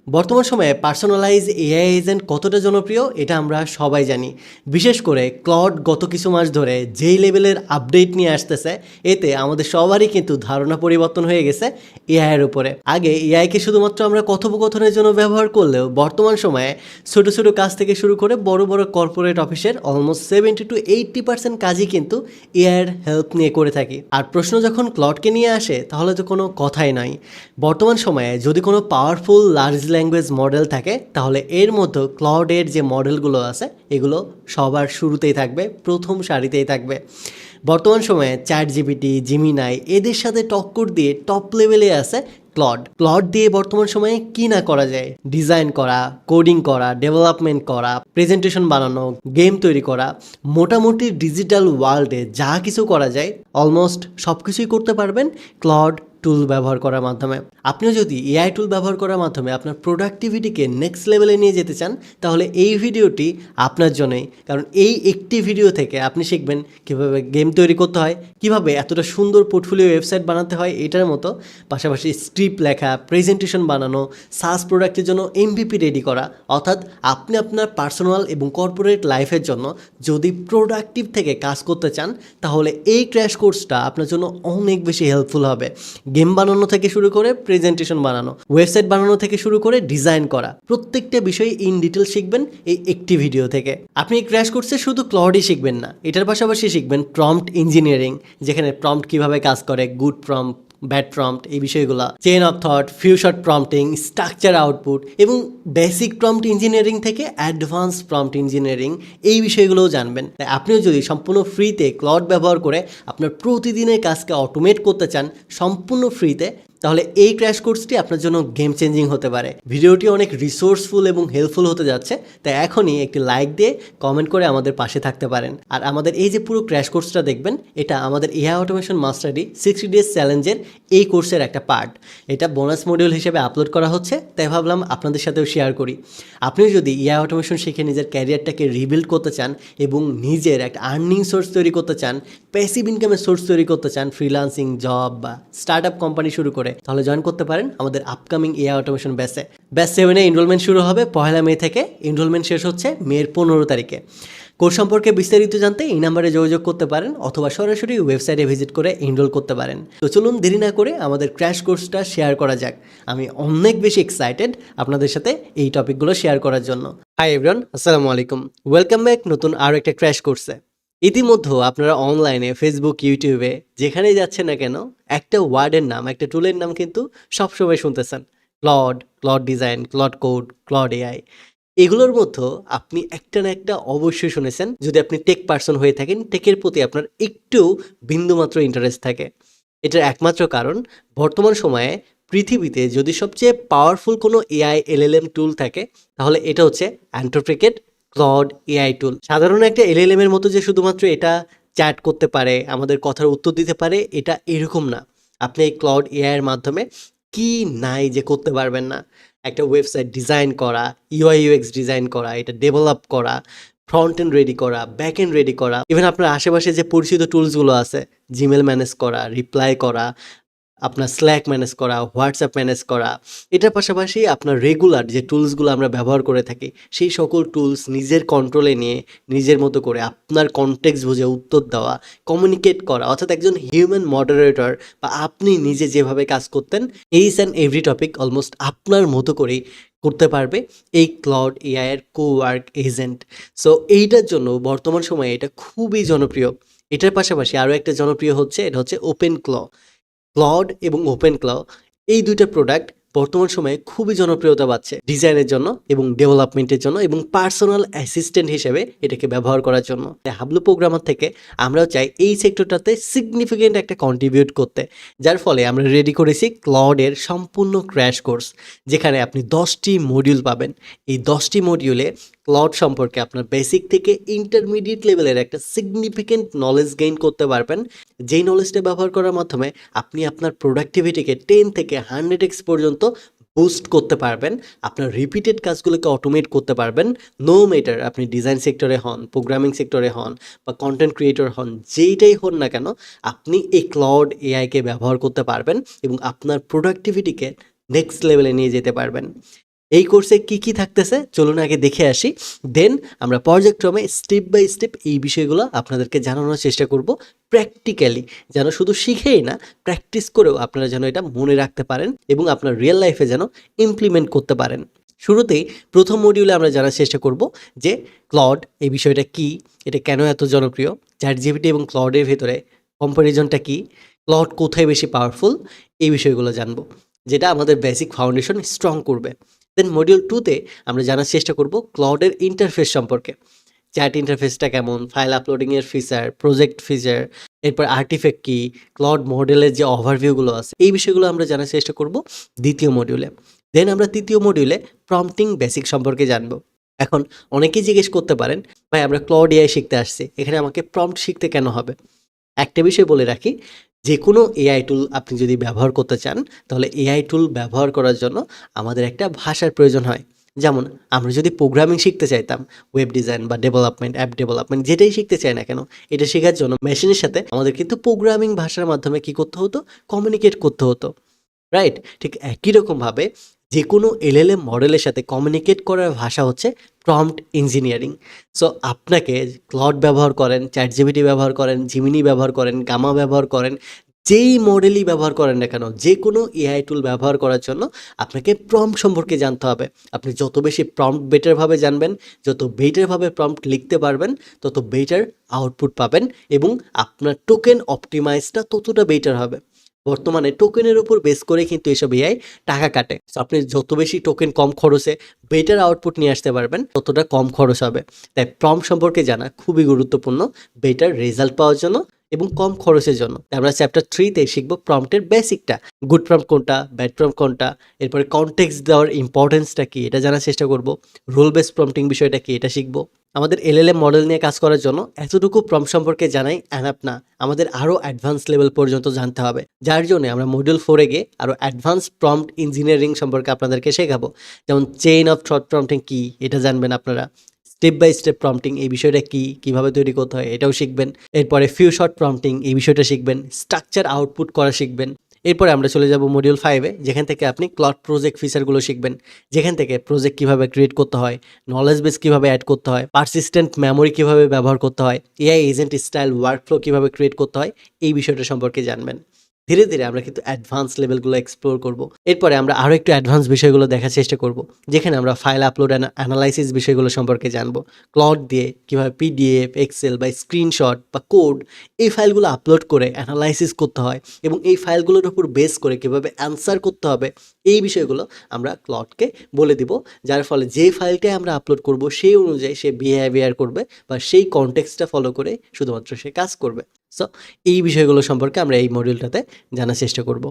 বর্তমান সময়ে personalize AI agent কতটা জনপ্রিয় এটা আমরা সবাই জানি। বিশেষ করে ক্লড গত কিছু মাস ধরে যেই লেভেলের আপডেট নিয়ে আসতেছে, এতে আমাদের সবারই কিন্তু ধারণা পরিবর্তন হয়ে গেছে এআইয়ের উপরে। আগে এআইকে শুধুমাত্র আমরা কথোপকথনের জন্য ব্যবহার করলেও বর্তমান সময়ে ছোটো ছোটো কাজ থেকে শুরু করে বড় বড় কর্পোরেট অফিসের অলমোস্ট 70-80% কাজই কিন্তু এআইয়ের হেল্প নিয়ে করে থাকি। আর প্রশ্ন যখন ক্লডকে নিয়ে আসে তাহলে তো কোনো কথাই নাই। বর্তমান সময়ে যদি কোনো পাওয়ারফুল লার্জ ল্যাঙ্গুয়েজ মডেল থাকে তাহলে এর মধ্যে ক্লাউডের যে মডেলগুলো আছে এগুলো সবার শুরুতেই থাকবে, প্রথম সারিতেই থাকবে। বর্তমান সময়ে চ্যাটজিপিটি, জিমিনাই এদের সাথে টক্কর দিয়ে টপ লেভেলে আছে ক্লড দিয়ে বর্তমান সময়ে কি না করা যায়, ডিজাইন করা, কোডিং করা, ডেভেলপমেন্ট করা, প্রেজেন্টেশন বানানো, গেম তৈরি করা, মোটামুটি ডিজিটাল ওয়ার্ল্ডে যা কিছু করা যায় অলমোস্ট সব কিছুই করতে পারবেন ক্লড টুল ব্যবহার করার মাধ্যমে। আপনিও যদি এআই টুল ব্যবহার করার মাধ্যমে আপনার প্রোডাক্টিভিটিকে নেক্সট লেভেলে নিয়ে যেতে চান তাহলে এই ভিডিওটি আপনার জন্যই। কারণ এই একটি ভিডিও থেকে আপনি শিখবেন কীভাবে গেম তৈরি করতে হয়, কীভাবে এতটা সুন্দর পোর্টফোলিও ওয়েবসাইট বানাতে হয় এটার মতো, পাশাপাশি স্ক্রিপ্ট লেখা, প্রেজেন্টেশন বানানো, সাস প্রোডাক্টের জন্য এমভিপি রেডি করা। অর্থাৎ আপনি আপনার পার্সোনাল এবং কর্পোরেট লাইফের জন্য যদি প্রোডাক্টিভ থেকে কাজ করতে চান তাহলে এই ক্র্যাশ কোর্সটা আপনার জন্য অনেক বেশি হেল্পফুল হবে। গেম বানানো থেকে শুরু করে প্রেজেন্টেশন বানানো, ওয়েবসাইট বানানো থেকে শুরু করে ডিজাইন করা, প্রত্যেকটা বিষয় ইন ডিটেল শিখবেন এই একটি ভিডিও থেকে। আপনি এই ক্র্যাশ কোর্সে শুধু ক্লডই শিখবেন না, এটার পাশাপাশি শিখবেন প্রম্পট ইঞ্জিনিয়ারিং, যেখানে প্রম্পট কিভাবে কাজ করে, গুড প্রম্পট, ব্যাড প্রম্পট, এই বিষয়গুলো, chain of thought, few shot prompting, structure output এবং বেসিক প্রম্পট ইঞ্জিনিয়ারিং থেকে অ্যাডভান্স প্রম্পট ইঞ্জিনিয়ারিং, এই বিষয়গুলোও জানবেন। তাই আপনিও যদি সম্পূর্ণ ফ্রিতে ক্লড ব্যবহার করে আপনার প্রতিদিনের কাজকে অটোমেট করতে চান সম্পূর্ণ ফ্রিতে, তাহলে এই ক্র্যাশ কোর্সটি আপনার জন্য গেম চেঞ্জিং হতে পারে। ভিডিওটি অনেক রিসোর্সফুল এবং হেল্পফুল হতে যাচ্ছে, তাই এখনই একটি লাইক দিয়ে কমেন্ট করে আমাদের পাশে থাকতে পারেন। আর আমাদের এই যে পুরো ক্র্যাশ কোর্সটা দেখবেন, এটা আমাদের এআই অটোমেশন মাস্টারি 60 ডেজ চ্যালেঞ্জের এই কোর্সের একটা পার্ট। এটা বোনাস মডিউল হিসেবে আপলোড করা হচ্ছে, তাই ভাবলাম আপনাদের সাথেও শেয়ার করি। আপনিও যদি এআই অটোমেশন শিখে নিজের ক্যারিয়ারটাকে রিবিল্ড করতে চান এবং নিজের একটা আর্নিং সোর্স তৈরি করতে চান, প্যাসিভ ইনকামের সোর্স তৈরি করতে চান, ফ্রিল্যান্সিং জব বা স্টার্ট আপ কোম্পানি শুরু করে, তাহলে জয়েন করতে পারেন আমাদের আপকামিং এআই অটোমেশন ব্যাচে। ব্যাচ 7-এ এনরোলমেন্ট শুরু হবে 1 মে থেকে, এনরোলমেন্ট শেষ হচ্ছে মের 15 তারিখে। কোর্স সম্পর্কে বিস্তারিত জানতে এই নাম্বারে যোগাযোগ করতে পারেন অথবা সরাসরি ওয়েবসাইটে ভিজিট করে এনরোল করতে পারেন। তো চলুন দেরি না করে আমাদের ক্র্যাশ কোর্সটা শেয়ার করা যাক। আমি অনেক বেশি এক্সাইটেড আপনাদের সাথে এই টপিকগুলো শেয়ার করার জন্য। হাই এভরিওয়ান, আসসালামু আলাইকুম, ওয়েলকাম ব্যাক নতুন আরও একটা ক্র্যাশ কোর্সে। ইতিমধ্যে আপনারা অনলাইনে ফেসবুক, ইউটিউবে যেখানেই যাচ্ছেন না কেন, একটা ওয়ার্ডের নাম, একটা টুলের নাম কিন্তু সবসময় শুনতেছেন, Claude design, Claude code, Claude AI. এগুলোর মধ্যে আপনি একটা না একটা অবশ্যই শুনেছেন। যদি আপনি টেক পার্সন হয়ে থাকেন, টেকের প্রতি আপনার একটু বিন্দুমাত্র ইন্টারেস্ট থাকে। এটার একমাত্র কারণ বর্তমান সময়ে পৃথিবীতে যদি সবচেয়ে পাওয়ারফুল কোনো এআই এলএলএম টুল থাকে তাহলে এটা হচ্ছে অ্যান্থ্রোপিকেট ক্লড এআই টুল। সাধারণ একটা এলএলএম এর মতো যে শুধুমাত্র এটা চ্যাট করতে পারে, আমাদের কথার উত্তর দিতে পারে, এটা এরকম না। আপনি এই ক্লড এআই এর মাধ্যমে কি নাই যে করতে পারবেন না। একটা ওয়েবসাইট ডিজাইন করা, ইউআই ইউএক্স ডিজাইন করা, এটা ডেভেলপ করা, ফ্রন্ট এন্ড রেডি করা, ব্যাক এন্ড রেডি করা, ইভেন আপনার আশেপাশে যে পরিচিত টুলসগুলো আছে, জিমেল ম্যানেজ করা, রিপ্লাই করা, আপনার স্ল্যাক ম্যানেজ করা, হোয়াটসঅ্যাপ ম্যানেজ করা, এটার পাশাপাশি আপনার রেগুলার যে টুলসগুলো আমরা ব্যবহার করে থাকি সেই সকল টুলস নিজের কন্ট্রোলে নিয়ে নিজের মতো করে আপনার কনটেক্সট বুঝে উত্তর দেওয়া, কমিউনিকেট করা, অর্থাৎ একজন হিউম্যান মডারেটর বা আপনি নিজে যেভাবে কাজ করতেন H and every topic almost আপনার মতো করেই করতে পারবে এই ক্লাউড এআই এর কোওয়ার্ক এজেন্ট। সো এইটার জন্য বর্তমান সময়ে এটা খুবই জনপ্রিয়। এটার পাশাপাশি আরও একটা জনপ্রিয় হচ্ছে, এটা হচ্ছে ওপেন ক্লড এবং ওপেন ক্লাউ, এই দুইটা প্রোডাক্ট বর্তমান সময়ে খুবই জনপ্রিয়তা পাচ্ছে ডিজাইনের জন্য এবং ডেভেলপমেন্টের জন্য এবং পার্সোনাল অ্যাসিস্ট্যান্ট হিসেবে এটাকে ব্যবহার করার জন্য। হাবলু প্রোগ্রামার থেকে আমরাও চাই এই সেক্টরটাতে সিগনিফিকেন্ট একটা কন্ট্রিবিউট করতে, যার ফলে আমরা রেডি করেছি ক্লডের সম্পূর্ণ ক্র্যাশ কোর্স, যেখানে আপনি 10টি মডিউল পাবেন। এই 10টি মডিউলে ক্লড সম্পর্কে আপনার বেসিক থেকে ইন্টারমিডিয়েট লেভেলের একটা সিগনিফিকেন্ট নলেজ গেইন করতে পারবেন, যেই নলেজটা ব্যবহার করার মাধ্যমে আপনি আপনার প্রোডাক্টিভিটিকে 10 থেকে 100x পর্যন্ত বুস্ট করতে পারবেন। আপনার রিপিটেড কাজগুলোকে অটোমেট করতে পারবেন। নো ম্যাটার আপনি ডিজাইন সেক্টরে হন, প্রোগ্রামিং সেক্টরে হন বা কন্টেন্ট ক্রিয়েটর হন, যেইটাই হন না কেন আপনি এই ক্লড এআইকে ব্যবহার করতে পারবেন এবং আপনার প্রোডাক্টিভিটিকে নেক্সট লেভেলে নিয়ে যেতে পারবেন। এই কোর্সে কি থাকতেছে চলুন আগে দেখে আসি, দেন আমরা পর্যায়ক্রমে স্টেপ বাই স্টেপ এই বিষয়গুলো আপনাদেরকে জানানোর চেষ্টা করব প্র্যাকটিক্যালি, যেন শুধু শিখেই না প্র্যাকটিস করেও আপনারা যেন এটা মনে রাখতে পারেন এবং আপনার রিয়েল লাইফে যেন ইমপ্লিমেন্ট করতে পারেন। শুরুতেই প্রথম মডিউলে আমরা জানার চেষ্টা করব যে ক্লড এই বিষয়টা কি, এটা কেন এত জনপ্রিয়, চ্যাটজিপিটি এবং ক্লডের ভেতরে কম্প্যারিজনটা কি, ক্লড কোথায় বেশি পাওয়ারফুল, এই বিষয়গুলো জানবো, যেটা আমাদের বেসিক ফাউন্ডেশন স্ট্রং করবে। দেন মডিউল 2তে আমরা জানার চেষ্টা করব ক্লডের ইন্টারফেস সম্পর্কে, চ্যাট ইন্টারফেসটা কেমন, ফাইল আপলোডিংয়ের ফিচার, প্রজেক্ট ফিচার, এরপর আর্টিফ্যাক্ট কি, ক্লড মডেলের যে ওভারভিউগুলো আছে, এই বিষয়গুলো আমরা জানার চেষ্টা করব দ্বিতীয় মডিউলে। দেন আমরা তৃতীয় মডিউলে প্রম্পটিং বেসিক সম্পর্কে জানবো। এখন অনেকেই জিজ্ঞেস করতে পারেন, ভাই আমরা ক্লড এআই শিখতে আসছি, এখানে আমাকে প্রম্পট শিখতে কেন হবে? একটা বিষয় বলে রাখি, যে কোনো এআই টুল আপনি যদি ব্যবহার করতে চান, তাহলে এআই টুল ব্যবহার করার জন্য আমাদের একটা ভাষার প্রয়োজন হয়। যেমন আমরা যদি প্রোগ্রামিং শিখতে চাইতাম, ওয়েব ডিজাইন বা ডেভেলপমেন্ট, অ্যাপ ডেভেলপমেন্ট যেটাই শিখতে চাই না কেন, এটা শেখার জন্য মেশিনের সাথে আমাদের কিন্তু প্রোগ্রামিং ভাষার মাধ্যমে কি করতে হতো, কমিউনিকেট করতে হতো, রাইট? ঠিক একই রকমভাবে যে কোনো এলএলএম মডেলের সাথে কমিউনিকেট করার ভাষা হচ্ছে প্রম্পট ইঞ্জিনিয়ারিং। সো আপনাকে ক্লড ব্যবহার করেন, চ্যাটজিপিটি ব্যবহার করেন, জিমিনি ব্যবহার করেন, গামা ব্যবহার করেন, যেই মডেলই ব্যবহার করেন না কেন, যে কোনো এআই টুল ব্যবহার করার জন্য আপনাকে প্রম্পট সম্পর্কে জানতে হবে। আপনি যত বেশি প্রম্পট বেটারভাবে জানবেন, যত বেটারভাবে প্রম্পট লিখতে পারবেন, তত বেটার আউটপুট পাবেন এবং আপনার টোকেন অপটিমাইজটা ততটা বেটার হবে। বর্তমানে টোকেনের উপর বেস করে কিন্তু এসব এআই টাকা কাটে। সো আপনি যত বেশি টোকেন কম খরচে বেটার আউটপুট নিয়ে আসতে পারবেন, ততটা কম খরচ হবে। তাই প্রম্পট সম্পর্কে জানা খুবই গুরুত্বপূর্ণ বেটার রেজাল্ট পাওয়ার জন্য এবং কম খরচের জন্য। আমরা চ্যাপ্টার 3তে শিখবো প্রম্পটের বেসিকটা, গুড প্রম্পট কোনটা, ব্যাড প্রম্পট কোনটা, এরপরে কনটেক্সট দেওয়ার ইম্পর্টেন্সটা কি এটা জানার চেষ্টা করব, রোল বেস প্রম্পটিং বিষয়টা কি এটা শিখবো। আমাদের এলএলএম মডেল নিয়ে কাজ করার জন্য এতটুকু প্রম্পট সম্পর্কে জানাই এনাফ না, আমাদের আরও অ্যাডভান্স লেভেল পর্যন্ত জানতে হবে। যার জন্য আমরা মডিউল 4-এ গিয়ে আরও অ্যাডভান্স প্রম্পট ইঞ্জিনিয়ারিং সম্পর্কে আপনাদেরকে শেখাবো। যেমন চেইন অফ থট প্রম্পটিং কি এটা জানবেন আপনারা, স্টেপ বাই স্টেপ প্রম্পটিং এই বিষয়টা কি, কিভাবে তৈরি করতে হয় এটাও শিখবেন। এরপরে ফিউ শর্ট প্রম্পটিং এই বিষয়টা শিখবেন, স্ট্রাকচার আউটপুট করা শিখবেন। এরপরে আমরা চলে যাব মডিউল 5-এ, যেখান থেকে আপনি ক্লড প্রজেক্ট ফিচারগুলো শিখবেন, যেখান থেকে প্রজেক্ট কীভাবে ক্রিয়েট করতে হয়, নলেজ বেস কীভাবে অ্যাড করতে হয়, পারসিস্টেন্ট মেমোরি কীভাবে ব্যবহার করতে হয়, এআই এজেন্ট স্টাইল ওয়ার্কফ্লো কীভাবে ক্রিয়েট করতে হয়, এই বিষয়টা সম্পর্কে জানবেন। ধীরে ধীরে আমরা কিন্তু অ্যাডভান্স লেভেলগুলো এক্সপ্লোর করব। এরপরে আমরা আরও একটু অ্যাডভান্স বিষয়গুলো দেখার চেষ্টা করব, যেখানে আমরা ফাইল আপলোড অ্যান্ড অ্যানালাইসিস বিষয়গুলো সম্পর্কে জানবো। ক্লড দিয়ে কীভাবে পিডিএফ, এক্সেল বা স্ক্রিনশট বা কোড এই ফাইলগুলো আপলোড করে অ্যানালাইসিস করতে হয় এবং এই ফাইলগুলোর উপর বেস করে কীভাবে অ্যান্সার করতে হবে, এই বিষয়গুলো আমরা ক্লডকে বলে দিব। যার ফলে যে ফাইলটাই আমরা আপলোড করব সেই অনুযায়ী সে বিহেভিয়ার করবে বা সেই কনটেক্সটটা ফলো করে শুধুমাত্র সে কাজ করবে। সো এই বিষয়গুলো সম্পর্কে আমরা এই মডিউলটাতে জানার চেষ্টা করব।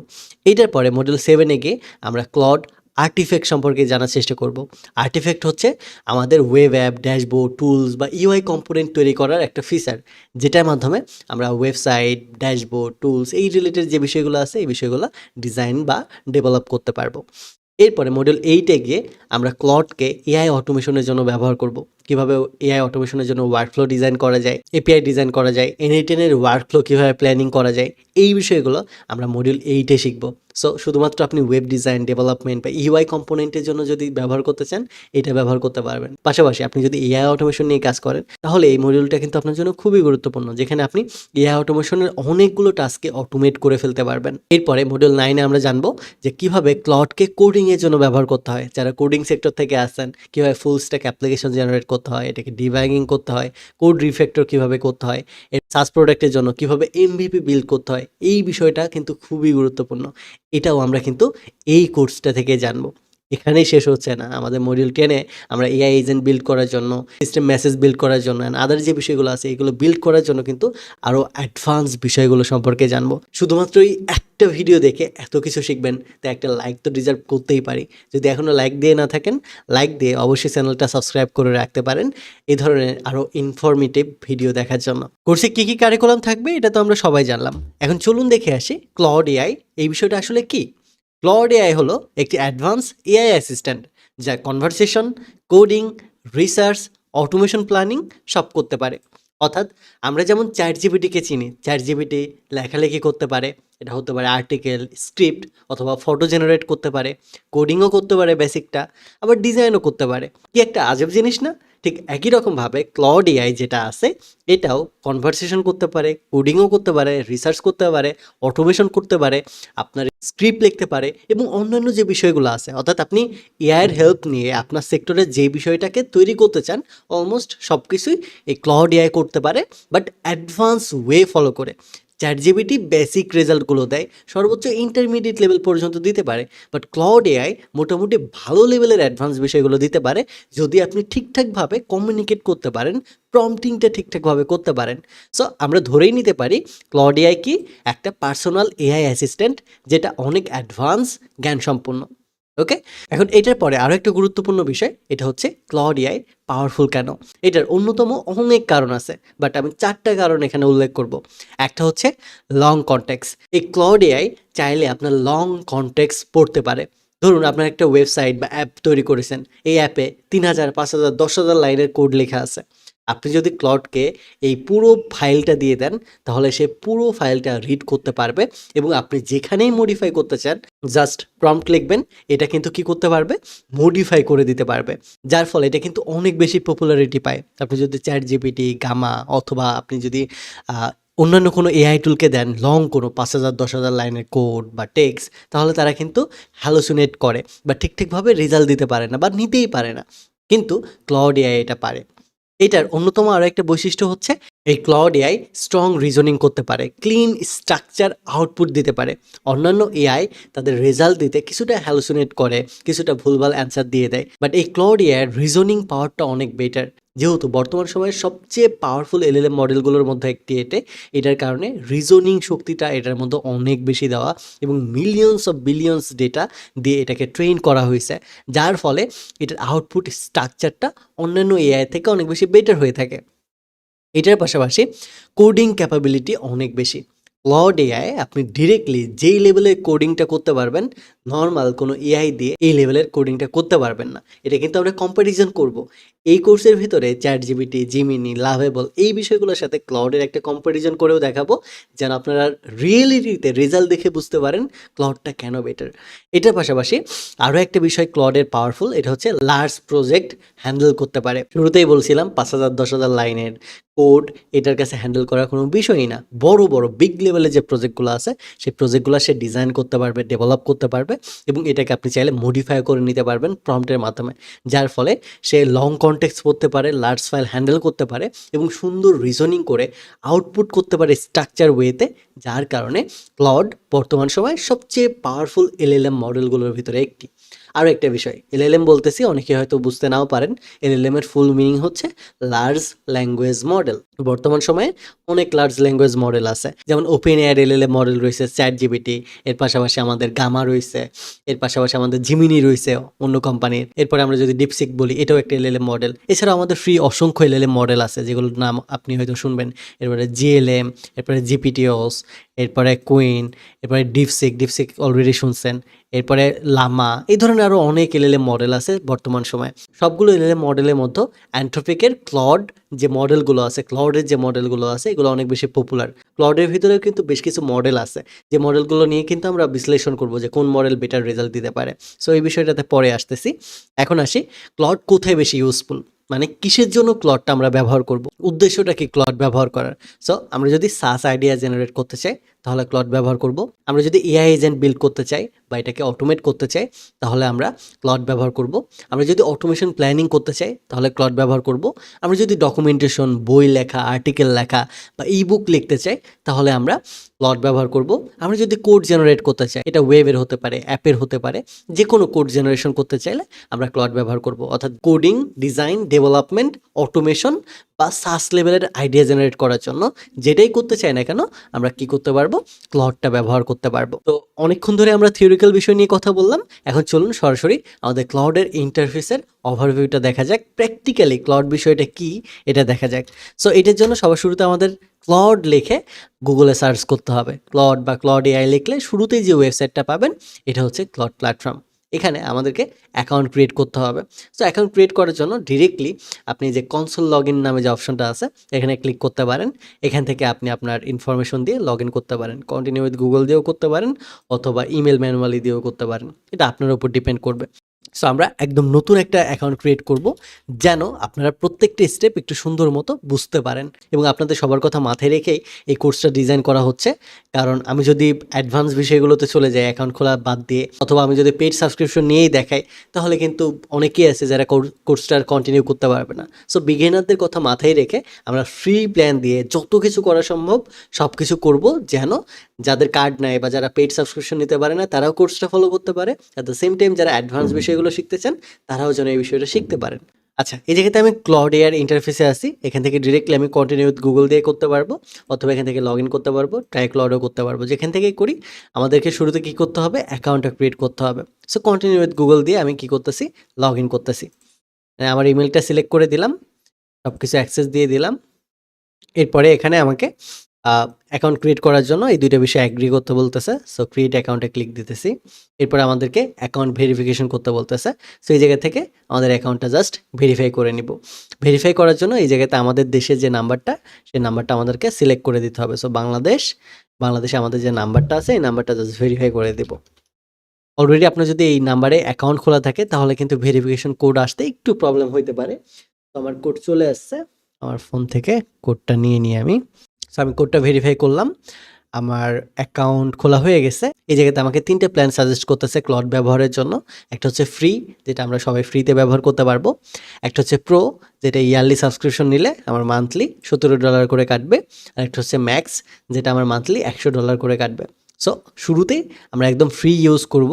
এইটার পরে মডিউল 7-এ গিয়ে আমরা ক্লড আর্টিফ্যাক্ট সম্পর্কে জানার চেষ্টা করব। আর্টিফ্যাক্ট হচ্ছে আমাদের ওয়েব অ্যাপ, ড্যাশবোর্ড, টুলস বা ইউআই কম্পোনেন্ট তৈরি করার একটা ফিচার, যেটার মাধ্যমে আমরা ওয়েবসাইট, ড্যাশবোর্ড, টুলস এই রিলেটেড যে বিষয়গুলো আছে এই বিষয়গুলো ডিজাইন বা ডেভেলপ করতে পারবো। এরপরে মডিউল 8-এ গিয়ে আমরা ক্লডকে এআই অটোমেশনের জন্য ব্যবহার করব। কীভাবে এআই অটোমেশনের জন্য ওয়ার্কফ্লো ডিজাইন করা যায়, এপিআই ডিজাইন করা যায়, N8N-এর ওয়ার্কফ্লো কীভাবে প্ল্যানিং করা যায়, এই বিষয়গুলো আমরা মডিউল 8-এ শিখব। সো শুধুমাত্র আপনি ওয়েব ডিজাইন, ডেভেলপমেন্ট বা ইউআই কম্পোনেন্টের জন্য যদি ব্যবহার করতে চান, এটা ব্যবহার করতে পারবেন। পাশাপাশি আপনি যদি এআই অটোমেশন নিয়ে কাজ করেন, তাহলে এই মডিউলটা কিন্তু আপনার জন্য খুবই গুরুত্বপূর্ণ, যেখানে আপনি এআই অটোমেশনের অনেকগুলো টাস্কে অটোমেট করে ফেলতে পারবেন। এরপরে মডিউল 9-এ আমরা জানবো যে কীভাবে ক্লডকে কোডিংয়ের জন্য ব্যবহার করতে হয়। যারা কোডিং সেক্টর থেকে আসেন, কীভাবে ফুল স্ট্যাক অ্যাপ্লিকেশন জেনারেট করতে হয়, এটাকে ডিবাগিং করতে হয়, কোড রিফ্যাক্টর কীভাবে করতে হয়, সাস প্রোডাক্টের জন্য কীভাবে এমভিপি বিল্ড করতে হয়, এই বিষয়টা কিন্তু খুবই গুরুত্বপূর্ণ। এটাও আমরা কিন্তু এই কোর্সটা থেকে জানবো। এখানেই শেষ হচ্ছে না, আমাদের মডিউল 10-এ আমরা এআই এজেন্ট বিল্ড করার জন্য, সিস্টেম মেসেজ বিল্ড করার জন্য অ্যান্ড আদার যে বিষয়গুলো আছে এগুলো বিল্ড করার জন্য কিন্তু আরও অ্যাডভান্স বিষয়গুলো সম্পর্কে জানবো। শুধুমাত্র এই একটা ভিডিও দেখে এত কিছু শিখবেন, তাই একটা লাইক তো ডিজার্ভ করতেই পারি। যদি এখনও লাইক দিয়ে না থাকেন, লাইক দিয়ে অবশ্যই চ্যানেলটা সাবস্ক্রাইব করে রাখতে পারেন এই ধরনের আরও ইনফরমেটিভ ভিডিও দেখার জন্য। কোর্সে কী কী কারিকুলাম থাকবে এটা তো আমরা সবাই জানলাম, এখন চলুন দেখে আসি ক্লড এআই এই বিষয়টা আসলে কী। ক্লড এআই হলো একটি অ্যাডভান্স এআই অ্যাসিস্ট্যান্ট যা conversation, coding, research, automation planning সব করতে পারে। অর্থাৎ আমরা যেমন চ্যাট জিপিটিকে চিনি, চ্যাট জিপিটি লেখালেখি করতে পারে, এটা হতে পারে আর্টিকেল, স্ক্রিপ্ট অথবা ফটো জেনারেট করতে পারে, কোডিংও করতে পারে বেসিকটা, আবার ডিজাইনও করতে পারে। কি একটা আজব জিনিস না? ঠিক একই রকমভাবে ক্লড এআই যেটা আছে এটাও কনভারসেশন করতে পারে, কোডিংও করতে পারে, রিসার্চ করতে পারে, অটোমেশন করতে পারে, আপনার স্ক্রিপ্ট লিখতে পারে এবং অন্যান্য যে বিষয়গুলো আছে। অর্থাৎ আপনি এআইয়ের হেল্প নিয়ে আপনার সেক্টরে যে বিষয়টাকে তৈরি করতে চান অলমোস্ট সব কিছুই এই ক্লড এআই করতে পারে, বাট অ্যাডভান্স ওয়ে ফলো করে। চ্যাট জিপিটি বেসিক রেজাল্টগুলো দেয়, সর্বোচ্চ ইন্টারমিডিয়েট লেভেল পর্যন্ত দিতে পারে, বাট ক্লাউড এআই মোটামুটি ভালো লেভেলের অ্যাডভান্স বিষয়গুলো দিতে পারে যদি আপনি ঠিকঠাকভাবে কমিউনিকেট করতে পারেন, প্রম্পটিংটা ঠিকঠাকভাবে করতে পারেন। সো আমরা ধরেই নিতে পারি ক্লাউড এআই কি একটা পার্সোনাল এআই অ্যাসিস্ট্যান্ট যেটা অনেক অ্যাডভান্স জ্ঞান সম্পন্ন। ওকে, এখন এটার পরে আরও একটা গুরুত্বপূর্ণ বিষয়, এটা হচ্ছে ক্লাউড এআই পাওয়ারফুল কেন। এটার অন্যতম অনেক কারণ আছে, বাট আমি 4টা কারণ এখানে উল্লেখ করব। একটা হচ্ছে লং কনটেক্স। এই ক্লাউড এআই চাইলে আপনার লং কনটেক্স পড়তে পারে। ধরুন আপনার একটা ওয়েবসাইট বা অ্যাপ তৈরি করেছেন, এই অ্যাপে 3000, 5000, 10,000 লাইনের কোড লেখা আছে। আপনি যদি ক্লডকে এই পুরো ফাইলটা দিয়ে দেন তাহলে সে পুরো ফাইলটা রিড করতে পারবে এবং আপনি যেখানেই মডিফাই করতে চান জাস্ট প্রম্পট লিখবেন, এটা কিন্তু কি করতে পারবে, মডিফাই করে দিতে পারবে। যার ফলে এটা কিন্তু অনেক বেশি পপুলারিটি পায়। আপনি যদি চ্যাট জিপিটি, গামা অথবা আপনি যদি অন্যান্য কোনো এআই টুলকে দেন লং কোনো 5000, 10,000 লাইনের কোড বা টেক্সট, তাহলে তারা কিন্তু হ্যালোসিনেট করে বা ঠিকঠাকভাবে রেজাল্ট দিতে পারে না বা নিতেই পারে না। কিন্তু ক্লাউড এআই এটা পারে। এটার অন্যতম আরও একটা বৈশিষ্ট্য হচ্ছে এই ক্লাউড এআই স্ট্রং রিজনিং করতে পারে, ক্লিন স্ট্রাকচার আউটপুট দিতে পারে। অন্যান্য এআই তাদের রেজাল্ট দিতে কিছুটা হ্যালুসিনেট করে, কিছুটা ভুলভাল অ্যান্সার দিয়ে দেয়, বাট এই ক্লাউড এআইয়ের রিজনিং পাওয়ারটা অনেক বেটার। যেহেতু বর্তমান সময়ের সবচেয়ে পাওয়ারফুল এলএলএম মডেলগুলোর মধ্যে একটি এটার কারণে রিজনিং শক্তিটা এটার মধ্যে অনেক বেশি দেওয়া এবং মিলিয়নস অফ বিলিয়নস ডেটা দিয়ে এটাকে ট্রেন করা হয়েছে, যার ফলে এটার আউটপুট স্ট্রাকচারটা অন্যান্য এআই থেকে অনেক বেশি বেটার হয়ে থাকে। এটার পাশাপাশি কোডিং ক্যাপাবিলিটি অনেক বেশি। ক্লাউড এআই আপনি ডিরেক্টলি যেই লেভেলের কোডিংটা করতে পারবেন নর্মাল কোনো এআই দিয়ে এই লেভেলের কোডিংটা করতে পারবেন না। এটা কিন্তু আমরা কম্প্যারিজন করব। এই কোর্সের ভিতরে চ্যাট জিপিটি, জিমিনি, লাভেবল এই বিষয়গুলোর সাথে ক্লাউডের একটা কম্প্যারিজন করেও দেখাবো, যেন আপনারা রিয়েলিটিতে রেজাল্ট দেখে বুঝতে পারেন ক্লাউডটা কেন বেটার। এটার পাশাপাশি আরও একটা বিষয় ক্লাউডের পাওয়ারফুল, এটা হচ্ছে লার্জ প্রজেক্ট হ্যান্ডেল করতে পারে। শুরুতেই বলছিলাম 5000, 10,000 লাইনের কোড এটার কাছে হ্যান্ডেল করার কোনো বিষয়ই না। বড় বড় বিগ লেভেলে যে প্রজেক্টগুলো আছে সেই প্রজেক্টগুলো সে ডিজাইন করতে পারবে, ডেভেলপ করতে পারবে এবং এটাকে আপনি চাইলে মডিফাই করে নিতে পারবেন প্রম্পটের মাধ্যমে, যার ফলে সে লং কনটেক্সট পড়তে পারে, লার্জ ফাইল হ্যান্ডেল করতে পারে এবং সুন্দর রিজনিং করে আউটপুট করতে পারে স্ট্রাকচার ওয়েতে, যার কারণে ক্লাউড বর্তমান সময়ে সবচেয়ে পাওয়ারফুল এলএলএম মডেলগুলোর ভিতরে একটি। আরও একটা বিষয়, এলএলএম বলতেছি অনেকে হয়তো বুঝতে নাও পারেন, এলএলএম এর ফুল মিনিং হচ্ছে লার্জ ল্যাঙ্গুয়েজ মডেল। বর্তমান সময়ে অনেক লার্জ ল্যাঙ্গুয়েজ মডেল আছে, যেমন ওপেন এআই এলএলএম মডেল রয়েছে, চ্যাট জিপিটি, এর পাশাপাশি আমাদের গামা রয়েছে, এর পাশাপাশি আমাদের জিমিনি রয়েছে অন্য কোম্পানির। এরপরে আমরা যদি ডিপসিক বলি এটাও একটা এলএলএম মডেল। এছাড়াও আমাদের ফ্রি অসংখ্য এলএলএম মডেল আছে যেগুলোর নাম আপনি হয়তো শুনবেন। এরপরে জিএলএম, এরপরে জিপিটিওস, এরপরে কুইন, এরপরে ডিপসিক অলরেডি শুনছেন, এরপরে লামা, এই ধরনের আরও অনেক এলএলএম মডেল আছে বর্তমান সময়ে। সবগুলো এলএলএম মডেলের মধ্যে অ্যান্থ্রোপিকের ক্লড যে মডেলগুলো আছে, ক্লাউডের যে মডেলগুলো আছে এগুলো অনেক বেশি পপুলার। ক্লাউডের ভিতরেও কিন্তু বেশ কিছু মডেল আছে যে মডেলগুলো নিয়ে কিন্তু আমরা বিশ্লেষণ করব যে কোন মডেল বেটার রেজাল্ট দিতে পারে। সো এই বিষয়টাতে পরে আসতেছি। এখন আসি ক্লাউড কোথায় বেশি ইউজফুল, মানে কিসের জন্য ক্লাউডটা আমরা ব্যবহার করব, উদ্দেশ্যটা কি ক্লাউড ব্যবহার করার। সো আমরা যদি সাস আইডিয়া জেনারেট করতে চাই তাহলে ক্লাউড ব্যবহার করব। আমরা যদি এআই এজেন্ট বিল্ড করতে চাই বা এটাকে অটোমেট করতে চাই তাহলে আমরা ক্লাউড ব্যবহার করব। আমরা যদি অটোমেশন প্ল্যানিং করতে চাই তাহলে ক্লাউড ব্যবহার করব। আমরা যদি ডকুমেন্টেশন, বই লেখা, আর্টিকেল লেখা বা ইবুক লিখতে চাই তাহলে আমরা ক্লাউড ব্যবহার করব। আমরা যদি কোড জেনারেট করতে চাই, এটা ওয়েবের হতে পারে, অ্যাপের হতে পারে, যে কোনো কোড জেনারেশন করতে চাইলে আমরা ক্লাউড ব্যবহার করব। অর্থাৎ কোডিং, ডিজাইন, ডেভেলপমেন্ট, অটোমেশন বা সাস লেভেলের আইডিয়া জেনারেট করার জন্য যেটাই করতে চাই না কেন আমরা কি করতে পারবো, ক্লাউডটা ব্যবহার করতে পারবো। তো অনেকক্ষণ ধরে আমরা থিওরিক্যাল বিষয় নিয়ে কথা বললাম, এখন চলুন সরাসরি আমাদের ক্লাউডের ইন্টারফেসের ওভারভিউটা দেখা যাক, প্র্যাকটিক্যালি ক্লাউড বিষয়টা কি এটা দেখা যাক। সো এটার জন্য সবার শুরুতে আমাদের ক্লাউড লিখে গুগলে সার্চ করতে হবে। ক্লাউড বা ক্লাউড এআই লিখলে শুরুতেই যে ওয়েবসাইটটা পাবেন এটা হচ্ছে ক্লাউড প্ল্যাটফর্ম। এখানে আমাদেরকে অ্যাকাউন্ট ক্রিয়েট করতে হবে। সো অ্যাকাউন্ট ক্রিয়েট করার জন্য ডিরেক্টলি আপনি যে কনসোল লগ ইন নামে যে অপশনটা আছে এখানে ক্লিক করতে পারেন। এখান থেকে আপনি আপনার ইনফরমেশন দিয়ে লগ ইন করতে পারেন। কন্টিনিউ উইথ গুগল দিয়েও করতে পারেন অথবা ইমেল ম্যানুয়ালি দিয়েও করতে পারেন। এটা আপনার উপর ডিপেন্ড করবে। সো আমরা একদম নতুন একটা অ্যাকাউন্ট ক্রিয়েট করব, যেন আপনারা প্রত্যেকটা স্টেপ একটু সুন্দর মতো বুঝতে পারেন। এবং আপনাদের সবার কথা মাথায় রেখেই এই কোর্সটা ডিজাইন করা হচ্ছে। কারণ আমি যদি অ্যাডভান্স বিষয়গুলোতে চলে যাই অ্যাকাউন্ট খোলা বাদ দিয়ে, অথবা আমি যদি পেইড সাবস্ক্রিপশন নিয়েই দেখাই, তাহলে কিন্তু অনেকেই আছে যারা কোর্সটা কন্টিনিউ করতে পারবে না। সো বিগিনারদের কথা মাথায় রেখে আমরা ফ্রি প্ল্যান দিয়ে যত কিছু করা সম্ভব সব কিছু করবো, যেন যাদের কার্ড নাই বা যারা পেইড সাবস্ক্রিপশন নিতে পারে না তারাও কোর্সটা ফলো করতে পারে। অ্যাট দ্য সেম টাইম যারা অ্যাডভান্স বিষয়গুলো শিখতে চান তারাও যেন এই বিষয়টা শিখতে পারেন। আচ্ছা, এই জায়গাতে আমি ক্লাউড এআর ইন্টারফেসে আসি। এখান থেকে ডিরেক্টলি আমি কন্টিনিউ উইথ গুগল দিয়ে করতে পারবো, অথবা এখান থেকে লগ ইন করতে পারবো, ট্রাই ক্লাউডও করতে পারবো। যেখান থেকেই করি আমাদেরকে শুরুতে কী করতে হবে, অ্যাকাউন্টটা ক্রিয়েট করতে হবে। সো কন্টিনিউ উইথ গুগল দিয়ে আমি কী করতেছি, লগ ইন করতেছি। আমার ইমেলটা সিলেক্ট করে দিলাম, সব কিছু অ্যাক্সেস দিয়ে দিলাম। এরপরে এখানে আমাকে অ্যাকাউন্ট ক্রিয়েট করার জন্য এই দুইটা বিষয় অ্যাগ্রি করতে বলতেছে। সো ক্রিয়েট অ্যাকাউন্টে ক্লিক দিতেছি। এরপরে আমাদেরকে অ্যাকাউন্ট ভেরিফিকেশন করতে বলতেছে। সো এই জায়গা থেকে আমাদের অ্যাকাউন্টটা জাস্ট ভেরিফাই করে নিব। ভেরিফাই করার জন্য এই জায়গাতে আমাদের দেশের যে নাম্বারটা, সেই নাম্বারটা আমাদেরকে সিলেক্ট করে দিতে হবে। সো বাংলাদেশে আমাদের যে নাম্বারটা আছে এই নাম্বারটা জাস্ট ভেরিফাই করে দেব। অলরেডি আপনার যদি এই নাম্বারে অ্যাকাউন্ট খোলা থাকে তাহলে কিন্তু ভেরিফিকেশন কোড আসতে একটু প্রবলেম হইতে পারে। তো আমার কোড চলে আসছে, আমার ফোন থেকে কোডটা নিয়ে আমি। সো আমি কোডটা ভেরিফাই করলাম, আমার অ্যাকাউন্ট খোলা হয়ে গেছে। এই জায়গাতে আমাকে 3টে প্ল্যান সাজেস্ট করতেছে ক্লাউড ব্যবহারের জন্য। একটা হচ্ছে ফ্রি, যেটা আমরা সবাই ফ্রিতে ব্যবহার করতে পারবো। একটা হচ্ছে প্রো, যেটা ইয়ারলি সাবস্ক্রিপশন নিলে আমার মান্থলি $17 করে কাটবে। আর একটা হচ্ছে ম্যাক্স, যেটা আমার মান্থলি $100 করে কাটবে। সো শুরুতেই আমরা একদম ফ্রি ইউজ করব,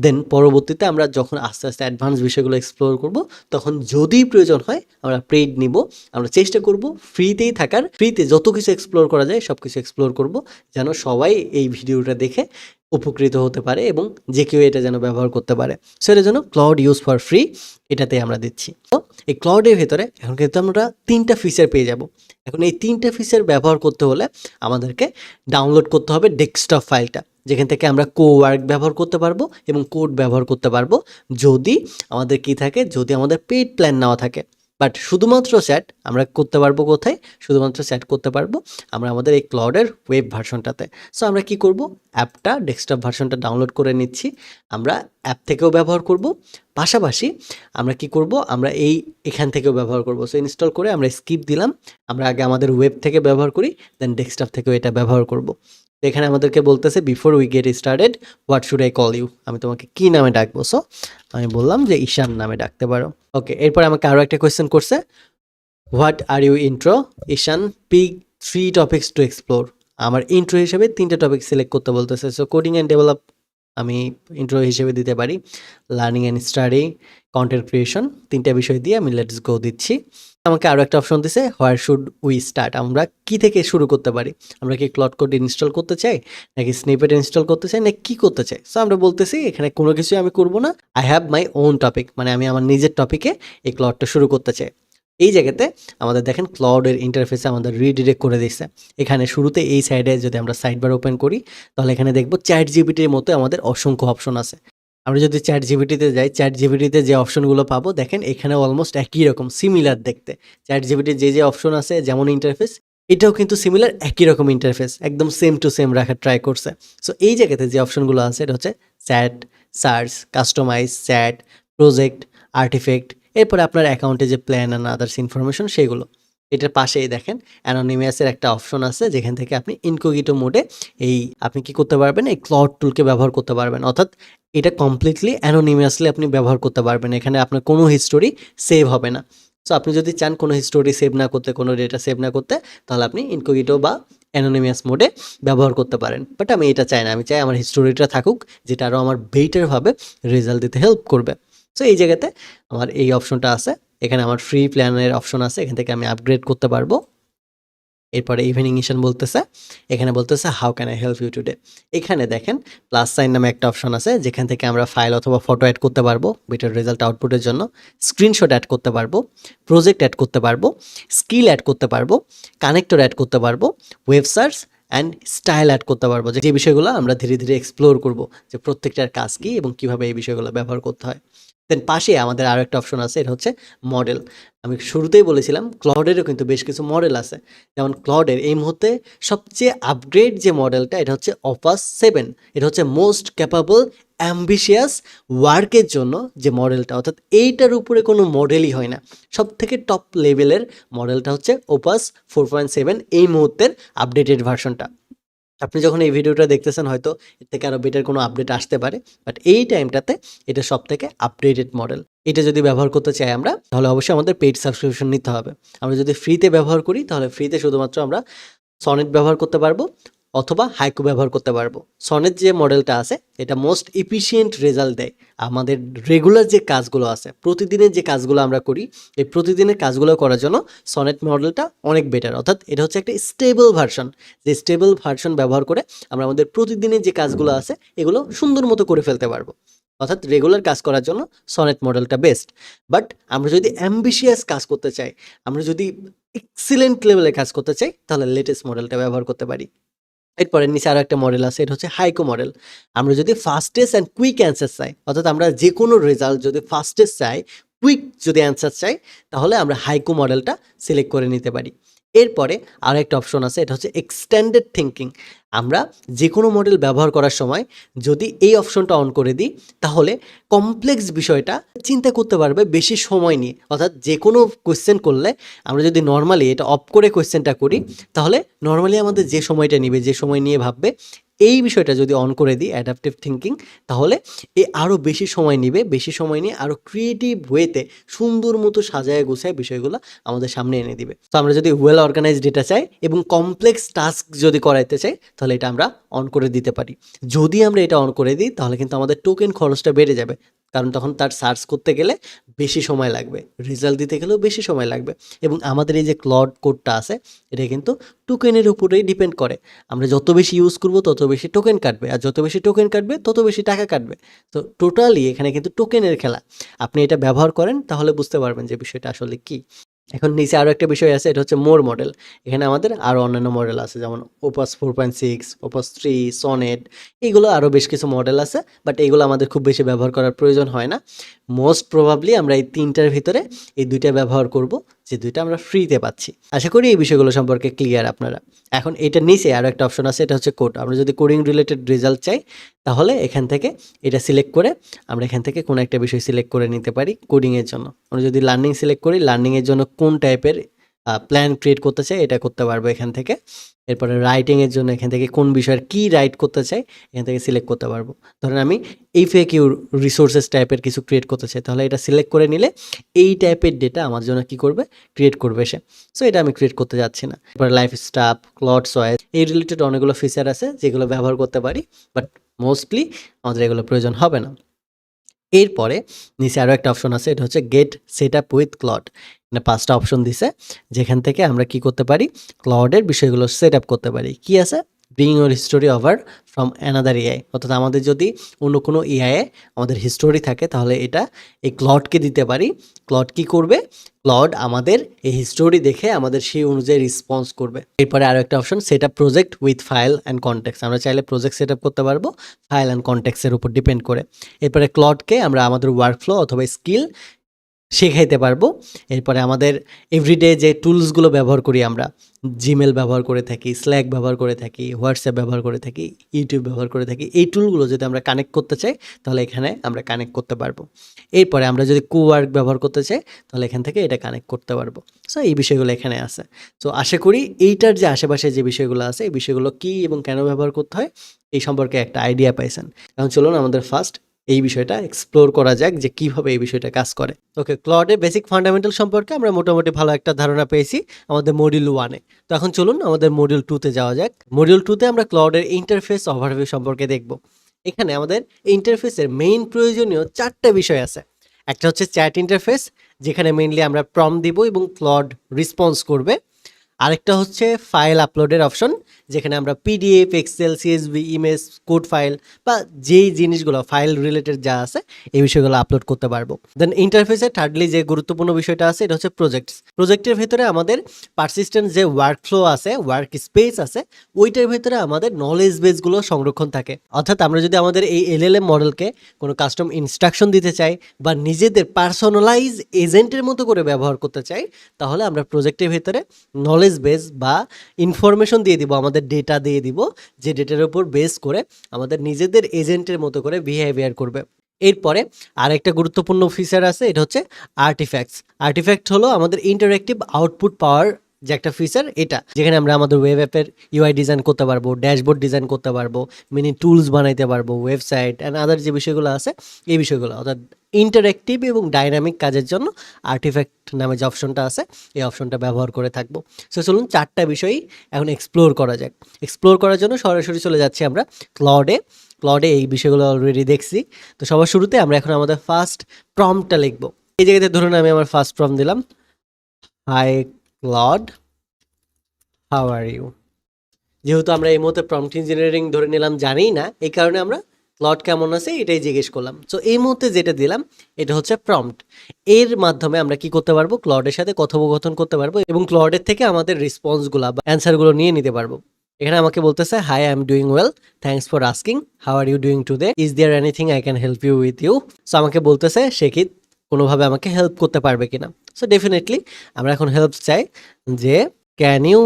দেন পরবর্তীতে আমরা যখন আস্তে আস্তে অ্যাডভান্স বিষয়গুলো এক্সপ্লোর করব, তখন যদি প্রয়োজন হয় আমরা পেইড নিব। আমরা চেষ্টা করব ফ্রিতেই থাকার, ফ্রিতে যত কিছু এক্সপ্লোর করা যায় সব কিছু এক্সপ্লোর করব, যেন সবাই এই ভিডিওটা দেখে উপকৃত হতে পারে এবং যে কেউ এটা যেন ব্যবহার করতে পারে। সো এটার জন্য ক্লাউড ইউজ ফর ফ্রি এটাতে আমরা দিচ্ছি। তো এই ক্লাউডের ভেতরে এখন কিন্তু আমরা 3টা ফিচার পেয়ে যাব। এখন এই 3টা ফিচার ব্যবহার করতে হলে আমাদেরকে ডাউনলোড করতে হবে ডেস্কটপ ফাইলটা, যেখান থেকে আমরা কোওয়ার্ক ব্যবহার করতে পারবো এবং কোড ব্যবহার করতে পারবো, যদি আমাদের কি থাকে, যদি আমাদের পেইড প্ল্যান নেওয়া থাকে। বাট শুধুমাত্র চ্যাট আমরা করতে পারবো কোথায়, শুধুমাত্র চ্যাট করতে পারবো আমরা আমাদের এই ক্লাউডের ওয়েব ভার্সনটাতে। সো আমরা কি করব, অ্যাপটা ডেস্কটপ ভার্সনটা ডাউনলোড করে নিচ্ছি। আমরা অ্যাপ থেকেও ব্যবহার করব, পাশাপাশি আমরা কি করব, আমরা এখান থেকেও ব্যবহার করব। সো ইনস্টল করে আমরা স্কিপ দিলাম। আমরা আগে আমাদের ওয়েব থেকে ব্যবহার করি, দেন ডেস্কটপ থেকেও এটা ব্যবহার করব। তো এখানে আমাদেরকে বলতেছে before we get started what should I call you, আমি তোমাকে কি নামে ডাকবো। সো আমি বললাম যে ঈশান নামে ডাকতে পারো। ওকে, এরপর আমাকে আরও একটা কোয়েশ্চেন করছে, what are you intro Ishan, pick 3 topics to explore. আমার ইন্ট্রো হিসেবে 3টে টপিক সিলেক্ট করতে বলতেছে। সো কোডিং অ্যান্ড ডেভেলপ আমি ইন্ট্রো হিসেবে দিতে পারি, learning and study, content creation, 3টা বিষয় দিয়ে আমি লেটস গো দিচ্ছি। আমাকে আরও একটা অপশন দিছে, হোয়ার শুড উই স্টার্ট, আমরা কি থেকে শুরু করতে পারি। আমরা কি ক্লাউড কোড ইনস্টল করতে চাই, নাকি স্নিপেট ইনস্টল করতে চাই, নাকি কী করতে চাই। সো আমরা বলতেছি এখানে কোনো কিছুই আমি করবো না, I have my own topic, মানে আমি আমার নিজের টপিকে এই ক্লাউডটা শুরু করতে চাই। এই জায়গাতে আমাদের দেখেন ক্লাউডের ইন্টারফেসে আমাদের রিডিরেক্ট করে দিচ্ছে। এখানে শুরুতে এই সাইডে যদি আমরা সাইড বার ওপেন করি, তাহলে এখানে দেখবো চ্যাট জিপিটির মতো আমাদের অসংখ্য অপশন আছে। আমরা যদি চ্যাট জিপিটিতে যাই, চ্যাট জিপিটিতে যে অপশনগুলো পাবো দেখেন এখানে অলমোস্ট একই রকম, সিমিলার দেখতে। চ্যাট জিপিটির যে অপশন আছে যেমন ইন্টারফেস, এটাও কিন্তু সিমিলার, একই রকম ইন্টারফেস, একদম সেম টু সেম রাখার ট্রাই করছে। সো এই জায়গাতে যে অপশনগুলো আছে এটা হচ্ছে chat, search, customize, chat, project, artifact, এরপরে আপনার অ্যাকাউন্টে যে প্ল্যান অ্যান্ড আদার্স ইনফরমেশন সেগুলো। এটার পাশেই দেখেন অ্যানোনিমাসের একটা অপশন আছে, যেখান থেকে আপনি ইনকোগিটো মোডে আপনি কি করতে পারবেন, এই ক্লাউড টুলকে ব্যবহার করতে পারবেন। অর্থাৎ এটা কমপ্লিটলি অ্যানোনিমাসলি আপনি ব্যবহার করতে পারবেন। এখানে আপনার কোনো হিস্টোরি সেভ হবে না। সো আপনি যদি চান কোনো হিস্টোরি সেভ না করতে, কোনো ডেটা সেভ না করতে, তাহলে আপনি ইনকোগিটো বা অ্যানোনিমাস মোডে ব্যবহার করতে পারেন। বাট আমি এটা চাই না, আমি চাই আমার হিস্টোরিটা থাকুক, যেটা আরও আমার বেটারভাবে রেজাল্ট দিতে হেল্প করবে। সো এই জায়গাতে আমার এই অপশনটা আছে, এখানে আমার ফ্রি প্ল্যানের অপশন আছে, এখান থেকে আমি আপগ্রেড করতে পারবো। এরপরে ইভিনিং ইশন বলতেছে, এখানে বলতেছে how can I help you today. এখানে দেখেন প্লাস সাইন নামে একটা অপশন আছে, যেখান থেকে আমরা ফাইল অথবা ফটো অ্যাড করতে পারবো বেটার রেজাল্ট আউটপুটের জন্য, স্ক্রিনশট অ্যাড করতে পারবো, প্রজেক্ট অ্যাড করতে পারবো, স্কিল অ্যাড করতে পারবো, কানেক্টর অ্যাড করতে পারবো, web search and style add করতে পারবো, যে বিষয়গুলো আমরা ধীরে ধীরে এক্সপ্লোর করব, যে প্রত্যেকটার কাজ কী এবং কীভাবে এই বিষয়গুলো ব্যবহার করতে হয়। দেন পাশে আমাদের আরও একটা অপশন আছে, এটা হচ্ছে মডেল। আমি শুরুতেই বলেছিলাম ক্লডেরও কিন্তু বেশ কিছু মডেল আছে। যেমন ক্লডের এই মুহূর্তে সবচেয়ে আপগ্রেড যে মডেলটা, এটা হচ্ছে অপাস 7। এটা হচ্ছে মোস্ট ক্যাপাবল অ্যাম্বিশিয়াস ওয়ার্কের জন্য যে মডেলটা, অর্থাৎ এইটার উপরে কোনো মডেলই হয় না। সব থেকে টপ লেভেলের মডেলটা হচ্ছে ওপাস 4.7, এই মুহূর্তের আপডেটেড ভার্সনটা। আপনি যখন এই ভিডিওটা দেখতেছেন হয়তো এর থেকে আরও বেটার কোনো আপডেট আসতে পারে, বাট এই টাইমটাতে এটা সব থেকে আপডেটেড মডেল। এটা যদি ব্যবহার করতে চাই আমরা, তাহলে অবশ্যই আমাদের পেইড সাবস্ক্রিপশন নিতে হবে। আমরা যদি ফ্রিতে ব্যবহার করি, তাহলে ফ্রিতে শুধুমাত্র আমরা সনেট ব্যবহার করতে পারবো অথবা হাইকু ব্যবহার করতে পারবো। সনেট যে মডেলটা আছে এটা মোস্ট এফিশিয়েন্ট রেজাল্ট দেয়। আমাদের রেগুলার যে কাজগুলো আছে, প্রতিদিনের যে কাজগুলো আমরা করি, এই প্রতিদিনের কাজগুলো করার জন্য সনেট মডেলটা অনেক বেটার। অর্থাৎ এটা হচ্ছে একটা স্টেবল ভার্সন, যে স্টেবল ভার্সন ব্যবহার করে আমরা আমাদের প্রতিদিনের যে কাজগুলো আছে এগুলো সুন্দর মতো করে ফেলতে পারবো। অর্থাৎ রেগুলার কাজ করার জন্য সনেট মডেলটা বেস্ট। বাট আমরা যদি অ্যাম্বিশিয়াস কাজ করতে চাই, আমরা যদি এক্সিলেন্ট লেভেলে কাজ করতে চাই, তাহলে লেটেস্ট মডেলটা ব্যবহার করতে পারি। এরপরে নিচে আরও একটা মডেল আছে, এটা হচ্ছে হাইকো মডেল। আমরা যদি ফাস্টেস্ট অ্যান্ড কুইক অ্যান্সার চাই, অর্থাৎ আমরা যে কোনো রেজাল্ট যদি ফাস্টেস্ট চাই, কুইক যদি অ্যান্সার চাই, তাহলে আমরা হাইকো মডেলটা সিলেক্ট করে নিতে পারি। এরপরে আরও একটা অপশন আছে, এটা হচ্ছে এক্সটেন্ডেড থিঙ্কিং। আমরা যে কোনো মডেল ব্যবহার করার সময় যদি এই অপশনটা অন করে দিই, তাহলে কমপ্লেক্স বিষয়টা চিন্তা করতে পারবে বেশি সময় নিয়ে। অর্থাৎ যে কোনো কোয়েশ্চেন করলে আমরা যদি নর্মালি এটা অফ করে কোয়েশ্চেনটা করি, তাহলে নর্মালি আমাদের যে সময়টা নিবে, যে সময় নিয়ে ভাববে, এই বিষয়টা যদি অন করে দিই অ্যাডাপটিভ থিঙ্কিং, তাহলে এ আরও বেশি সময় নিবে, বেশি সময় নিয়ে আরও ক্রিয়েটিভ ওয়েতে সুন্দর মতো সাজায় গোছায় বিষয়গুলো আমাদের সামনে এনে দিবে। তো আমরা যদি ওয়েল অর্গানাইজ ডেটা চাই এবং কমপ্লেক্স টাস্ক যদি করাইতে চাই, তাহলে এটা আমরা অন করে দিতে পারি। যদি আমরা এটা অন করে দিই, তাহলে কিন্তু আমাদের টোকেন খরচটা বেড়ে যাবে, কারণ তখন তার সার্চ করতে গেলে বেশি সময় লাগবে, রেজাল্ট দিতে গেলেও বেশি সময় লাগবে। এবং আমাদের এই যে ক্লড কোডটা আছে, এটা কিন্তু টোকেনের উপরেই ডিপেন্ড করে। আমরা যত বেশি ইউজ করব তত বেশি টোকেন কাটবে, আর যত বেশি টোকেন কাটবে তত বেশি টাকা কাটবে। তো টোটালি এখানে কিন্তু টোকেনের খেলা। আপনি এটা ব্যবহার করেন তাহলে বুঝতে পারবেন যে বিষয়টা আসলে কী। এখন নিচে আরও একটা বিষয় আছে, এটা হচ্ছে মোর মডেল। এখানে আমাদের আরও অন্যান্য মডেল আছে, যেমন ওপাস 4.6, ওপাস 3, সনেট, এইগুলো আরও বেশ কিছু মডেল আছে, বাট এইগুলো আমাদের খুব বেশি ব্যবহার করার প্রয়োজন হয় না। মোস্ট প্রবাবলি আমরা এই তিনটার ভিতরে এই দুইটা ব্যবহার করব, যে দুইটা আমরা ফ্রিতে পাচ্ছি। আশা করি এই বিষয়গুলো সম্পর্কে ক্লিয়ার আপনারা। এখন এটার নিচে আরও একটা অপশন আছে, এটা হচ্ছে কোড। আমরা যদি কোডিং রিলেটেড রেজাল্ট চাই, তাহলে এখান থেকে এটা সিলেক্ট করে আমরা এখান থেকে কোনো একটা বিষয় সিলেক্ট করে নিতে পারি কোডিংয়ের জন্য। আমরা যদি লার্নিং সিলেক্ট করি, লার্নিংয়ের জন্য কোন টাইপের প্ল্যান ক্রিয়েট করতে চাই এটা করতে পারবো এখান থেকে। এরপরে রাইটিংয়ের জন্য এখান থেকে কোন বিষয়ের কী রাইট করতে চাই এখান থেকে সিলেক্ট করতে পারবো। ধরেন আমি FAQ রিসোর্সেস টাইপের কিছু ক্রিয়েট করতে চাই, তাহলে এটা সিলেক্ট করে নিলে এই টাইপের ডেটা আমার জন্য কী করবে, ক্রিয়েট করবে সে। সো এটা আমি ক্রিয়েট করতে যাচ্ছি না। এরপরে লাইফ স্টাফ, ক্লড সয়েস, এই রিলেটেড অনেকগুলো ফিচার আছে যেগুলো ব্যবহার করতে পারি, বাট মোস্টলি আমাদের এগুলো প্রয়োজন হবে না। এরপরে নিচে আরও একটা অপশন আছে, এটা হচ্ছে get set up with Claude. মানে 5টা অপশন দিছে, যেখান থেকে আমরা কি করতে পারি, ক্লডের বিষয়গুলো সেট আপ করতে পারি। কি আছে, bring your history over from another AI। অর্থাৎ আমাদের যদি অন্য কোনো এআইয়ে আমাদের হিস্টোরি থাকে, তাহলে এটা এই ক্লডকে দিতে পারি। ক্লড কি করবে, ক্লড আমাদের এই হিস্টোরি দেখে আমাদের সেই অনুযায়ী রেসপন্স করবে। এরপরে আরও একটা option, set up project with file and context. আমরা চাইলে প্রজেক্ট সেট আপ করতে পারবো ফাইল অ্যান্ড কনটেক্সের উপর ডিপেন্ড করে। এরপরে ক্লডকে আমরা আমাদের ওয়ার্কফ্লো অথবা স্কিল শেখাইতে পারবো। এরপরে আমাদের এভরিডে যে টুলসগুলো ব্যবহার করি, আমরা জিমেল ব্যবহার করে থাকি, স্ল্যাক ব্যবহার করে থাকি, হোয়াটসঅ্যাপ ব্যবহার করে থাকি, ইউটিউব ব্যবহার করে থাকি, এই টুলগুলো যদি আমরা কানেক্ট করতে চাই, তাহলে এখানে আমরা কানেক্ট করতে পারবো। এরপরে আমরা যদি কোওয়ার্ক ব্যবহার করতে চাই, তাহলে এখান থেকে এটা কানেক্ট করতে পারবো। সো এই বিষয়গুলো এখানে আছে। সো আশা করি এইটার যে আশেপাশে যে বিষয়গুলো আছে, এই বিষয়গুলো কী এবং কেন ব্যবহার করতে হয় এই সম্পর্কে একটা আইডিয়া পাইছেন। এখন চলুন আমাদের ফার্স্ট এই বিষয়টা এক্সপ্লোর করা যাক যে কিভাবে এই বিষয়টা কাজ করে। ওকে, ক্লডের বেসিক ফান্ডামেন্টাল সম্পর্কে আমরা মোটামুটি ভালো একটা ধারণা পেয়েছি আমাদের মডিউল 1-এ। তো এখন চলুন আমাদের মডিউল 2-তে যাওয়া যাক। মডিউল 2-তে আমরা ক্লডের ইন্টারফেস ওভারভিউ সম্পর্কে দেখব। এখানে আমাদের ইন্টারফেসের মেইন প্রয়োজনীয় 4টা বিষয় আছে। একটা হচ্ছে চ্যাট ইন্টারফেস, যেখানে মেইনলি আমরা প্রম্পট দিব এবং ক্লড রেসপন্স করবে। আরেকটা হচ্ছে ফাইল আপলোডের অপশন, যেখানে আমরা PDF, Excel, CSV, image, code file বা যেই জিনিসগুলো ফাইল রিলেটেড যা আছে এই বিষয়গুলো আপলোড করতে পারবো। দেন ইন্টারফেসে থার্ডলি যে গুরুত্বপূর্ণ বিষয়টা আছে এটা হচ্ছে প্রজেক্টস। প্রজেক্টের ভেতরে আমাদের পারসিস্টেন্ট যে ওয়ার্ক ফ্লো আছে, ওয়ার্ক স্পেস আছে, ওইটার ভেতরে আমাদের নলেজ বেসগুলো সংরক্ষণ থাকে। অর্থাৎ আমরা যদি আমাদের এই এলএলএম মডেলকে কোনো কাস্টম ইনস্ট্রাকশন দিতে চাই বা নিজেদের পার্সোনালাইজ এজেন্টের মতো করে ব্যবহার করতে চাই, তাহলে আমরা প্রজেক্টের ভেতরে নলেজ বেস বা ইনফরমেশন দিয়ে দিব, আমাদের ডেটা দিয়ে দিব, যে ডেটার উপর বেস করে আমাদের নিজেদের এজেন্টের মতো করে বিহেভিয়ার করবে। এরপরে আরেকটা গুরুত্বপূর্ণ ফিচার আছে, এটা হচ্ছে আর্টিফ্যাক্টস। আর্টিফ্যাক্ট হলো আমাদের ইন্টারেক্টিভ আউটপুট পাওয়ার যে একটা ফিচার, এটা যেখানে আমরা আমাদের ওয়েব অ্যাপের ইউআই ডিজাইন করতে পারবো, ড্যাশবোর্ড ডিজাইন করতে পারবো, মিনি টুলস বানাইতে পারবো, ওয়েবসাইট অ্যান্ড আদার যে বিষয়গুলো আছে এই বিষয়গুলো, অর্থাৎ ইন্টারেক্টিভ এবং ডাইনামিক কাজের জন্য আর্টিফ্যাক্ট নামে যে অপশনটা আছে এই অপশনটা ব্যবহার করে থাকবো। সো চলুন চারটা বিষয়ই এখন এক্সপ্লোর করা যাক। এক্সপ্লোর করার জন্য সরাসরি চলে যাচ্ছি আমরা ক্লডে। ক্লডে এই বিষয়গুলো অলরেডি দেখছি। তো সবার শুরুতে আমরা এখন আমাদের ফার্স্ট প্রম্পটটা লিখবো। এই জায়গাতে ধরুন আমি আমার ফার্স্ট প্রম্পট দিলাম, hi Claude, how are you. যেহেতু আমরা এই মুহূর্তে প্রম্পট ইঞ্জিনিয়ারিং ধরে নিলাম জানি না, এই কারণে আমরা ক্লড কেমন আছে এটাই জিজ্ঞেস করলাম। সো এই মুহূর্তে যেটা দিলাম এটা হচ্ছে প্রম্পট। এর মাধ্যমে আমরা কি করতে পারবো, ক্লডের সাথে কথোপকথন করতে পারবো এবং ক্লডের থেকে আমাদের রেসপন্সগুলো বা অ্যান্সারগুলো নিয়ে নিতে পারবো। এখানে আমাকে বলতেছে, hi, I am doing well, thanks for asking, how are you doing today, is there anything I can help you with you. So আমাকে বলতেছে সে কি কোনোভাবে আমাকে হেল্প করতে পারবে কিনা। সো ডেফিনেটলি আমরা এখন হেল্প চাই, যে can you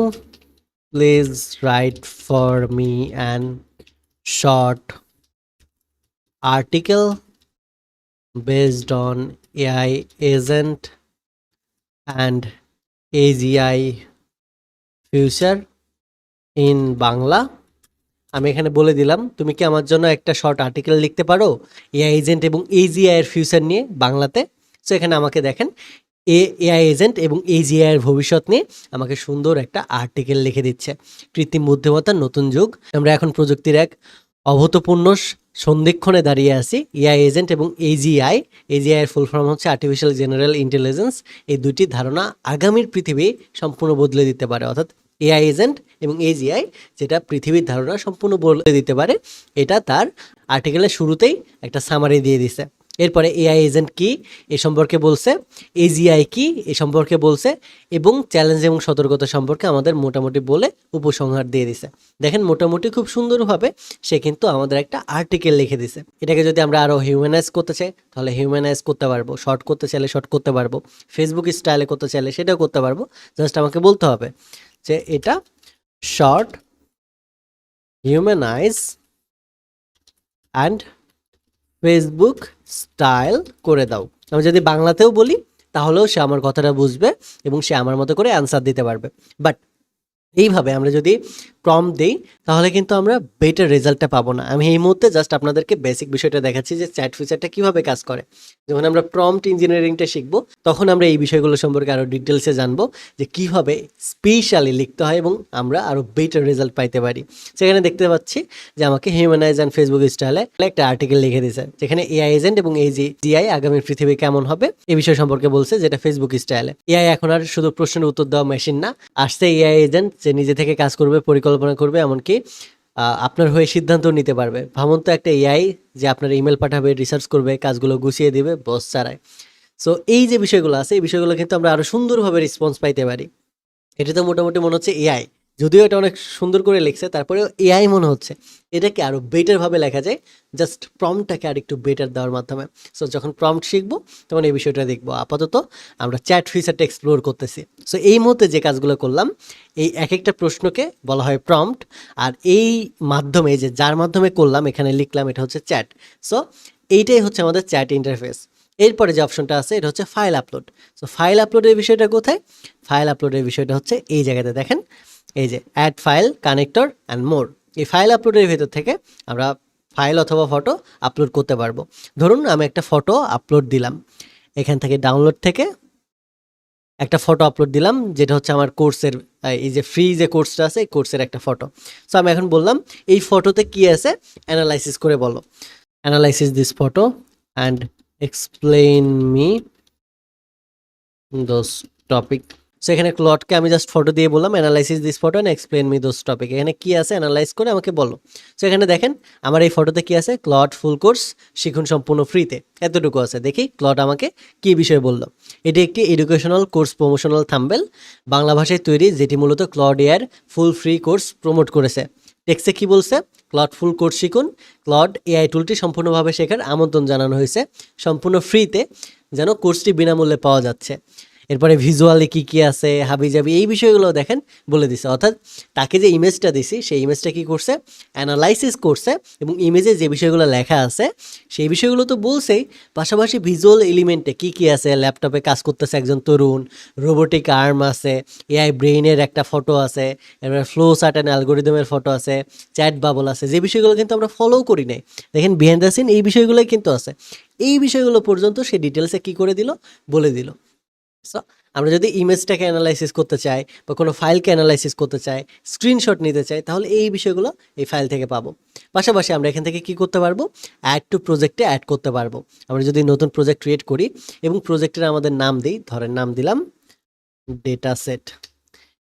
please write for me an short article based on AI agent and AGI future in Bangla. আমি এখানে বলে দিলাম, তুমি কি আমার জন্য একটা শর্ট আর্টিকেল লিখতে পারো এআই এজেন্ট এবং এজিআই এর ফিউচার নিয়ে বাংলাতে। সো এখানে আমাকে দেখেন এআই এজেন্ট এবং এজিআই এর ভবিষ্যৎ নিয়ে আমাকে সুন্দর একটা আর্টিকেল লিখে দিচ্ছে। কৃত্রিম বুদ্ধিমত্তার নতুন যুগ, আমরা এখন প্রযুক্তির এক অভূতপূর্ণ সন্ধিক্ষণে দাঁড়িয়ে আছি। এআই এজেন্ট এবং এজিআই, এজিআই এর ফুল ফর্ম হচ্ছে আর্টিফিশিয়াল জেনারেল ইন্টেলিজেন্স। এই দুটি ধারণা আগামীর পৃথিবী সম্পূর্ণ বদলে দিতে পারে। অর্থাৎ এআই এজেন্ট এবং এজিআই যেটা পৃথিবীর ধারণা সম্পূর্ণ বদলে দিতে পারে, এটা তার আর্টিকেলের শুরুতেই একটা সামারি দিয়ে দিছে। এরপরে এআই এজেন্ট কি এ সম্পর্কে বলছে, এজিআই কি এ সম্পর্কে বলছে এবং চ্যালেঞ্জ এবং সতর্কতা সম্পর্কে আমাদের মোটামুটি বলে উপসংহার দিয়ে দিছে। দেখেন মোটামুটি খুব সুন্দরভাবে সে কিন্তু আমাদের একটা আর্টিকেল লিখে দিছে। এটাকে যদি আমরা আরও হিউম্যানাইজ করতে চাই তাহলে হিউম্যানাইজ করতে পারবো, শর্ট করতে চাইলে শর্ট করতে পারবো, ফেসবুক স্টাইলে করতে চাইলে সেটাও করতে পারবো। জাস্ট আমাকে বলতে হবে যে এটা short, humanise and Facebook style করে দাও। আমি যদি বাংলাতেও বলি তাহলেও সে আমার কথাটা বুঝবে এবং সে আমার মতো করে অ্যান্সার দিতে পারবে। বাট এইভাবে আমরা যদি প্রম্পট দেই তাহলে কিন্তু আমরা বেটার রেজাল্টটা পাবো না। আমি এই মুহূর্তে জাস্ট আপনাদেরকে বেসিক বিষয়টা দেখাচ্ছি যে চ্যাট ফিচারটা কীভাবে কাজ করে। যখন আমরা প্রম্পট ইঞ্জিনিয়ারিংটা শিখবো তখন আমরা এই বিষয়গুলো সম্পর্কে আরও ডিটেলসে জানবো যে কীভাবে স্পেশালি লিখতে হয় এবং আমরা আরও বেটার রেজাল্ট পাইতে পারি। সেখানে দেখতে পাচ্ছি যে আমাকে হিউম্যানাইজ অ্যান্ড ফেসবুক স্টাইলে একটা আর্টিকেল লিখে দিয়েছে, যেখানে এআই এজেন্ট এবং এজিআই আগামী পৃথিবী কেমন হবে এই বিষয় সম্পর্কে বলছে, যেটা ফেসবুক স্টাইলে। এআই এখন আর শুধু প্রশ্নের উত্তর দেওয়া মেশিন না, আসছে এআই এজেন্ট যে নিজে থেকে কাজ করবে, পরিকল্পনা করবে, এমনকি আপনার হয়ে সিদ্ধান্ত নিতে পারবে। ভাবুন তো একটা এআই যে আপনার ইমেল পাঠাবে, রিসার্চ করবে, কাজগুলো গুছিয়ে দিবে বস ছাড়াই। সো এই যে বিষয়গুলো আছে এই বিষয়গুলো কিন্তু আমরা আরও সুন্দরভাবে রেসপন্স পাইতে পারি। এটা তো মোটামুটি মনে হচ্ছে এআই, যদিও এটা অনেক সুন্দর করে লিখছে তারপরেও এআই মনে হচ্ছে। এটাকে আরও বেটারভাবে লেখা যায় জাস্ট প্রম্পটটাকে আর একটু বেটার দেওয়ার মাধ্যমে। সো যখন প্রম্পট শিখবো তখন এই বিষয়টা দেখবো। আপাতত আমরা চ্যাট ফিচারটা এক্সপ্লোর করতেছি। সো এই মুহূর্তে যে কাজগুলো করলাম, এই এক একটা প্রশ্নকে বলা হয় প্রম্পট, আর এই মাধ্যমে যে যার মাধ্যমে করলাম এখানে লিখলাম এটা হচ্ছে চ্যাট। সো এইটাই হচ্ছে আমাদের চ্যাট ইন্টারফেস। এরপরে যে অপশনটা আছে এটা হচ্ছে ফাইল আপলোড। সো ফাইল আপলোডের বিষয়টা কোথায়, ফাইল আপলোডের বিষয়টা হচ্ছে এই জায়গাতে দেখেন, এই যে add file connector and more. এই ফাইল আপলোডের ভেতর থেকে আমরা ফাইল অথবা ফটো আপলোড করতে পারবো। ধরুন আমি একটা ফটো আপলোড দিলাম, এখান থেকে ডাউনলোড থেকে একটা ফটো আপলোড দিলাম, যেটা হচ্ছে আমার কোর্সের এই যে ফ্রি যে কোর্সটা আছে এই কোর্সের একটা ফটো। সো আমি এখন বললাম এই ফটোতে কি আছে অ্যানালাইসিস করে বলো, analysis this photo and explain me those topic. So এখানে ক্লডকে আমি জাস্ট ফটো দিয়ে বললাম analysis this photo and explain me those topic, এখানে কি আছে অ্যানালাইজ করে আমাকে বলো। সো এখানে দেখেন আমার এই ফটোতে কি আছে, ক্লড ফুল কোর্স শিখুন সম্পূর্ণ ফ্রিতে, এতটুকু আছে। দেখি ক্লড আমাকে কি বিষয়ে বললো। এটি একটি educational course promotional thumbnail, Bangla ভাষায় তৈরি, যেটি মূলত ক্লড এয়ার ফুল ফ্রি কোর্স প্রমোট করেছে। টেক্সটে কি বলছে, ক্লড ফুল কোর্স শিখুন, ক্লড এআই টুলটি সম্পূর্ণভাবে শেখার আমন্ত্রণ জানানো হয়েছে, সম্পূর্ণ ফ্রিতে যেন কোর্সটি বিনামূল্যে পাওয়া যাচ্ছে। এরপরে ভিজুয়ালি কী কী আছে, হাবিজাবি এই বিষয়গুলো দেখেন বলে দিছে। অর্থাৎ তাকে যে ইমেজটা দিছি সেই ইমেজটা কী করছে, অ্যানালাইসিস করছে এবং ইমেজে যে বিষয়গুলো লেখা আছে সেই বিষয়গুলো তো বলছেই, পাশাপাশি ভিজুয়াল এলিমেন্টে কী কী আছে, ল্যাপটপে কাজ করতেছে একজন তরুণ, রোবোটিক আর্ম আছে, এআই ব্রেইনের একটা ফটো আছে, এরপরে ফ্লো চার্ট অ্যান্ড অ্যালগোরিদমের ফটো আছে, চ্যাট বাবল আছে, যে বিষয়গুলো কিন্তু আমরা ফলো করি নাই। দেখেন বিহাইন্ড দ্য সিন এই বিষয়গুলোই কিন্তু আছে। এই বিষয়গুলো পর্যন্ত সে ডিটেলসে কী করে দিল, বলে দিল। সো আমরা যদি ইমেজটাকে অ্যানালাইসিস করতে চাই বা কোনো ফাইলকে অ্যানালাইসিস করতে চাই, স্ক্রিনশট নিতে চাই, তাহলে এই বিষয়গুলো এই ফাইল থেকে পাবো। পাশাপাশি আমরা এখান থেকে কি করতে পারবো, অ্যাড টু প্রজেক্টে অ্যাড করতে পারবো। আমরা যদি নতুন প্রজেক্ট ক্রিয়েট করি এবং প্রজেক্টের আমাদের নাম দিই, ধরেন নাম দিলাম ডেটা সেট,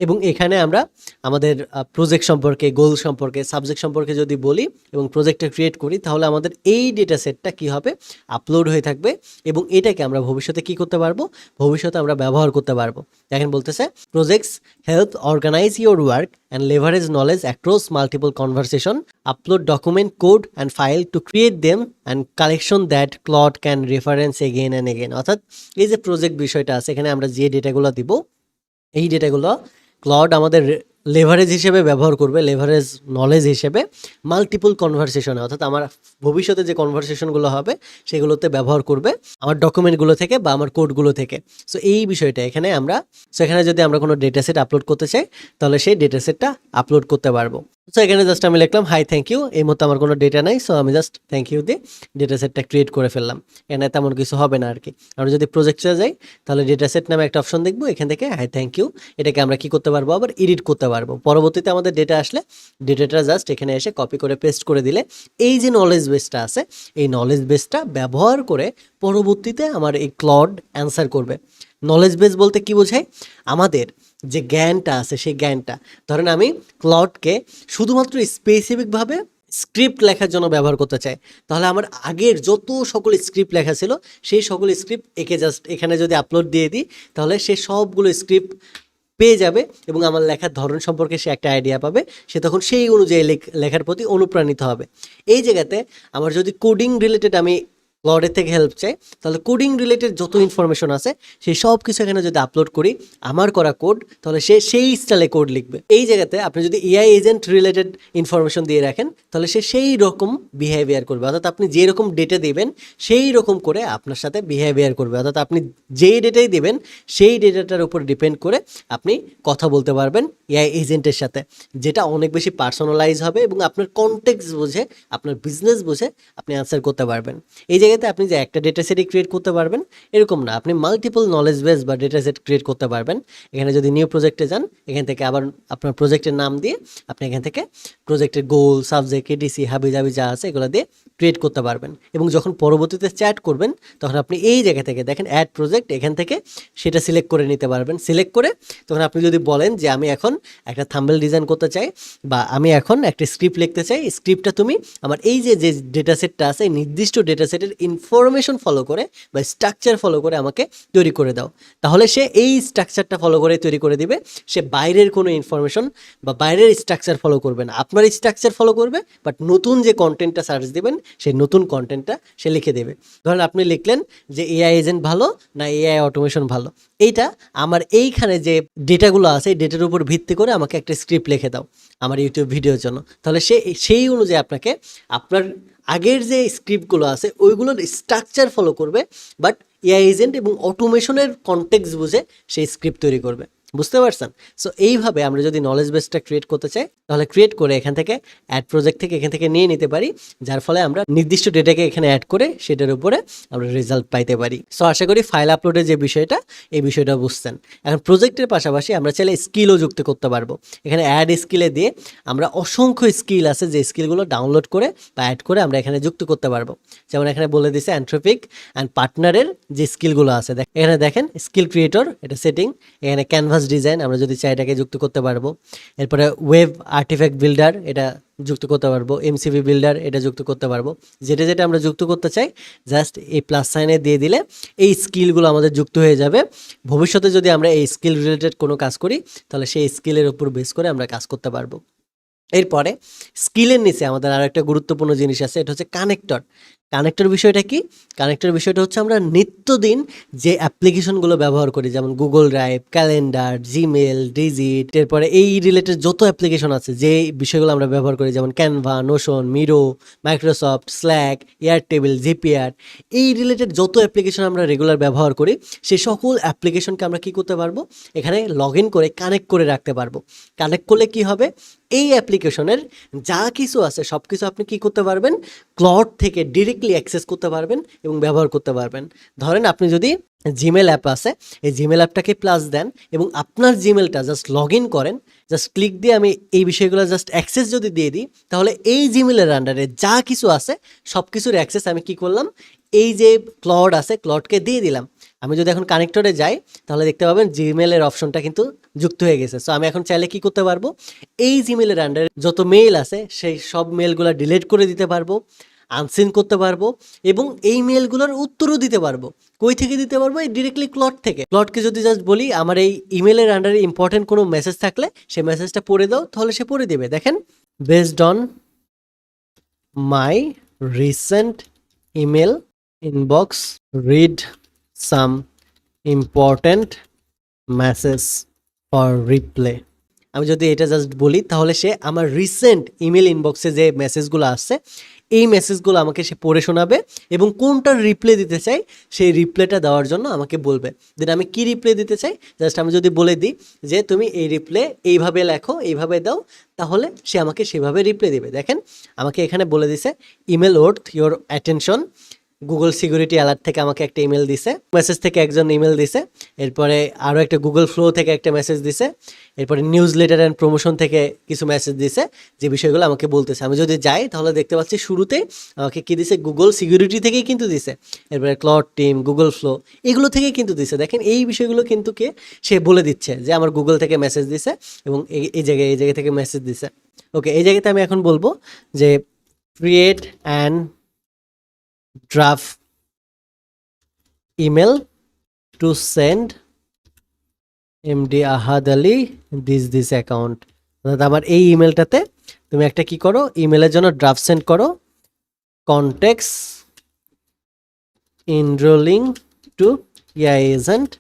এবং এখানে আমরা আমাদের প্রজেক্ট সম্পর্কে, গোল সম্পর্কে, সাবজেক্ট সম্পর্কে যদি বলি এবং প্রজেক্টটা ক্রিয়েট করি, তাহলে আমাদের এই ডেটা সেটটা কী হবে, আপলোড হয়ে থাকবে এবং এটাকে আমরা ভবিষ্যতে কি করতে পারবো, ভবিষ্যতে আমরা ব্যবহার করতে পারবো। দেখেন বলতেছে projects help organize your work and leverage knowledge across multiple conversation, upload document code and file to create them and collection that Claude can reference again and again. অর্থাৎ এই যে প্রজেক্ট বিষয়টা আছে, এখানে আমরা যে ডেটাগুলো দিব, এই ডেটাগুলো ক্লড আমাদের লেভারেজ হিসেবে ব্যবহার করবে, লেভারেজ নলেজ হিসেবে মাল্টিপল কনভারসেশনে, অর্থাৎ আমার ভবিষ্যতে যে কনভারসেশনগুলো হবে সেগুলোতে ব্যবহার করবে আমার ডকুমেন্টগুলো থেকে বা আমার কোডগুলো থেকে। সো এই বিষয়টা এখানে আমরা, সো এখানে যদি আমরা কোনো ডেটা সেট আপলোড করতে চাই তাহলে সেই ডেটা সেটটা আপলোড করতে পারবো। সো এখানে জাস্ট আমি লিখলাম হাই থ্যাংক ইউ, এই মতো আমার কোনো ডেটা নাই, সো আমি জাস্ট থ্যাংক ইউ দিয়ে ডেটা সেটটা ক্রিয়েট করে ফেললাম। এখানে তেমন কিছু হবে না আর কি। আমরা যদি প্রজেক্টে যাই তাহলে ডেটা সেট নামে একটা অপশন দেখবো, এখান থেকে হাই থ্যাংক ইউ এটাকে আমরা কি করতে পারবো, আবার এডিট করতে পারবো। পরবর্তীতে আমাদের ডেটা আসলে ডেটাটা জাস্ট এখানে এসে কপি করে পেস্ট করে দিলে এই যে নলেজ বেসটা আছে, এই নলেজ বেসটা ব্যবহার করে পরবর্তীতে আমার এই ক্লড অ্যান্সার করবে। নলেজ বেস বলতে কি বোঝায়, আমাদের যে জ্ঞানটা আছে সেই জ্ঞানটা, ধরেন আমি ক্লডকে শুধুমাত্র স্পেসিফিকভাবে স্ক্রিপ্ট লেখার জন্য ব্যবহার করতে চাই, তাহলে আমার আগের যত সকল স্ক্রিপ্ট লেখা ছিল সেই সকল স্ক্রিপ্ট একে জাস্ট এখানে যদি আপলোড দিয়ে দিই, তাহলে সে সবগুলো স্ক্রিপ্ট পেয়ে যাবে এবং আমার লেখার ধরন সম্পর্কে সে একটা আইডিয়া পাবে, সে তখন সেই অনুযায়ী লেখার প্রতি অনুপ্রাণিত হবে। এই জায়গাতে আমার যদি কোডিং রিলেটেড আমি ক্লডের থেকে হেল্প চাই, তাহলে কোডিং রিলেটেড যত ইনফরমেশন আছে সেই সব কিছু এখানে যদি আপলোড করি আমার করা কোড, তাহলে সে সেই স্টাইলে কোড লিখবে। এই জায়গাতে আপনি যদি এআই এজেন্ট রিলেটেড ইনফরমেশন দিয়ে রাখেন তাহলে সে সেই রকম বিহেভিয়ার করবে, অর্থাৎ আপনি যে রকম ডেটা দেবেন সেই রকম করে আপনার সাথে বিহেভিয়ার করবে। অর্থাৎ আপনি যেই ডেটাই দেবেন সেই ডেটাটার উপর ডিপেন্ড করে আপনি কথা বলতে পারবেন এআই এজেন্টের সাথে, যেটা অনেক বেশি পার্সোনালাইজ হবে এবং আপনার কনটেক্সট বুঝে, আপনার বিজনেস বুঝে আপনি অ্যান্সার করতে পারবেন। এই জায়গাতে আপনি যে একটা ডেটা সেটই ক্রিয়েট করতে পারবেন এরকম না, আপনি মাল্টিপল নলেজ বেস বা ডেটা সেট ক্রিয়েট করতে পারবেন। এখানে যদি নিউ প্রজেক্টে যান, এখান থেকে আবার আপনার প্রজেক্টের নাম দিয়ে আপনি এখান থেকে প্রজেক্টের গোল, সাবজেক্ট, এডিসি, হাবিজাবি যা আছে এগুলো দিয়ে ক্রিয়েট করতে পারবেন। এবং যখন পরবর্তীতে চ্যাট করবেন তখন আপনি এই জায়গা থেকে দেখেন অ্যাড প্রজেক্ট, এখান থেকে সেটা সিলেক্ট করে নিতে পারবেন। সিলেক্ট করে তখন আপনি যদি বলেন যে আমি এখন একটা থাম্বনেল ডিজাইন করতে চাই বা আমি এখন একটা স্ক্রিপ্ট লিখতে চাই, স্ক্রিপ্টটা তুমি আমার এই যে যে ডেটা সেটটা আছে নির্দিষ্ট ডেটা সেটের ইনফরমেশন ফলো করে বা স্ট্রাকচার ফলো করে আমাকে তৈরি করে দাও, তাহলে সে এই স্ট্রাকচারটা ফলো করে তৈরি করে দিবে। সে বাইরের কোনো ইনফরমেশন বা বাইরের স্ট্রাকচার ফলো করবে না, আপনার স্ট্রাকচার ফলো করবে, বাট নতুন যে কন্টেন্টটা সার্চ দেবেন সেই নতুন কন্টেন্টটা সে লিখে দেবে। ধরেন আপনি লিখলেন যে এআই এজেন্ট ভালো না এআই অটোমেশন ভালো, এইটা আমার এইখানে যে ডেটাগুলো আছে এই ডেটার উপর ভিত্তি করে আমাকে একটা স্ক্রিপ্ট লিখে দাও আমার ইউটিউব ভিডিওর জন্য, তাহলে সে সেই অনুযায়ী আপনাকে আপনার আগের যে স্ক্রিপ্টগুলো আছে ওইগুলোর স্ট্রাকচার ফলো করবে, বাট এআই এজেন্ট এবং অটোমেশনের কনটেক্সট বুঝে সেই স্ক্রিপ্ট তৈরি করবে। বুঝতে পারছেন? সো এইভাবে আমরা যদি নলেজ বেসটা ক্রিয়েট করতে চাই তাহলে ক্রিয়েট করে এখান থেকে অ্যাড প্রজেক্ট থেকে এখান থেকে নিয়ে নিতে পারি, যার ফলে আমরা নির্দিষ্ট ডেটাকে এখানে অ্যাড করে সেটার উপরে আমরা রেজাল্ট পাইতে পারি। সো আশা করি ফাইল আপলোডের যে বিষয়টা এই বিষয়টা বুঝছেন। এখন প্রজেক্টের পাশাপাশি আমরা চাইলে স্কিলও যুক্ত করতে পারবো। এখানে অ্যাড স্কিলে দিয়ে আমরা অসংখ্য স্কিল আছে যে স্কিলগুলো ডাউনলোড করে বা অ্যাড করে আমরা এখানে যুক্ত করতে পারবো। যেমন এখানে বলে দিছে অ্যান্থ্রোপিক অ্যান্ড পার্টনারের যে স্কিলগুলো আছে, এখানে দেখেন স্কিল ক্রিয়েটর, এটা সেটিং, এখানে ক্যানভাস ক্যানভাস ডিজাইন আমরা যদি চাই এটাকে যুক্ত করতে পারবো। এরপরে ওয়েব আর্টিফ্যাক্ট বিল্ডার এটা যুক্ত করতে পারবো, এমসিভি বিল্ডার এটা যুক্ত করতে পারবো। যেটা যেটা আমরা যুক্ত করতে চাই জাস্ট এই প্লাস সাইনে দিয়ে দিলে এই স্কিলগুলো আমাদের যুক্ত হয়ে যাবে। ভবিষ্যতে যদি আমরা এই স্কিল রিলেটেড কোনো কাজ করি তাহলে সেই স্কিলের উপর বেস করে আমরা কাজ করতে পারবো। এরপরে স্কিলের নিচে আমাদের আরও একটা গুরুত্বপূর্ণ জিনিস আছে, এটা হচ্ছে কানেক্টর। কানেক্টর বিষয়টা কি? কানেক্টর বিষয়টা হচ্ছে আমরা নিত্যদিন যে অ্যাপ্লিকেশনগুলো ব্যবহার করি, যেমন Google drive, calendar, Gmail, digit, এরপরে এই রিলেটেড যত অ্যাপ্লিকেশন আছে যে বিষয়গুলো আমরা ব্যবহার করি, যেমন Canva, Notion, Miro, Microsoft, Slack, Airtable, Zapier, এই রিলেটেড যত অ্যাপ্লিকেশন আমরা রেগুলার ব্যবহার করি সেই সকল অ্যাপ্লিকেশনকে আমরা কী করতে পারবো, এখানে লগ ইন করে কানেক্ট করে রাখতে পারবো। কানেক্ট করলে কি হবে, এই অ্যাপ্লিকেশনের যা কিছু আছে সব কিছু আপনি কী করতে পারবেন, ক্লাউড থেকে ডিরেক্টলি অ্যাক্সেস করতে পারবেন এবং ব্যবহার করতে পারবেন। ধরেন আপনি যদি জিমেল অ্যাপ আছে, এই জিমেল অ্যাপটাকে প্লাস দেন এবং আপনার জিমেলটা জাস্ট লগ ইন করেন, জাস্ট ক্লিক দিয়ে আমি এই বিষয়গুলো জাস্ট অ্যাক্সেস যদি দিয়ে দিই, তাহলে এই জিমেলের আন্ডারে যা কিছু আছে সব কিছুর অ্যাক্সেস আমি কি করলাম, এই যে ক্লাউড আছে ক্লাউডকে দিয়ে দিলাম। আমি যদি এখন কানেক্টরে যাই তাহলে দেখতে পাবেন জিমেলের অপশনটা কিন্তু যুক্ত হয়ে গেছে। সো আমি এখন চাইলে কি করতে পারবো, এই জিমেলের আন্ডারে যত মেইল আছে সেই সব মেলগুলো ডিলিট করে দিতে পারবো, আনসিন করতে পারবো এবং এই মেলগুলোর উত্তরও দিতে পারবো। কই থেকে দিতে পারবো, এই ডিরেক্টলি ক্লড থেকে। ক্লডকে যদি জাস্ট বলি আমার এই ইমেলের আন্ডারে ইম্পর্টেন্ট কোনো মেসেজ থাকলে সেই মেসেজটা পড়ে দাও, তাহলে সে পড়ে দেবে। দেখেন, based on my recent email inbox read some important message for reply. আমি যদি এটা জাস্ট বলি তাহলে সে আমার রিসেন্ট ইমেল ইনবক্সে যে মেসেজগুলো আসছে এই মেসেজগুলো আমাকে সে পড়ে শোনাবে এবং কোনটার রিপ্লে দিতে চাই সেই রিপ্লেটা দেওয়ার জন্য আমাকে বলবে। দেন আমি কি রিপ্লে দিতে চাই জাস্ট আমি যদি বলে দিই যে তুমি এই রিপ্লে এইভাবে লেখো, এইভাবে দাও, তাহলে সে আমাকে সেভাবে রিপ্লে দেবে। দেখেন আমাকে এখানে বলে দিছে email worth your attention, Google security alert থেকে আমাকে একটা ইমেল দিছে, মেসেজ থেকে একজন ইমেল দিছে, এরপরে আরও একটা গুগল ফ্লো থেকে একটা মেসেজ দিছে, এরপরে নিউজ লেটার অ্যান্ড প্রমোশন থেকে কিছু মেসেজ দিছে, যে বিষয়গুলো আমাকে বলতেছে। আমি যদি যাই তাহলে দেখতে পাচ্ছি শুরুতে আমাকে কী দিছে, গুগল সিকিউরিটি থেকেই কিন্তু দিছে, এরপরে ক্লাউড টিম, গুগল ফ্লো, এগুলো থেকেই কিন্তু দিছে। দেখেন এই বিষয়গুলো কিন্তু সে বলে দিচ্ছে যে আমার গুগল থেকে মেসেজ দিছে এবং এই জায়গায় থেকে মেসেজ দিছে। ওকে, এই জায়গাতে আমি এখন বলবো যে create and draft email to send MD Ahad Ali this account। অর্থাৎ আমার এই ইমেলটাতে তুমি একটা কি করো, ইমেলের জন্য ড্রাফট সেন্ড করো, context enrolling to AI agent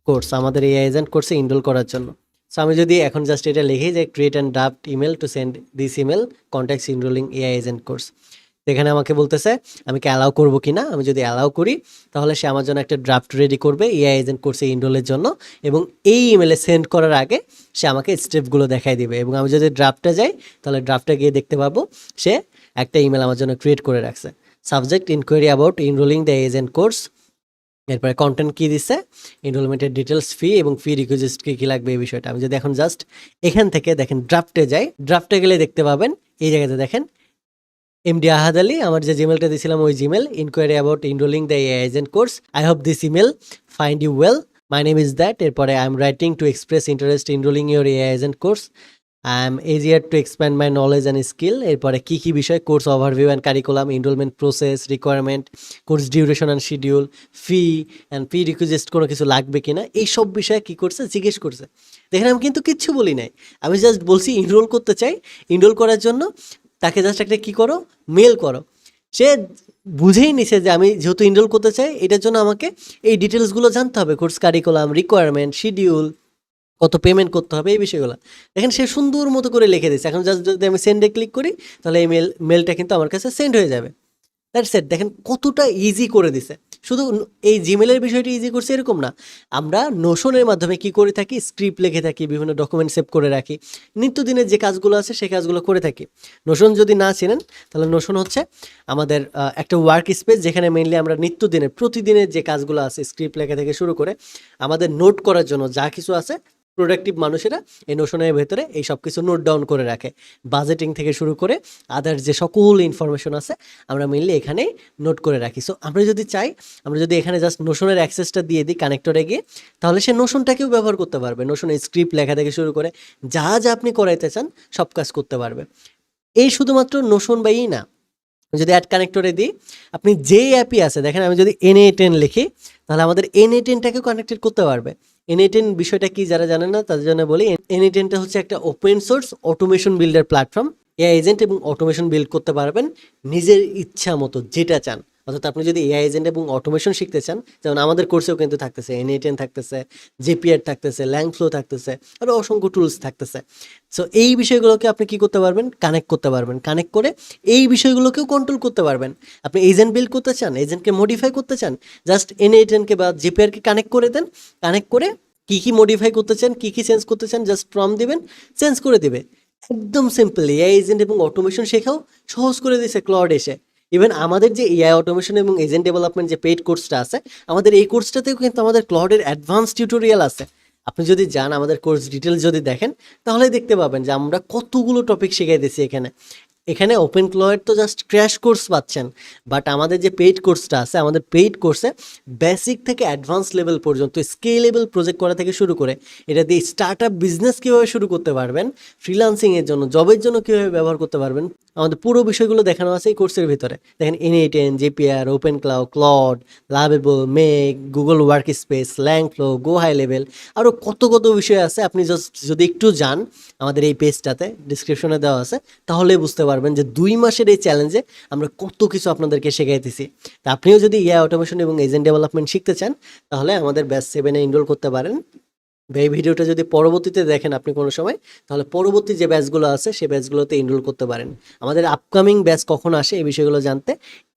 course, আমাদের এআই এজেন্ট কোর্সে ইনরোল করার জন্য। সো আমি যদি এখন জাস্ট এটা লিখি যে create and draft email to send this email context enrolling AI agent course, এখানে আমাকে বলতেছে আমি কি অ্যালাউ করবো কি না। আমি যদি অ্যালাউ করি তাহলে সে আমার জন্য একটা ড্রাফট রেডি করবে এআই এজেন্ট কোর্সে ইনরোলের জন্য এবং এই ইমেলে সেন্ড করার আগে সে আমাকে স্টেপগুলো দেখাই দিবে। এবং আমি যদি ড্রাফটে যাই তাহলে ড্রাফটে গিয়ে দেখতে পাবো সে একটা ইমেল আমার জন্য ক্রিয়েট করে রাখছে, subject inquiry about enrolling the agent course, এরপরে কন্টেন্ট কী দিচ্ছে, এনরোলমেন্টের ডিটেলস, ফি এবং ফি রিকোয়েস্ট কী লাগবে এই বিষয়টা। আমি যদি এখন জাস্ট এখান থেকে দেখেন ড্রাফটে যাই, ড্রাফটে গেলে দেখতে পাবেন এই জায়গাতে দেখেন MD Ahad Ali, আমার যে জিমেলটা দিয়েছিলাম ওই Gmail, inquiry about enrolling the AI agent course, I hope this email find you well, my name is that, এরপরে I am writing to express interest enrolling your AI agent course, I am eager to expand my knowledge and skill, এরপরে কী কী বিষয়, course overview and curriculum, enrolment process, requirement, course duration and schedule, fee and fee request কোনো কিছু লাগবে কিনা, এই সব বিষয়ে কী করছে জিজ্ঞেস করছে। দেখেন আমি কিন্তু কিচ্ছু বলি নাই, আমি জাস্ট বলছি ইনরোল করতে চাই, ইনরোল করার জন্য তাকে জাস্ট একটা কী করো, মেল করো। সে বুঝেই নিছে যে আমি যেহেতু ইনরোল করতে চাই এটার জন্য আমাকে এই ডিটেলসগুলো জানতে হবে, কোর্স কারিকুলাম, রিকোয়ারমেন্ট, শিডিউল, কত পেমেন্ট করতে হবে, এই বিষয়গুলো দেখেন সে সুন্দর মতো করে লিখে দিচ্ছে। এখন জাস্ট যদি আমি সেন্ডে ক্লিক করি তাহলে এই মেলটা কিন্তু আমার কাছে সেন্ড হয়ে যাবে। That's it. দেখেন কতটা ইজি করে দিছে। শুধু এই জিমেলের বিষয়টি ইজি করছে এরকম না, আমরা নোশনের মাধ্যমে কি করে থাকি, স্ক্রিপ্ট লিখে থাকি, বিভিন্ন ডকুমেন্ট সেভ করে রাখি, নিত্যদিনের যে কাজগুলো আছে সেই কাজগুলো করে থাকি। নোশন যদি না চেনেন তাহলে নোশন হচ্ছে আমাদের একটা ওয়ার্ক স্পেস যেখানে মেইনলি আমরা নিত্যদিনের প্রতিদিনের যে কাজগুলো আছে স্ক্রিপ্ট লেখা থেকে শুরু করে আমাদের নোট করার জন্য যা কিছু আছে প্রোডাক্টিভ মানুষেরা এই নোশনের ভেতরে এই সব কিছু নোট ডাউন করে রাখে। বাজেটিং থেকে শুরু করে আদার যে সকল ইনফরমেশন আছে আমরা মেনলি এখানে নোট করে রাখি। সো আমরা যদি চাই, আমরা যদি এখানে জাস্ট নোশনের অ্যাক্সেসটা দিয়ে দিই কানেক্টরে গিয়ে, তাহলে সে নোশনটাকেও ব্যবহার করতে পারবে। নোশনের স্ক্রিপ্ট লেখা থেকে শুরু করে যা যা আপনি করাইতে চান সব কাজ করতে পারবে। এই শুধুমাত্র নোশন বাইই না, যদি অ্যাড কানেক্টরে দিই, আপনি যেই অ্যাপই আছে দেখেন, আমি যদি NA10 লিখি তাহলে আমাদের NA10টাকেও কানেক্টেড করতে পারবে। NA10 বিষয়টা কি যারা জানেন না তাদের জন্য বলি, NA10টা হচ্ছে একটা open source automation builder platform. AI agent এবং অটোমেশন বিল্ড করতে পারবেন নিজের ইচ্ছা মতো যেটা চান। অর্থাৎ আপনি যদি এআই এজেন্ট এবং অটোমেশন শিখতে চান, যেমন আমাদের কোর্সেও কিন্তু থাকতেছে NA10 থাকতেছে, JPR থাকতেছে, ল্যাংফ্লো থাকতেছে, আরও অসংখ্য টুলস থাকতেছে। সো এই বিষয়গুলোকে আপনি কি করতে পারবেন, কানেক্ট করতে পারবেন। কানেক্ট করে এই বিষয়গুলোকেও কন্ট্রোল করতে পারবেন। আপনি এজেন্ট বিল্ড করতে চান, এজেন্টকে মডিফাই করতে চান, জাস্ট NA10কে বা JPR-কে কানেক্ট করে দেন। কানেক্ট করে কী কী মডিফাই করতে চান, কী কী চেঞ্জ করতে চান, জাস্ট প্রম্পট দিবেন, চেঞ্জ করে দিবে। একদম সিম্পল। এআই এজেন্ট এবং অটোমেশন শেখাও সহজ করে দিয়েছে ক্লড এসে। ইভেন আমাদের যে এআই অটোমেশন এবং এজেন্ট ডেভেলপমেন্ট যে পেইড কোর্সটা আছে, আমাদের এই কোর্সটাতেও কিন্তু আমাদের ক্লডের অ্যাডভান্স টিউটোরিয়াল আছে। আপনি যদি যান আমাদের কোর্স ডিটেলস যদি দেখেন, তাহলে দেখতে পাবেন যে আমরা কতগুলো টপিক শিখাই দিয়েছি এখানে। এখানে ওপেন ক্লয়ের তো জাস্ট ক্র্যাশ কোর্স পাচ্ছেন, বাট আমাদের যে পেইড কোর্সটা আছে, আমাদের পেইড কোর্সে বেসিক থেকে অ্যাডভান্স লেভেল পর্যন্ত স্কেলেবল প্রজেক্ট করা থেকে শুরু করে এটা দিয়ে স্টার্ট আপ বিজনেস কীভাবে শুরু করতে পারবেন, ফ্রিল্যান্সিংয়ের জন্য, জবের জন্য কীভাবে ব্যবহার করতে পারবেন, আমাদের পুরো বিষয়গুলো দেখানো আছে এই কোর্সের ভিতরে। দেখেন NA10, JPR, open cloud, Claude, Lovable, Make, Google workspace, Langflow, go high level, আরও কত কত বিষয় আছে। আপনি জাস্ট যদি একটু যান আমাদের এই পেজটাতে, ডিসক্রিপশনে দেওয়া আছে, তাহলে বুঝতে পারবেন যে 2 মাসের এই চ্যালেঞ্জে আমরা কত কিছু আপনাদেরকে শেখাইতেছি। তা আপনিও যদি এআই অটোমেশন এবং এজেন্ট ডেভেলপমেন্ট শিখতে চান, তাহলে আমাদের ব্যাচ 7-এ এনরোল করতে পারেন। এই ভিডিওটা যদি পরবর্তীতে দেখেন আপনি কোনো সময়, তাহলে পরবর্তী যে ব্যাচগুলো আছে সেই ব্যাচগুলোতে এনরোল করতে পারেন। আমাদের আপকামিং ব্যাচ কখন আসে এই বিষয়গুলো জানতে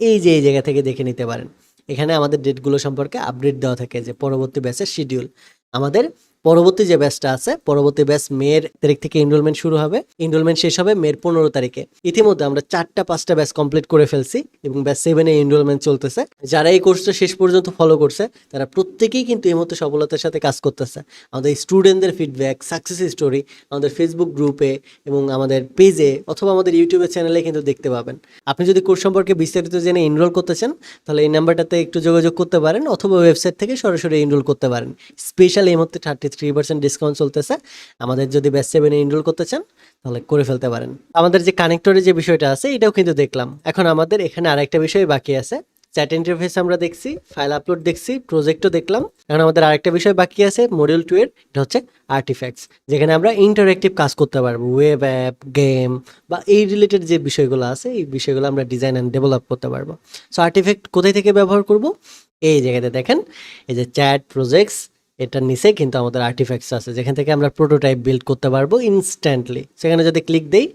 এই যে এই জায়গা থেকে দেখে নিতে পারেন। এখানে আমাদের ডেটগুলো সম্পর্কে আপডেট দেওয়া থাকে যে পরবর্তী ব্যাচের শিডিউল। আমাদের পরবর্তী যে ব্যাচটা আছে, পরবর্তী ব্যাচ মের তারিখ থেকে এনরোলমেন্ট শুরু হবে, এনরোলমেন্ট শেষ হবে মের 15 তারিখে। ইতিমধ্যে আমরা 4টা-5টা ব্যাচ কমপ্লিট করে ফেলছি এবং ব্যাচ 7-এ এনরোলমেন্ট চলতেছে। যারা এই কোর্সটা শেষ পর্যন্ত ফলো করছে তারা প্রত্যেকেই কিন্তু এই মুহূর্তে সফলতার সাথে কাজ করতেছে। আমাদের স্টুডেন্টদের ফিডব্যাক, সাকসেস স্টোরি আমাদের ফেসবুক গ্রুপে এবং আমাদের পেজে অথবা আমাদের ইউটিউবের চ্যানেলে কিন্তু দেখতে পাবেন। আপনি যদি কোর্স সম্পর্কে বিস্তারিত জেনে এনরোল করতে চান, তাহলে এই নাম্বারটাতে একটু যোগাযোগ করতে পারেন অথবা ওয়েবসাইট থেকে সরাসরি এনরোল করতে পারেন। স্পেশাল এই মুহূর্তে 33% ডিসকাউন্ট চলতেছে। আমাদের যদি ব্যাচ 7-এ এনরোল করতে চান তাহলে করে ফেলতে পারেন। আমাদের যে কানেক্টরের যে বিষয়টা আছে এটাও কিন্তু দেখলাম। এখন আমাদের এখানে আরেকটা বিষয় বাকি আছে। চ্যাট ইন্টারফেস আমরা দেখছি, ফাইল আপলোড দেখছি, প্রজেক্টও দেখলাম। এখন আমাদের আরেকটা বিষয় বাকি আছে মডিউল 2 এর, এটা হচ্ছে আর্টিফ্যাক্টস, যেখানে আমরা ইন্টারঅ্যাক্টিভ কাজ করতে পারবো। ওয়েব অ্যাপ, গেম বা এই রিলেটেড যে বিষয়গুলো আছে এই বিষয়গুলো আমরা ডিজাইন অ্যান্ড ডেভেলপ করতে পারবো। সো আর্টিফ্যাক্ট কোথায় থেকে ব্যবহার করব, এই জায়গাতে দেখেন এই যে চ্যাট প্রজেক্টস, এটার নিচে কিন্তু আমাদের আর্টিফ্যাক্টস আছে, যেখান থেকে আমরা প্রোটোটাইপ বিল্ড করতে পারবো ইনস্ট্যান্টলি। সেখানে যদি ক্লিক দেই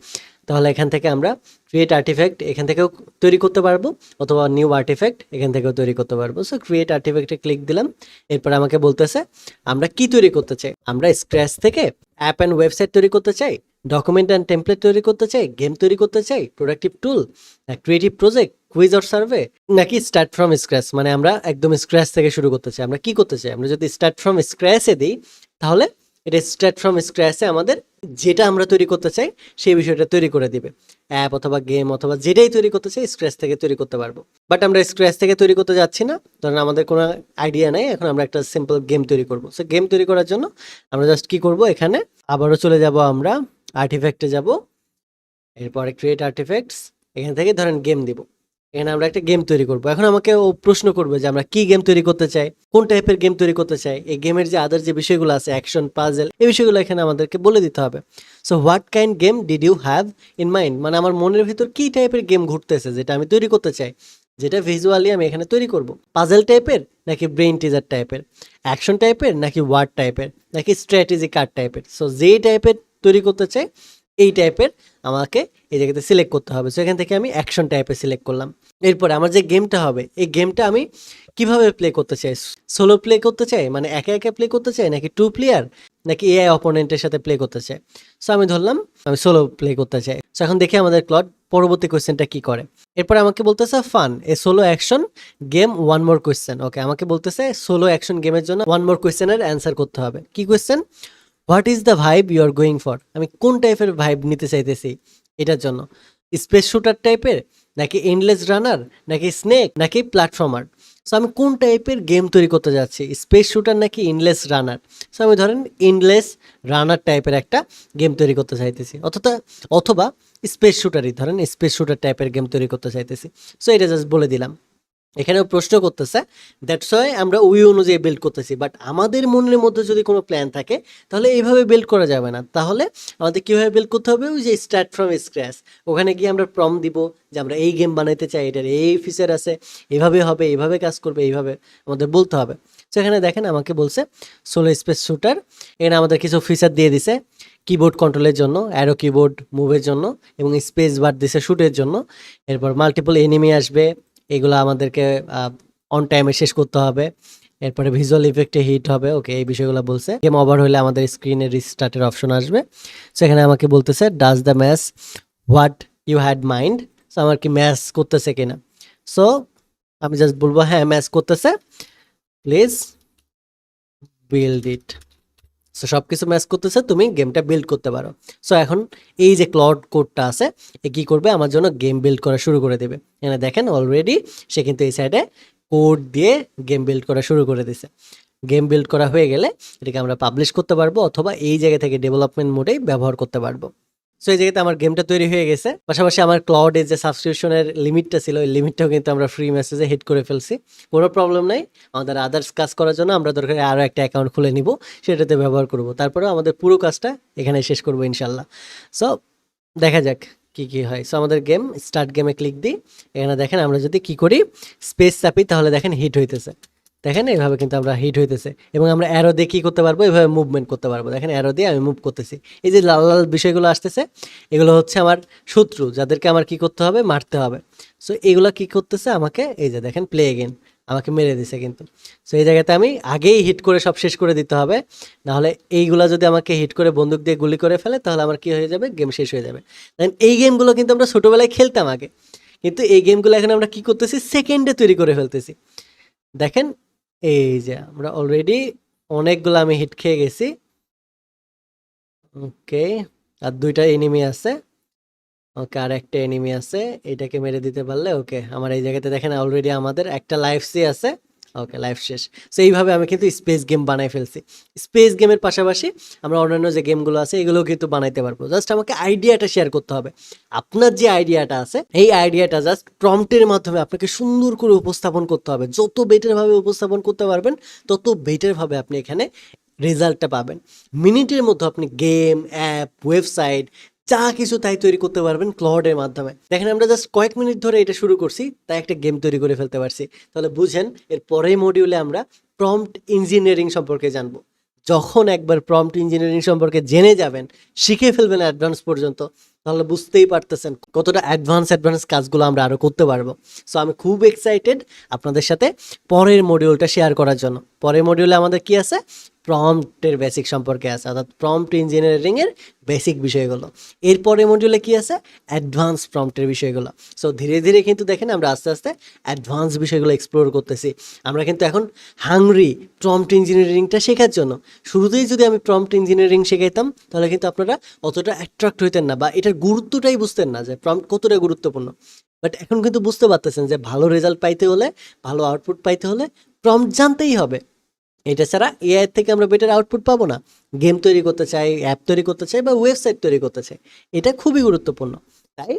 তাহলে এখান থেকে আমরা ক্রিয়েট আর্টিফ্যাক্ট এখান থেকেও তৈরি করতে পারবো অথবা নিউ আর্টিফ্যাক্ট এখান থেকেও তৈরি করতে পারবো। সো ক্রিয়েট আর্টিফ্যাক্টে ক্লিক দিলাম। এরপর আমাকে বলতেছে আমরা কি তৈরি করতে চাই। আমরা স্ক্র্যাচ থেকে অ্যাপ অ্যান্ড ওয়েবসাইট তৈরি করতে চাই, ডকুমেন্ট অ্যান্ড টেমপ্লেট তৈরি করতে চাই, গেম তৈরি করতে চাই, productive tool, creative project, quiz or survey, নাকি স্টার্ট ফ্রম স্ক্র্যাচ, মানে আমরা একদম স্ক্র্যাচ থেকে শুরু করতে চাই। আমরা কি করতে চাই, আমরা যদি স্টার্ট ফ্রম স্ক্র্যাচে দিই তাহলে এটা স্টার্ট ফ্রম স্ক্র্যাচে আমাদের যেটা আমরা তৈরি করতে চাই সেই বিষয়টা তৈরি করে দিবে। অ্যাপ অথবা গেম অথবা যেটাই তৈরি করতে চাই স্ক্র্যাচ থেকে তৈরি করতে পারবো। বাট আমরা স্ক্র্যাচ থেকে তৈরি করতে যাচ্ছি না, ধরেন আমাদের কোনো আইডিয়া নাই, এখন আমরা একটা সিম্পল গেম তৈরি করবো। সো গেম তৈরি করার জন্য আমরা জাস্ট কি করব, এখানে আবারও চলে যাব, আমরা আর্টিফ্যাক্টে যাব, এরপরে ক্রিয়েট আর্টিফ্যাক্টস, এখান থেকে ধরেন গেম দিব। এখানে আমরা একটা গেম তৈরি করব। এখন আমাকে ও প্রশ্ন করবে যে আমরা কি গেম তৈরি করতে চাই, কোন টাইপের গেম তৈরি করতে চাই, এই গেমের যে আদার যে বিষয়গুলো আছে, অ্যাকশন, পাজেল, এই বিষয়গুলো এখানে আমাদেরকে বলে দিতে হবে। So what kind game did you have in mind, মানে আমার মনের ভিতর কি টাইপের গেম ঘুরতেছে যেটা আমি তৈরি করতে চাই, যেটা ভিজুয়ালি আমি এখানে তৈরি করব। পাজেল টাইপের নাকি ব্রেইন টিজার টাইপের, অ্যাকশন টাইপের নাকি ওয়ার্ড টাইপের, নাকি স্ট্র্যাটেজি কার্ড টাইপের। সো যেই টাইপের তৈরি করতে চাই এই টাইপের আমাকে এই জায়গাতে সিলেক্ট করতে হবে। সো এখান থেকে আমি অ্যাকশন টাইপে সিলেক্ট করলাম। এরপরে আমার যে গেমটা হবে এই গেমটা আমি কিভাবে প্লে করতে চাই, সোলো প্লে করতে চাই মানে একা একা প্লে করতে চাই, নাকি 2 প্লেয়ার, নাকি এআই অপোনেন্টের সাথে প্লে করতে চাই। সো আমি ধরলাম আমি সোলো প্লে করতে চাই। সো এখন দেখি আমাদের ক্লড পরবর্তী কোয়েশ্চেনটা কি করে। এরপরে আমাকে বলতেছে ফান এ সোলো অ্যাকশন গেম 1 মোর কোয়েশ্চেন। ওকে, আমাকে বলতেছে সোলো অ্যাকশন গেমের জন্য 1 মোর কোয়েশ্চেনের অ্যান্সার করতে হবে। কি question, what is the vibe you are going for, আমি কোন টাইপের ভাইব নিতে চাইতেছি এটার জন্য, স্পেস শুটার টাইপের, নাকি এন্ডলেস রানার, নাকি স্নেক, নাকি প্ল্যাটফর্মার। সো আমি কোন টাইপের গেম তৈরি করতে যাচ্ছি, স্পেস শুটার নাকি এন্ডলেস রানার। সো আমি ধরেন এন্ডলেস রানার টাইপের একটা গেম তৈরি করতে চাইতেছি, অথবা স্পেস শুটারই, ধরেন স্পেস শুটার টাইপের গেম তৈরি করতে চাইতেছি। সো এটা জাস্ট বলে দিলাম। এখানেও প্রশ্ন করতেছে, দ্যাটস ওয়াই আমরা ওই অনুযায়ী বিল্ড করতেছি। বাট আমাদের মনের মধ্যে যদি কোনো প্ল্যান থাকে তাহলে এইভাবে বিল্ড করা যাবে না। তাহলে আমাদের কীভাবে বিল্ড করতে হবে, ওই যে স্টার্ট ফ্রম স্ক্র্যাচ, ওখানে গিয়ে আমরা প্রম দিব যে আমরা এই গেম বানাইতে চাই, এটার এই ফিচার আছে, এভাবে হবে, এইভাবে কাজ করবে, এইভাবে আমাদের বলতে হবে। তো এখানে দেখেন আমাকে বলছে সোলো স্পেস শুটার, এখানে আমাদের কিছু ফিচার দিয়ে দিছে, কিবোর্ড কন্ট্রোলের জন্য, অ্যারো কিবোর্ড মুভের জন্য, এবং স্পেস বার দিছে শুটের জন্য। এরপর মাল্টিপল এনিমি আসবে, এগুলো আমাদেরকে অন টাইমে শেষ করতে হবে। এরপরে ভিজুয়াল ইফেক্টে হিট হবে, ওকে এই বিষয়গুলো বলছে। গেম ওভার হলে আমাদের স্ক্রিনে রিস্টার্টের অপশন আসবে। সেখানে আমাকে বলতেছে does the match what you had mind, so আমার কি ম্যাচ করতেছে কিনা। সো আমি জাস্ট বলবো হ্যাঁ ম্যাচ করতেছে, প্লিজ বিল্ড ইট। সো সব কিছু ম্যাচ করতেছে, তুমি গেমটা বিল্ড করতে পারো। সো এখন এই যে ক্লড কোডটা আছে, এ কী করবে, আমার জন্য গেম বিল্ড করা শুরু করে দেবে। এখানে দেখেন অলরেডি সে কিন্তু এই সাইডে কোড দিয়ে গেম বিল্ড করা শুরু করে দিছে। গেম বিল্ড করা হয়ে গেলে এটাকে আমরা পাবলিশ করতে পারবো, অথবা এই জায়গা থেকে ডেভেলপমেন্ট মোডেই ব্যবহার করতে পারবো। সো এই জায়গাতে আমার গেমটা তৈরি হয়ে গেছে। পাশাপাশি আমার ক্লাউডের যে সাবস্ক্রিপশনের লিমিটটা ছিল, ওই লিমিটটাও কিন্তু আমরা ফ্রি মেসেজে হিট করে ফেলছি। কোনো প্রবলেম নাই, আমাদের আদার্স কাজ করার জন্য আমরা দরকার আরও একটা অ্যাকাউন্ট খুলে নিব, সেটাতে ব্যবহার করব। তারপরেও আমাদের পুরো কাজটা এখানে শেষ করবো ইনশাল্লাহ। সো দেখা যাক কি কি হয়। সো আমাদের গেম স্টার্ট গেমে ক্লিক দিই। এখানে দেখেন আমরা যদি কি করি, স্পেস চাপি, তাহলে দেখেন হিট হইতেছে। দেখেন এইভাবে কিন্তু আমরা হিট হইতেছে, এবং আমরা অ্যারো দিয়ে কী করতে পারবো, এইভাবে মুভমেন্ট করতে পারবো। দেখেন অ্যারো দিয়ে আমি মুভ করতেছি, এই যে লাল লাল বিষয়গুলো আসতেছে, এগুলো হচ্ছে আমার শত্রু, যাদেরকে আমার কি করতে হবে, মারতে হবে। সো এগুলো কি করতেছে আমাকে, এই যে দেখেন প্লে এগেন, আমাকে মেরে দিছে কিন্তু। সো এই জায়গাতে আমি আগেই হিট করে সব শেষ করে দিতে হবে, নাহলে এইগুলা যদি আমাকে হিট করে বন্দুক দিয়ে গুলি করে ফেলে, তাহলে আমার কি হয়ে যাবে, গেম শেষ হয়ে যাবে। দেন এই গেমগুলো কিন্তু আমরা ছোটোবেলায় খেলতাম আগে, কিন্তু এই গেমগুলো এখন আমরা কি করতেছি, সেকেন্ডে তৈরি করে ফেলতেছি। দেখেন এই যে আমরা অলরেডি অনেকগুলো আমি হিট খেয়ে গেছি। ওকে, আর দুইটা এনিমি আছে। ওকে, আর একটা এনিমি আছে, এটাকে মেরে দিতে পারলে ওকে। আমার এই জায়গাতে দেখেন অলরেডি আমাদের একটা লাইফ সি আছে। ওকে, লাইফ শেষ। সো এইভাবে আমি কিন্তু স্পেস গেম বানাই ফেলছি। স্পেস গেমের পাশাপাশি আমরা অন্যান্য যে গেমগুলো আছে এগুলোও কিন্তু বানাইতে পারবো। জাস্ট আমাকে আইডিয়াটা শেয়ার করতে হবে। আপনার যে আইডিয়াটা আছে, এই আইডিয়াটা জাস্ট প্রম্পটের মাধ্যমে আপনাকে সুন্দর করে উপস্থাপন করতে হবে। যত বেটারভাবে উপস্থাপন করতে পারবেন, তত বেটারভাবে আপনি এখানে রেজাল্টটা পাবেন। মিনিটের মধ্যে আপনি গেম, অ্যাপ, ওয়েবসাইট যা কিছু তাই তৈরি করতে পারবেন ক্লাউডের মাধ্যমে। দেখেন আমরা জাস্ট কয়েক মিনিট ধরে এটা শুরু করছি, তাই একটা গেম তৈরি করে ফেলতে পারছি। তাহলে বুঝেন, এর পরের মডিউলে আমরা প্রম্পট ইঞ্জিনিয়ারিং সম্পর্কে জানবো। যখন একবার প্রম্পট ইঞ্জিনিয়ারিং সম্পর্কে জেনে যাবেন, শিখে ফেলবেন অ্যাডভান্স পর্যন্ত, তাহলে বুঝতেই পারতেছেন কতটা অ্যাডভান্স কাজগুলো আমরা আরও করতে পারবো। সো আমি খুব এক্সাইটেড আপনাদের সাথে পরের মডিউলটা শেয়ার করার জন্য। পরের মডিউলে আমাদের কি আছে, প্রম্পটের বেসিক সম্পর্কে আছে, অর্থাৎ প্রম্পট ইঞ্জিনিয়ারিংয়ের বেসিক বিষয়গুলো। এরপরে মডিউলে কি আছে, অ্যাডভান্স প্রম্পটের বিষয়গুলো। সো ধীরে ধীরে কিন্তু দেখেন আমরা আস্তে আস্তে অ্যাডভান্স বিষয়গুলো এক্সপ্লোর করতেছি। আমরা কিন্তু এখন হাংরি প্রম্পট ইঞ্জিনিয়ারিংটা শেখার জন্য। শুরুতেই যদি আমি প্রম্পট ইঞ্জিনিয়ারিং শেখাইতাম, তাহলে কিন্তু আপনারা অতটা অ্যাট্রাক্ট হইতেন না, বা এটার গুরুত্বটাই বুঝতেন না যে প্রম্পট কতটা গুরুত্বপূর্ণ। বাট এখন কিন্তু বুঝতে পারতেছেন যে ভালো রেজাল্ট পাইতে হলে, ভালো আউটপুট পাইতে হলে প্রম্পট জানতেই হবে। এটা ছাড়া এআই থেকে আমরা বেটার আউটপুট পাবো না। গেম তৈরি করতে চাই, অ্যাপ তৈরি করতে চাই, বা ওয়েবসাইট তৈরি করতে চাই, এটা খুবই গুরুত্বপূর্ণ। তাই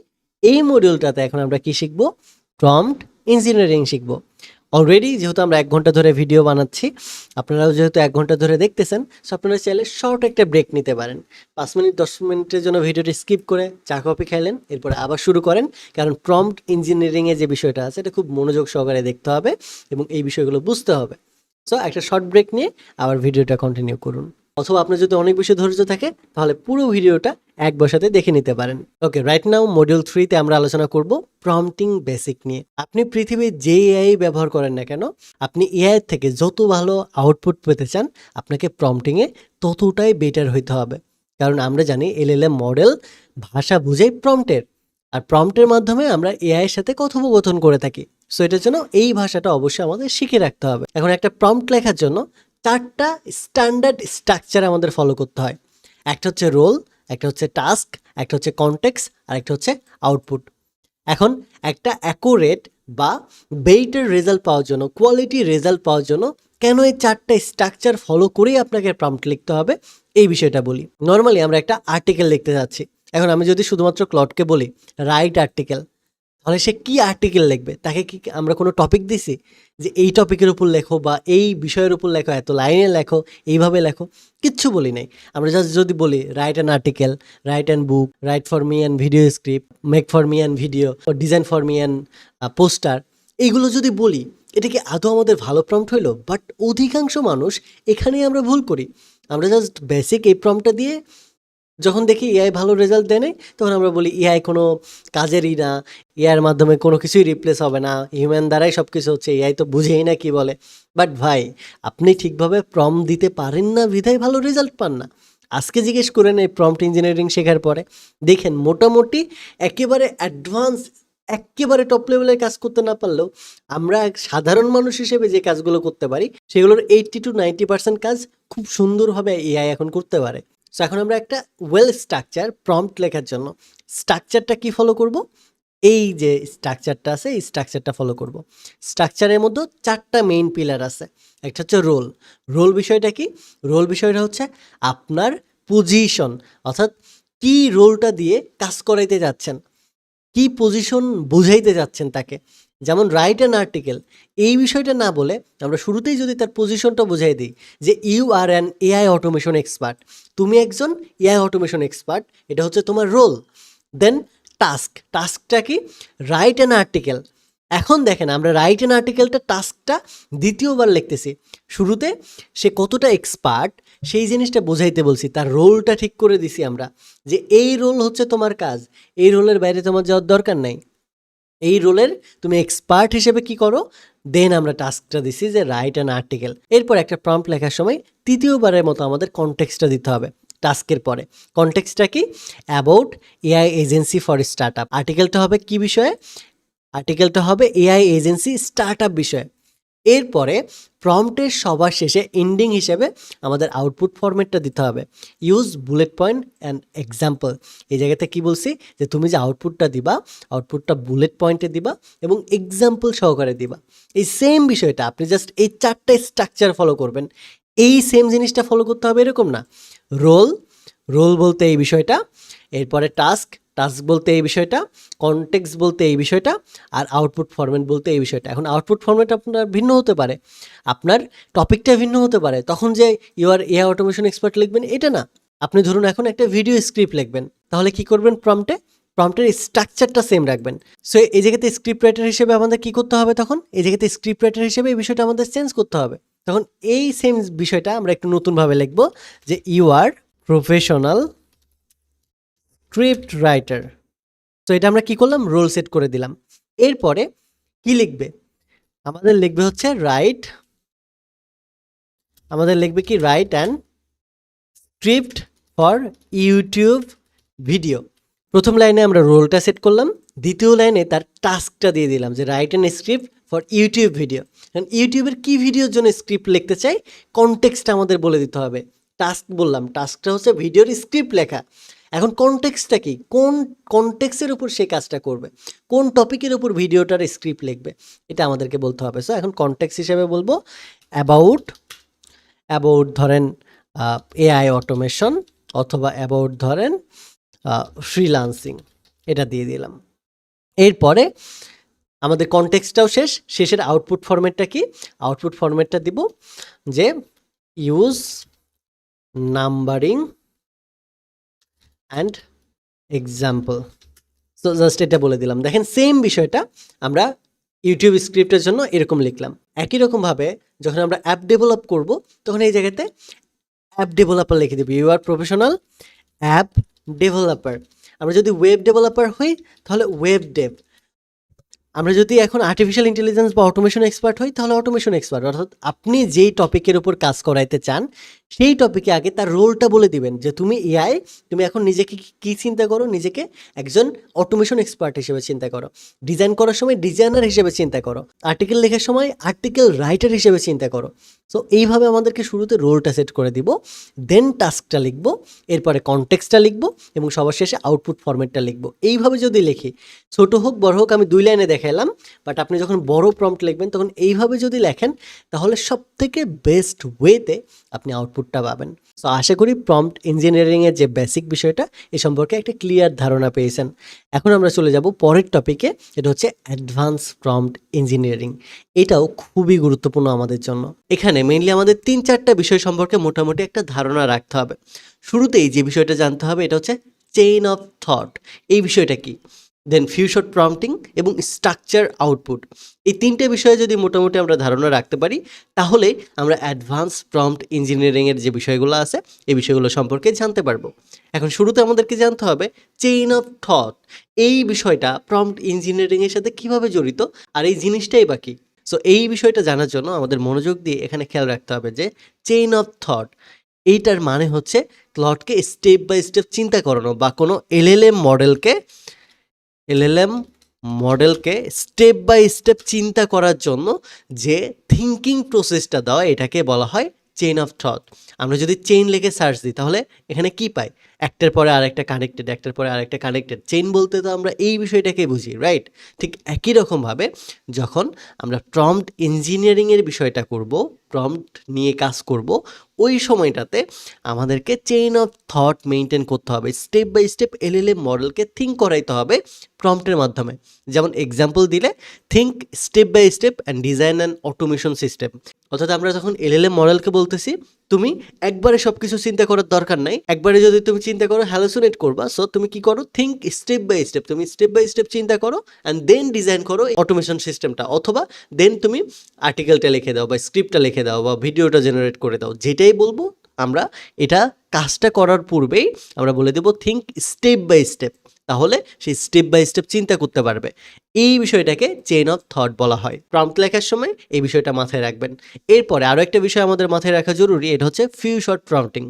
এই মডিউলটাতে এখন আমরা কি শিখবো, প্রম্পট ইঞ্জিনিয়ারিং শিখবো। অলরেডি যেহেতু আমরা 1 ঘন্টা ধরে ভিডিও বানাচ্ছি, আপনারাও যেহেতু 1 ঘন্টা ধরে দেখতেছেন, সো আপনারা চাইলে শর্ট একটা ব্রেক নিতে পারেন। 5 মিনিট 10 মিনিটের জন্য ভিডিওটি স্কিপ করে চা কফি খাইলেন, এরপরে আবার শুরু করেন। কারণ প্রম্পট ইঞ্জিনিয়ারিংয়ে যে বিষয়টা আছে, এটা খুব মনোযোগ সহকারে দেখতে হবে এবং এই বিষয়গুলো বুঝতে হবে। সো একটা শর্ট ব্রেক নিয়ে আবার ভিডিওটা কন্টিনিউ করুন, অথবা আপনার যদি অনেক বেশি ধৈর্য থাকে তাহলে পুরো ভিডিওটা এক বসাতে দেখে নিতে পারেন। ওকে, রাইট নাও মডিউল 3তে আমরা আলোচনা করব প্রম্পটিং বেসিক নিয়ে। আপনি পৃথিবীর যে এআই ব্যবহার করেন না কেন, আপনি এআই থেকে যত ভালো আউটপুট পেতে চান, আপনাকে প্রম্পটিংয়ে ততটাই বেটার হইতে হবে। কারণ আমরা জানি এলএলএম মডেল ভাষা বুঝেই প্রম্পটের, আর প্রম্পটের মাধ্যমে আমরা এআই এর সাথে কথোপকথন করে থাকি। সো এটার জন্য এই ভাষাটা অবশ্যই আমাদের শিখে রাখতে হবে। এখন একটা প্রম্পট লেখার জন্য 4টা স্ট্যান্ডার্ড স্ট্রাকচার আমাদের ফলো করতে হয়। একটা হচ্ছে রোল, একটা হচ্ছে টাস্ক, একটা হচ্ছে কনটেক্সট, আর একটা হচ্ছে আউটপুট। এখন একটা অ্যাকুরেট বা বেটার রেজাল্ট পাওয়ার জন্য, কোয়ালিটি রেজাল্ট পাওয়ার জন্য কেন এই 4টা স্ট্রাকচার ফলো করেই আপনাকে প্রম্পট লিখতে হবে এই বিষয়টা বলি। নর্মালি আমরা একটা আর্টিকেল লিখতে যাচ্ছি। এখন আমি যদি শুধুমাত্র ক্লডকে বলি রাইট আর্টিকেল, তাহলে সে কি আর্টিকেল লিখবে? তাকে কি আমরা কোনো টপিক দিছি যে এই টপিকের উপর লেখো বা এই বিষয়ের উপর লেখো, এত লাইনে লেখো, এইভাবে লেখো? কিচ্ছু বলি নাই। আমরা জাস্ট যদি বলি write an article, write an book, right for me and video script, make for me and video, design for me and poster, এইগুলো যদি বলি, এটা কি আদৌ আমাদের ভালো প্রম্পট হইলো? বাট অধিকাংশ মানুষ এখানেই আমরা ভুল করি। আমরা জাস্ট বেসিক এই প্রম্পটটা দিয়ে যখন দেখি এআই ভালো রেজাল্ট দেয় নাই, তখন আমরা বলি এআই কোনো কাজেরই না, এআইয়ের মাধ্যমে কোনো কিছুই রিপ্লেস হবে না, হিউম্যান দ্বারাই সব কিছু হচ্ছে, এআই তো বুঝেই না কি বলে। বাট ভাই, আপনি ঠিকভাবে প্রম্পট দিতে পারেন না বিধায় ভালো রেজাল্ট পান না। আজকে জিজ্ঞেস করেন এই প্রম্পট ইঞ্জিনিয়ারিং শেখার পরে, দেখেন মোটামুটি একেবারে অ্যাডভান্স, একেবারে টপ লেভেলের কাজ করতে না পারলেও আমরা এক সাধারণ মানুষ হিসেবে যে কাজগুলো করতে পারি সেগুলোর 80-90% কাজ খুব সুন্দরভাবে এআই এখন করতে পারে। সো এখন আমরা একটা ওয়েল স্ট্রাকচার প্রম্পট লেখার জন্য স্ট্রাকচারটা কি ফলো করব? এই যে স্ট্রাকচারটা আছে, এই স্ট্রাকচারটা ফলো করব। স্ট্রাকচারের মধ্যে 4টা মেইন পিলার আছে। একটা হচ্ছে রোল। রোল বিষয়টা কি? রোল বিষয়টা হচ্ছে আপনার পজিশন, অর্থাৎ কি রোলটা দিয়ে কাজ করাইতে যাচ্ছেন, কি পজিশন বুঝাইতে যাচ্ছেন তাকে। যেমন রাইট অ্যান আর্টিকেল, এই বিষয়টা না বলে আমরা শুরুতেই যদি তার পজিশনটা বুঝাই দিই যে you are an AI automation expert, তুমি একজন এআই অটোমেশন এক্সপার্ট, এটা হচ্ছে তোমার রোল। দেন টাস্ক, টাস্কটা কি? Write an article. এখন দেখেন আমরা রাইট অ্যান আর্টিকেলটা টাস্কটা দ্বিতীয়বার লিখতেছি। শুরুতে সে কতটা এক্সপার্ট সেই জিনিসটা বোঝাইতে বলছি, তার রোলটা ঠিক করে দিছি আমরা যে এই রোল হচ্ছে তোমার কাজ, এই রোলের বাইরে তোমার যাওয়ার দরকার নাই, এই রোলের তুমি এক্সপার্ট হিসেবে কি করো। দেন আমরা টাস্কটা দিছি যে রাইট অ্যান আর্টিকেল। এরপর একটা প্রম্পট লেখার সময় তৃতীয়বারের মতো আমাদের কনটেক্সটটা দিতে হবে টাস্কের পরে। কনটেক্সটটা কি? About AI agency for startup. আর্টিকেলটা হবে কি বিষয়ে? আর্টিকেলটা হবে এআই এজেন্সি স্টার্ট আপ বিষয়ে। এরপরে প্রম্পটের সবার শেষে এন্ডিং হিসেবে আমাদের আউটপুট ফরম্যাটটা দিতে হবে। Use bullet point and example. এই জায়গাতে কি বলছি যে তুমি যে আউটপুটটা দিবা, আউটপুটটা বুলেট পয়েন্টে দিবা এবং এক্সাম্পল সহকারে দিবা। এই সেম বিষয়টা আপনি জাস্ট এই 4টা স্ট্রাকচার ফলো করবেন। এই সেম জিনিসটা ফলো করতে হবে এরকম না। রোল, রোল বলতে এই বিষয়টা, এরপরে টাস্ক, টাস্ক বলতে এই বিষয়টা, কনটেক্সট বলতে এই বিষয়টা, আর আউটপুট ফরম্যাট বলতে এই বিষয়টা। এখন আউটপুট ফরম্যাট আপনার ভিন্ন হতে পারে, আপনার টপিকটা ভিন্ন হতে পারে, তখন যে you are AI automation expert লিখবেন এটা না। আপনি ধরুন এখন একটা ভিডিও স্ক্রিপ্ট লিখবেন, তাহলে কি করবেন? প্রম্পটে প্রম্পটের স্ট্রাকচারটা সেম রাখবেন। সো এই জায়গাতে স্ক্রিপ্ট রাইটার হিসেবে আমাদের কি করতে হবে? তখন এই জায়গাতে স্ক্রিপ্ট রাইটার হিসেবে এই বিষয়টা আমাদের চেঞ্জ করতে হবে। তখন এই সেম বিষয়টা আমরা একটু নতুনভাবে লিখব যে you are professional script writer. তো এটা আমরা কি করলাম? রোল সেট করে দিলাম। এরপরে কি লিখবে? আমাদের লিখবে হচ্ছে রাইট, আমাদের লিখবে কি? Right and script for YouTube video. প্রথম লাইনে আমরা রোলটা সেট করলাম, দ্বিতীয় লাইনে তার টাস্কটা দিয়ে দিলাম যে right and script for YouTube video. কারণ ইউটিউবের কী ভিডিওর জন্য স্ক্রিপ্ট লিখতে চাই, কনটেক্সটটা আমাদের বলে দিতে হবে। টাস্ক বললাম, টাস্কটা হচ্ছে ভিডিওর স্ক্রিপ্ট লেখা। এখন কনটেক্সটটা কি? কোন কনটেক্সের উপর সে কাজটা করবে, কোন টপিকের উপর ভিডিওটার স্ক্রিপ্ট লিখবে, এটা আমাদেরকে বলতে হবে। সো এখন কনটেক্সট হিসেবে বলবো অ্যাবাউট, অ্যাবাউট ধরেন এআই অটোমেশন, অথবা অ্যাবাউট ধরেন ফ্রিল্যান্সিং, এটা দিয়ে দিলাম। এরপরে আমাদের কনটেক্সটটাও শেষ। শেষের আউটপুট ফরম্যাটটা কি? আউটপুট ফরম্যাটটা দিব যে use numbering and example. So just এটা বলে দিলাম। দেখেন সেম বিষয়টা আমরা ইউটিউব স্ক্রিপ্টের জন্য এরকম লিখলাম। একই রকমভাবে যখন আমরা অ্যাপ ডেভেলপ করব, তখন এই জায়গাতে অ্যাপ ডেভেলপার লিখে দেবো, you are professional app developer. আমরা যদি ওয়েব ডেভেলপার হই তাহলে ওয়েব ডেভ। আমরা যদি এখন আর্টিফিশিয়াল ইন্টেলিজেন্স বা অটোমেশন এক্সপার্ট হই তাহলে অটোমেশন এক্সপার্ট। অর্থাৎ আপনি যেই টপিকের উপর কাজ করাইতে চান সেই টপিকে আগে তার রোলটা বলে দিবেন যে তুমি এআই, তুমি এখন নিজেকে কি চিন্তা করো, নিজেকে একজন অটোমেশন এক্সপার্ট হিসেবে চিন্তা করো, ডিজাইন করার সময় ডিজাইনার হিসেবে চিন্তা করো, আর্টিকেল লেখার সময় আর্টিকেল রাইটার হিসেবে চিন্তা করো। সো এইভাবে আমাদেরকে শুরুতে রোলটা সেট করে দিব, দেন টাস্কটা লিখবো, এরপরে কনটেক্সটটা লিখবো এবং সবার শেষে আউটপুট ফরম্যাটটা লিখবো। এইভাবে যদি লিখি, ছোট হোক বড় হোক, আমি 2 লাইনে দেখাইলাম, বাট আপনি যখন বড় প্রম্পট লিখবেন তখন এইভাবে যদি লেখেন তাহলে সবথেকে বেস্ট ওয়েতে আপনি আউটপুটটা পাবেন। সো আশা করি প্রম্পট ইঞ্জিনিয়ারিংয়ের যে বেসিক বিষয়টা এ সম্পর্কে একটা ক্লিয়ার ধারণা পেয়েছেন। এখন আমরা চলে যাব পরের টপিকে, এটা হচ্ছে অ্যাডভান্স প্রম্পট ইঞ্জিনিয়ারিং। এটাও খুবই গুরুত্বপূর্ণ আমাদের জন্য। এখানে মেইনলি আমাদের 3-4টা বিষয় সম্পর্কে মোটামুটি একটা ধারণা রাখতে হবে। শুরুতেই যে বিষয়টা জানতে হবে এটা হচ্ছে চেইন অফ থট। এই বিষয়টা কি? দেন ফিউ শট প্রম্পটিং এবং স্ট্রাকচার আউটপুট। এই 3টে বিষয়ে যদি মোটামুটি আমরা ধারণা রাখতে পারি তাহলে আমরা অ্যাডভান্স প্রম্পট ইঞ্জিনিয়ারিংয়ের যে বিষয়গুলো আছে এই বিষয়গুলো সম্পর্কে জানতে পারবো। এখন শুরুতে আমাদেরকে জানতে হবে চেইন অফ থট। এই বিষয়টা প্রম্পট ইঞ্জিনিয়ারিংয়ের সাথে কিভাবে জড়িত আর এই জিনিসটাই বা কি? সো এই বিষয়টা জানার জন্য আমাদের মনোযোগ দিয়ে এখানে খেয়াল রাখতে হবে যে চেইন অফ থট এইটার মানে হচ্ছে ক্লডকে স্টেপ বাই স্টেপ চিন্তা করানো বা কোনো এলএলএম মডেলকে স্টেপ বাই স্টেপ চিন্তা করার জন্য যে থিঙ্কিং প্রসেসটা দেওয়া এটাকে বলা হয় চেইন অফ থট। আমরা যদি চেইন লিখে সার্চ দিই তাহলে এখানে কি পাই? একটার পরে আরেকটা কানেক্টেড, একটার পরে আরেকটা কানেক্টেড। চেইন বলতে তো আমরা এই বিষয়টাকে বুঝি, রাইট? ঠিক একই রকমভাবে যখন আমরা প্রম্পট ইঞ্জিনিয়ারিংয়ের বিষয়টা করব, প্রম্পট নিয়ে কাজ করব, ওই সময়টাতে আমাদেরকে চেইন অফ থট মেনটেন করতে হবে। স্টেপ বাই স্টেপ এলএলএম মডেলকে থিঙ্ক করাইতে হবে প্রম্পটের মাধ্যমে। যেমন এক্সাম্পল দিলে, think step by step and design and automation system. অর্থাৎ আমরা যখন এলএলএম মডেলকে বলতেছি তুমি একবারে সব কিছু চিন্তা করার দরকার নাই, একবারে যদি তুমি চিন্তা করো হ্যালোসিনেট করবা। সো তুমি কি করো? থিঙ্ক স্টেপ বাই স্টেপ, তুমি স্টেপ বাই স্টেপ চিন্তা করো অ্যান্ড দেন ডিজাইন করো অটোমেশন সিস্টেমটা, অথবা দেন তুমি আর্টিকেলটা লিখে দাও বা স্ক্রিপ্টটা লিখে দাও বা ভিডিওটা জেনারেট করে দাও। যেটাই বলবো আমরা এটা কাজটা করার পূর্বেই আমরা বলে দেবো থিঙ্ক স্টেপ বাই স্টেপ, তাহলে সেই স্টেপ বাই স্টেপ চিন্তা করতে পারবে। এই বিষয়টাকে চেইন অফ থট বলা হয়। প্রম্পট লেখার সময় এই বিষয়টা মাথায় রাখবেন। এরপরে আরও একটা বিষয় আমাদের মাথায় রাখা জরুরি, এটা হচ্ছে few shot prompting.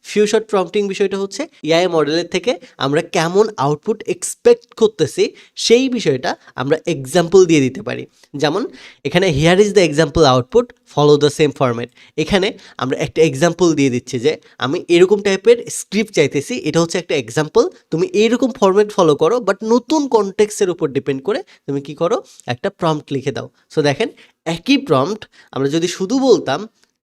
Few shot prompting বিষয়টা হচ্ছে এআই মডেলের থেকে আমরা কেমন আউটপুট এক্সপেক্ট করতেছি সেই বিষয়টা আমরা এক্সাম্পল দিয়ে দিতে পারি। যেমন এখানে here is the example output, follow the same format. এখানে আমরা একটা এক্সাম্পল দিয়ে দিচ্ছি যে আমি এরকম টাইপের স্ক্রিপ্ট চাইতেছি, এটা হচ্ছে একটা এক্সাম্পল, তুমি এইরকম ফরম্যাট ফলো করো, বাট নতুন কনটেক্সটের উপর ডিপেন্ড করে তুমি কি করো? একটা প্রম্পট লিখে দাও। সো দেখেন, একই প্রম্পট আমরা যদি শুধু বলতাম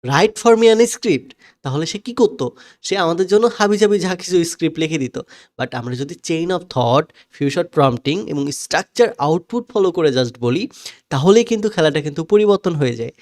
right for me an script, তাহলে সে কী করতো? সে আমাদের জন্য হাবিজাবি যা কিছু স্ক্রিপ্ট লিখে দিত। বাট আমরা যদি chain of thought, few shot prompting এবং স্ট্রাকচার আউটপুট ফলো করে জাস্ট বলি, তাহলেই কিন্তু খেলাটা কিন্তু পরিবর্তন হয়ে যায়।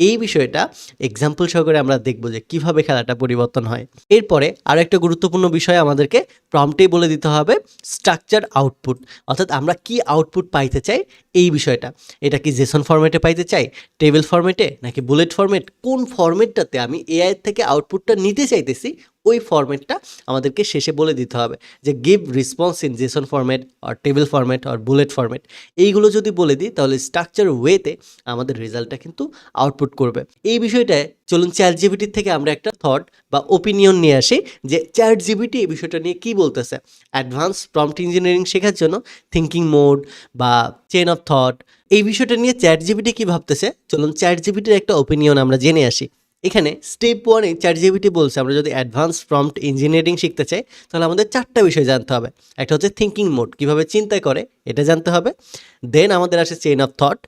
এই বিষয়টা এক্সাম্পল সহকারে আমরা দেখব যে কিভাবে খেলাটা পরিবর্তন হয়। এরপরে আরও একটা গুরুত্বপূর্ণ বিষয় আমাদেরকে প্রম্পটেই বলে দিতে হবে, স্ট্রাকচার আউটপুট। অর্থাৎ আমরা কি আউটপুট পাইতে চাই এই বিষয়টা। এটা কি জেসন ফরম্যাটে পাইতে চাই, টেবিল ফরম্যাটে, নাকি বুলেট ফরম্যাট? কোন ফরম্যাটটাতে আমি এআই থেকে আউটপুটটা নিতে চাইতেছি ওই ফরম্যাটটা আমাদেরকে শেষে বলে দিতে হবে যে give response in JSON format আর টেবিল ফরম্যাট আর বুলেট ফরম্যাট। এইগুলো যদি বলে দিই তাহলে স্ট্রাকচার ওয়েতে আমাদের রেজাল্টটা কিন্তু আউটপুট করবে। এই বিষয়টায় চলুন চ্যাট জিপিটির থেকে আমরা একটা থট বা ওপিনিয়ন নিয়ে আসি যে চ্যাট জিপিটি এই বিষয়টা নিয়ে কী বলতেছে। অ্যাডভান্স প্রম্পট ইঞ্জিনিয়ারিং শেখার জন্য থিঙ্কিং মোড বা চেইন অফ থট এই বিষয়টা নিয়ে চ্যাট জিপিটি কী ভাবতেছে, চলুন চ্যাট জিপিটির একটা ওপিনিয়ন আমরা জেনে আসি। এখানে স্টেপ 1-এ চ্যাট জিপিটি বলছে আমরা যদি অ্যাডভান্স প্রম্পট ইঞ্জিনিয়ারিং শিখতে চাই তাহলে আমাদের 4টা বিষয় জানতে হবে। একটা হচ্ছে থিঙ্কিং মোড, কীভাবে চিন্তা করে এটা জানতে হবে। দেন আমাদের আসে চেইন অফ থট,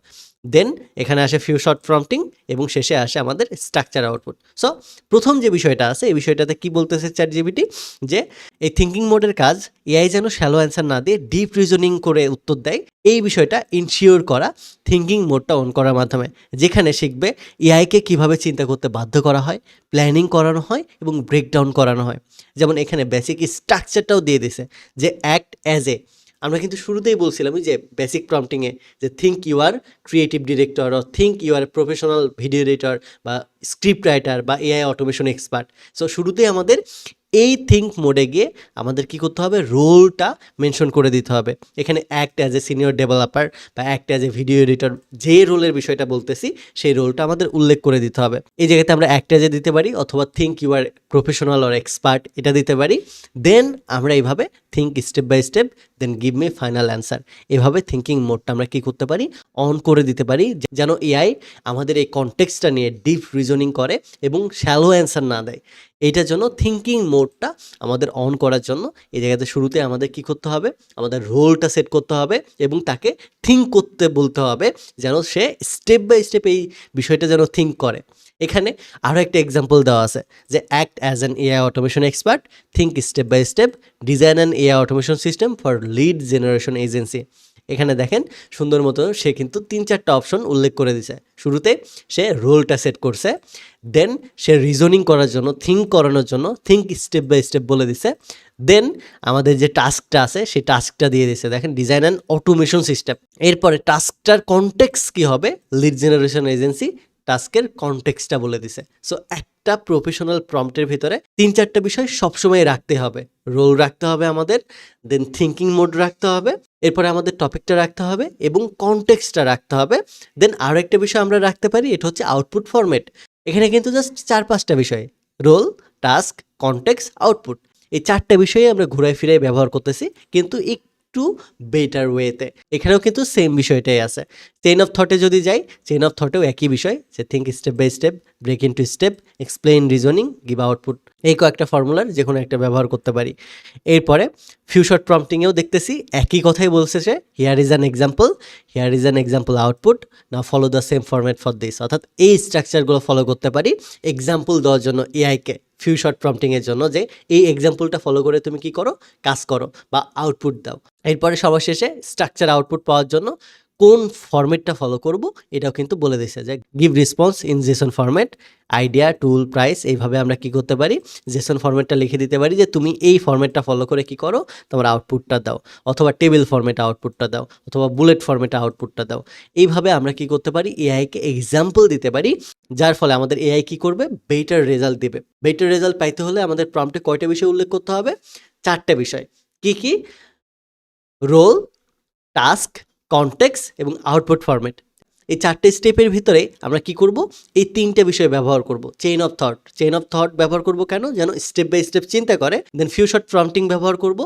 দেন এখানে আসে ফিউ শর্ট প্রম্পটিং এবং শেষে আসে আমাদের স্ট্রাকচার আউটপুট। সো প্রথম যে বিষয়টা আছে এই বিষয়টাতে কি বলতেছে চ্যাট জিপিটি, যে এই থিঙ্কিং মোডের কাজ এআই যেন শ্যালো অ্যান্সার না দিয়ে ডিপ রিজনিং করে উত্তর দেয়, এই বিষয়টা ইনশিওর করা থিঙ্কিং মোডটা অন করার মাধ্যমে, যেখানে শিখবে এআইকে কীভাবে চিন্তা করতে বাধ্য করা হয়, প্ল্যানিং করানো হয় এবং ব্রেকডাউন করানো হয়। যেমন এখানে বেসিক স্ট্রাকচারটাও দিয়ে দিছে যে অ্যাক্ট অ্যাজ এ, আমরা কিন্তু শুরুতেই বলছিলাম যে বেসিক প্রম্পটিংয়ে যে think you are creative director or think you are professional video editor বা স্ক্রিপ্ট রাইটার বা এআই অটোমেশন এক্সপার্ট। সো শুরুতেই আমাদের এই থিঙ্ক মোডে গিয়ে আমাদের কি করতে হবে, রোলটা মেনশন করে দিতে হবে। এখানে act as a senior developer বা act as a video editor, যে রোলের বিষয়টা বলতেছি সেই রোলটা আমাদের উল্লেখ করে দিতে হবে। এই জায়গাতে আমরা অ্যাক্ট অ্যাজ এ দিতে পারি অথবা think you are professional or expert এটা দিতে পারি। দেন আমরা এইভাবে think step by step, then give me final answer, এভাবে থিঙ্কিং মোডটা আমরা কি করতে পারি, অন করে দিতে পারি, যেন এআই আমাদের এই কনটেক্সটটা নিয়ে ডিপ রিজনিং করে এবং শ্যালো অ্যান্সার না দেয়। এইটার জন্য থিঙ্কিং মোডটা আমাদের অন করার জন্য এই জায়গাতে শুরুতে আমাদের কি করতে হবে, আমাদের রোলটা সেট করতে হবে এবং তাকে থিঙ্ক করতে বলতে হবে, যেন সে স্টেপ বাই স্টেপ এই বিষয়টা যেন থিঙ্ক করে। এখানে আরও একটা এক্সাম্পল দেওয়া আছে যে act as an AI automation expert, think step by step, design an AI automation system for lead generation agency. এখানে দেখেন সুন্দর মতো সে কিন্তু 3-4টা অপশন উল্লেখ করে দিছে। শুরুতে সে রোলটা সেট করছে, দেন সে রিজনিং করার জন্য, থিঙ্ক করানোর জন্য থিঙ্ক স্টেপ বাই স্টেপ বলে দিছে, দেন আমাদের যে টাস্কটা আছে সেই টাস্কটা দিয়ে দিছে, দেখেন ডিজাইন অ্যান্ড অটোমেশন সিস্টেম। এরপরে টাস্কটার কনটেক্সট কী হবে, লিড জেনারেশন এজেন্সি, টাস্কের কনটেক্সটটা বলে দিছে। সো একটা প্রফেশনাল প্রম্পটের ভিতরে 3-4টা বিষয় সবসময় রাখতে হবে, রোল রাখতে হবে আমাদের, দেন থিঙ্কিং মোড রাখতে হবে, এরপরে আমাদের টপিকটা রাখতে হবে এবং কনটেক্সটটা রাখতে হবে। দেন আরও একটা বিষয় আমরা রাখতে পারি, এটা হচ্ছে আউটপুট ফরম্যাট। এখানে কিন্তু জাস্ট 4-5টা বিষয়, রোল, টাস্ক, কনটেক্সট, আউটপুট, এই 4টা বিষয়ে আমরা ঘুরাই ফিরাই ব্যবহার করতেছি, কিন্তু একটু বেটার ওয়েতে। এখানেও কিন্তু সেম বিষয়টাই আছে। চেইন অফ থটে যদি যাই, চেইন অফ থটেও একই বিষয়, যে think step by step, break into step, explain, reasoning, give output, এই কয়েকটা ফর্মুলার যে কোনো একটা ব্যবহার করতে পারি। এরপরে ফিউ শর্ট প্রম্পটিংয়েও দেখতেছি একই কথাই বলছে সে, here is an example, here is an example output, না follow the same format for this. অর্থাৎ এই স্ট্রাকচারগুলো ফলো করতে পারি এক্সাম্পল দেওয়ার জন্য এআইকে, ফিউ শর্ট প্রম্পটিংয়ের জন্য, যে এই এক্সাম্পলটা ফলো করে তুমি কি করো, কাজ করো বা আউটপুট দাও। এরপরে সবার শেষে স্ট্রাকচার আউটপুট পাওয়ার জন্য কোন ফরম্যাটটা ফলো করব এটাও কিন্তু বলে দিছে, যে give response in JSON format, idea, tool, price. এইভাবে আমরা কি করতে পারি, জেসন ফরম্যাটটা লিখে দিতে পারি যে তুমি এই ফরম্যাটটা ফলো করে কি করো, তোমার আউটপুটটা দাও, অথবা টেবিল ফরম্যাটে আউটপুটটা দাও, অথবা বুলেট ফরম্যাটে আউটপুটটা দাও। এইভাবে আমরা কি করতে পারি, এআইকে এক্সাম্পল দিতে পারি, যার ফলে আমাদের এআই কি করবে, বেটার রেজাল্ট দেবে। বেটার রেজাল্ট পাইতে হলে আমাদের প্রম্পটে কয়টা বিষয় উল্লেখ করতে হবে, 4টা বিষয়। কি কি, রোল, টাস্ক, কনটেক্সট এবং আউটপুট ফরম্যাট। এই 4টে স্টেপের ভিতরে আমরা কি করব, এই 3টে বিষয় ব্যবহার করব। Chain of thought, chain of thought ব্যবহার করব কেন, যেন স্টেপ বাই স্টেপ চিন্তা করে। দেন ফিউ শর্ট প্রম্পটিং ব্যবহার করব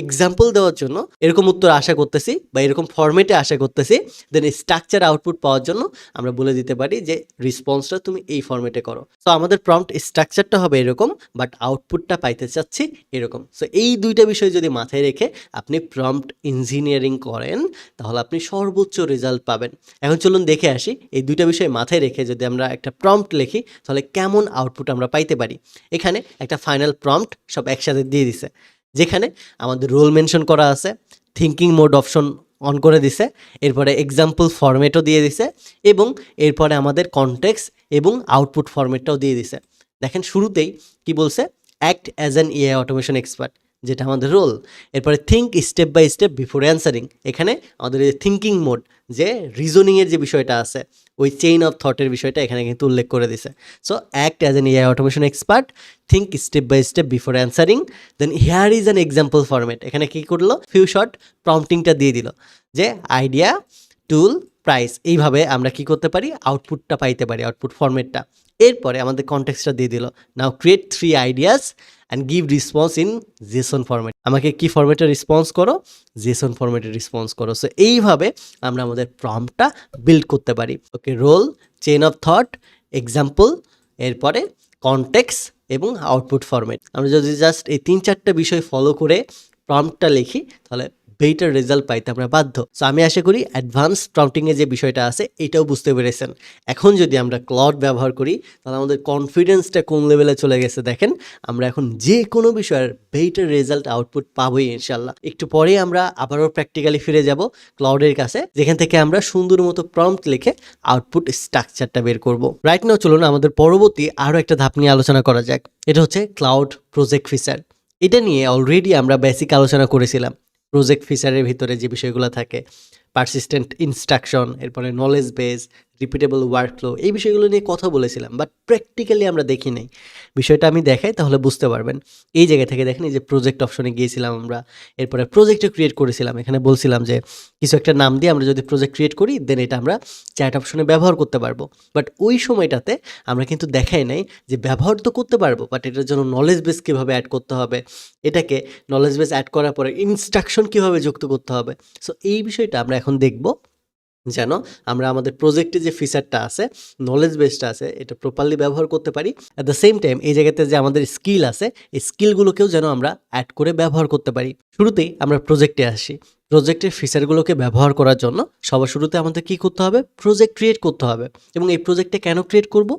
এক্সাম্পল দেওয়ার জন্য, এরকম উত্তর আশা করতেছি বা এরকম ফরম্যাটে আশা করতেছি। দেন স্ট্রাকচার আউটপুট পাওয়ার জন্য আমরা বলে দিতে পারি যে রেসপন্সটা তুমি এই ফরম্যাটে করো। সো আমাদের প্রম্পট স্ট্রাকচারটা হবে এরকম, বাট আউটপুটটা পাইতে চাচ্ছি এরকম। সো এই 2টা বিষয় যদি মাথায় রেখে আপনি প্রম্পট ইঞ্জিনিয়ারিং করেন, তাহলে আপনি সর্বোচ্চ রেজাল্ট পাবেন। এখন চলুন দেখে আসি, এই 2টা বিষয় মাথায় রেখে যদি আমরা একটা প্রম্পট লিখি তাহলে কেমন আউটপুট আমরা পাইতে পারি। এখানে একটা ফাইনাল প্রম্পট সব একসাথে দিয়ে দিছে, যেখানে আমাদের রোল মেনশন করা আছে, থিঙ্কিং মোড অপশন অন করে দিছে, এরপরে এক্সাম্পল ফরম্যাটও দিয়ে দিছে এবং এরপরে আমাদের কনটেক্সট এবং আউটপুট ফরম্যাটটাও দিয়ে দিছে। দেখেন শুরুতেই কি বলছে, act as an AI automation expert, যেটা আমাদের রোল। এরপরে think step by step before answering, এখানে আমাদের এই থিঙ্কিং মোড, যে রিজনিংয়ের যে বিষয়টা আছে, ওই চেইন অফ থটের বিষয়টা এখানে কিন্তু উল্লেখ করে দিছে। So act as an AI automation expert, think step by step before answering, then here is an example format. এখানে কী করলো, ফিউ শর্ট প্রম্পটিংটা দিয়ে দিল, যে আইডিয়া, টুল, প্রাইস। এইভাবে আমরা কি করতে পারি, আউটপুটটা পাইতে পারি, আউটপুট ফরম্যাটটা। এরপরে আমাদের কনটেক্সটটা দিয়ে দিল, now create 3 ideas and give response in JSON format. আমাকে কি ফরম্যাটে রেসপন্স করো, জেসন ফরম্যাটে রেসপন্স করো। সো এইভাবে আমরা আমাদের প্রম্পটটা বিল্ড করতে পারি। Okay, role, chain of thought, example, এরপরে কনটেক্সট এবং আউটপুট ফরম্যাট। আমরা যদি জাস্ট এই 3-4টা বিষয় ফলো করে প্রম্পটটা লিখি তাহলে বেটার রেজাল্ট পাইতে আমরা বাধ্য। সো আমি আশা করি অ্যাডভান্স প্রম্পটিংয়ে যে বিষয়টা আছে এটাও বুঝতে পেরেছেন। এখন যদি আমরা ক্লড ব্যবহার করি তাহলে আমাদের কনফিডেন্সটা কোন লেভেলে চলে গেছে দেখেন। আমরা এখন যে কোনো বিষয়ের বেটার রেজাল্ট আউটপুট পাবোই ইনশাল্লাহ। একটু পরে আমরা আবারও প্র্যাকটিক্যালি ফিরে যাব ক্লাউডের কাছে, যেখান থেকে আমরা সুন্দর মতো প্রম্পট লিখে আউটপুট স্ট্রাকচারটা বের করব। রাইট নাও চলুন আমাদের পরবর্তী আরও একটা ধাপ নিয়ে আলোচনা করা যাক। এটা হচ্ছে ক্লাউড প্রজেক্ট ফিচার। এটা নিয়ে অলরেডি আমরা বেসিক আলোচনা করেছিলাম। প্রজেক্ট ফিচারের ভিতরে যে বিষয়গুলো থাকে, পারসিস্টেন্ট ইনস্ট্রাকশন, এরপরে নলেজ বেস, রিপিটেবল ওয়ার্কফ্লো, এই বিষয়গুলো নিয়ে কথা বলেছিলাম, বাট প্র্যাকটিক্যালি আমরা দেখি নাই। বিষয়টা আমি দেখাই তাহলে বুঝতে পারবেন। এই জায়গা থেকে দেখেন, এই যে প্রজেক্ট অপশনে গিয়েছিলাম আমরা, এরপরে প্রজেক্টে ক্রিয়েট করেছিলাম। এখানে বলছিলাম যে কিছু একটা নাম দিয়ে আমরা যদি প্রজেক্ট ক্রিয়েট করি দেন এটা আমরা চ্যাট অপশনে ব্যবহার করতে পারবো। বাট ওই সময়টাতে আমরা কিন্তু দেখাই নাই যে ব্যবহার তো করতে পারবো, বাট এটার জন্য নলেজ বেস কীভাবে অ্যাড করতে হবে, এটাকে নলেজ বেস অ্যাড করার পরে ইনস্ট্রাকশন কীভাবে যুক্ত করতে হবে। সো এই বিষয়টা আমরা এখন দেখব, যেন আমরা আমাদের প্রজেক্টে যে ফিচারটা আছে, নলেজ বেসটা আছে, এটা প্রপারলি ব্যবহার করতে পারি। অ্যাট দ্য সেম টাইম এই জায়গাতে যে আমাদের স্কিল আছে, এই স্কিলগুলোকেও যেন আমরা অ্যাড করে ব্যবহার করতে পারি। শুরুতেই আমরা প্রজেক্টে আসি। প্রজেক্টের ফিচারগুলোকে ব্যবহার করার জন্য সবার শুরুতে আমাদের কী করতে হবে, প্রজেক্ট ক্রিয়েট করতে হবে। এবং এই প্রজেক্টে কেন ক্রিয়েট করব,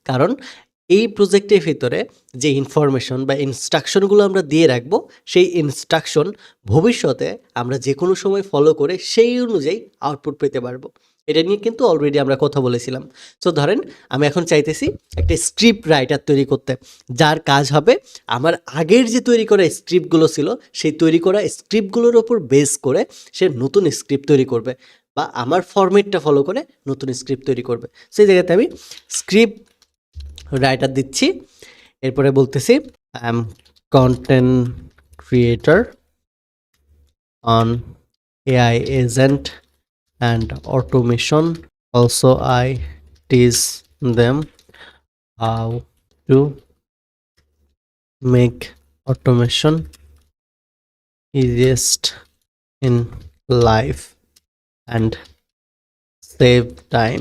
কারণ এই প্রজেক্টের ভিতরে যে ইনফরমেশন বা ইনস্ট্রাকশনগুলো আমরা দিয়ে রাখবো, সেই ইনস্ট্রাকশন ভবিষ্যতে আমরা যে কোনো সময় ফলো করে সেই অনুযায়ী আউটপুট পেতে পারবো। এটা নিয়ে কিন্তু অলরেডি আমরা কথা বলেছিলাম। সো ধরেন আমি এখন চাইতেছি একটা স্ক্রিপ্ট রাইটার তৈরি করতে, যার কাজ হবে আমার আগের যে তৈরি করা স্ক্রিপ্টগুলো ছিল, সেই তৈরি করা স্ক্রিপ্টগুলোর ওপর বেস করে সে নতুন স্ক্রিপ্ট তৈরি করবে, বা আমার ফরম্যাটটা ফলো করে নতুন স্ক্রিপ্ট তৈরি করবে। সেই জায়গাতে আমি স্ক্রিপ্ট রাইটার দিচ্ছি, এরপরে বলতেছি I am content creator on AI agent and automation, also I teach them how to make automation easiest in life and save time.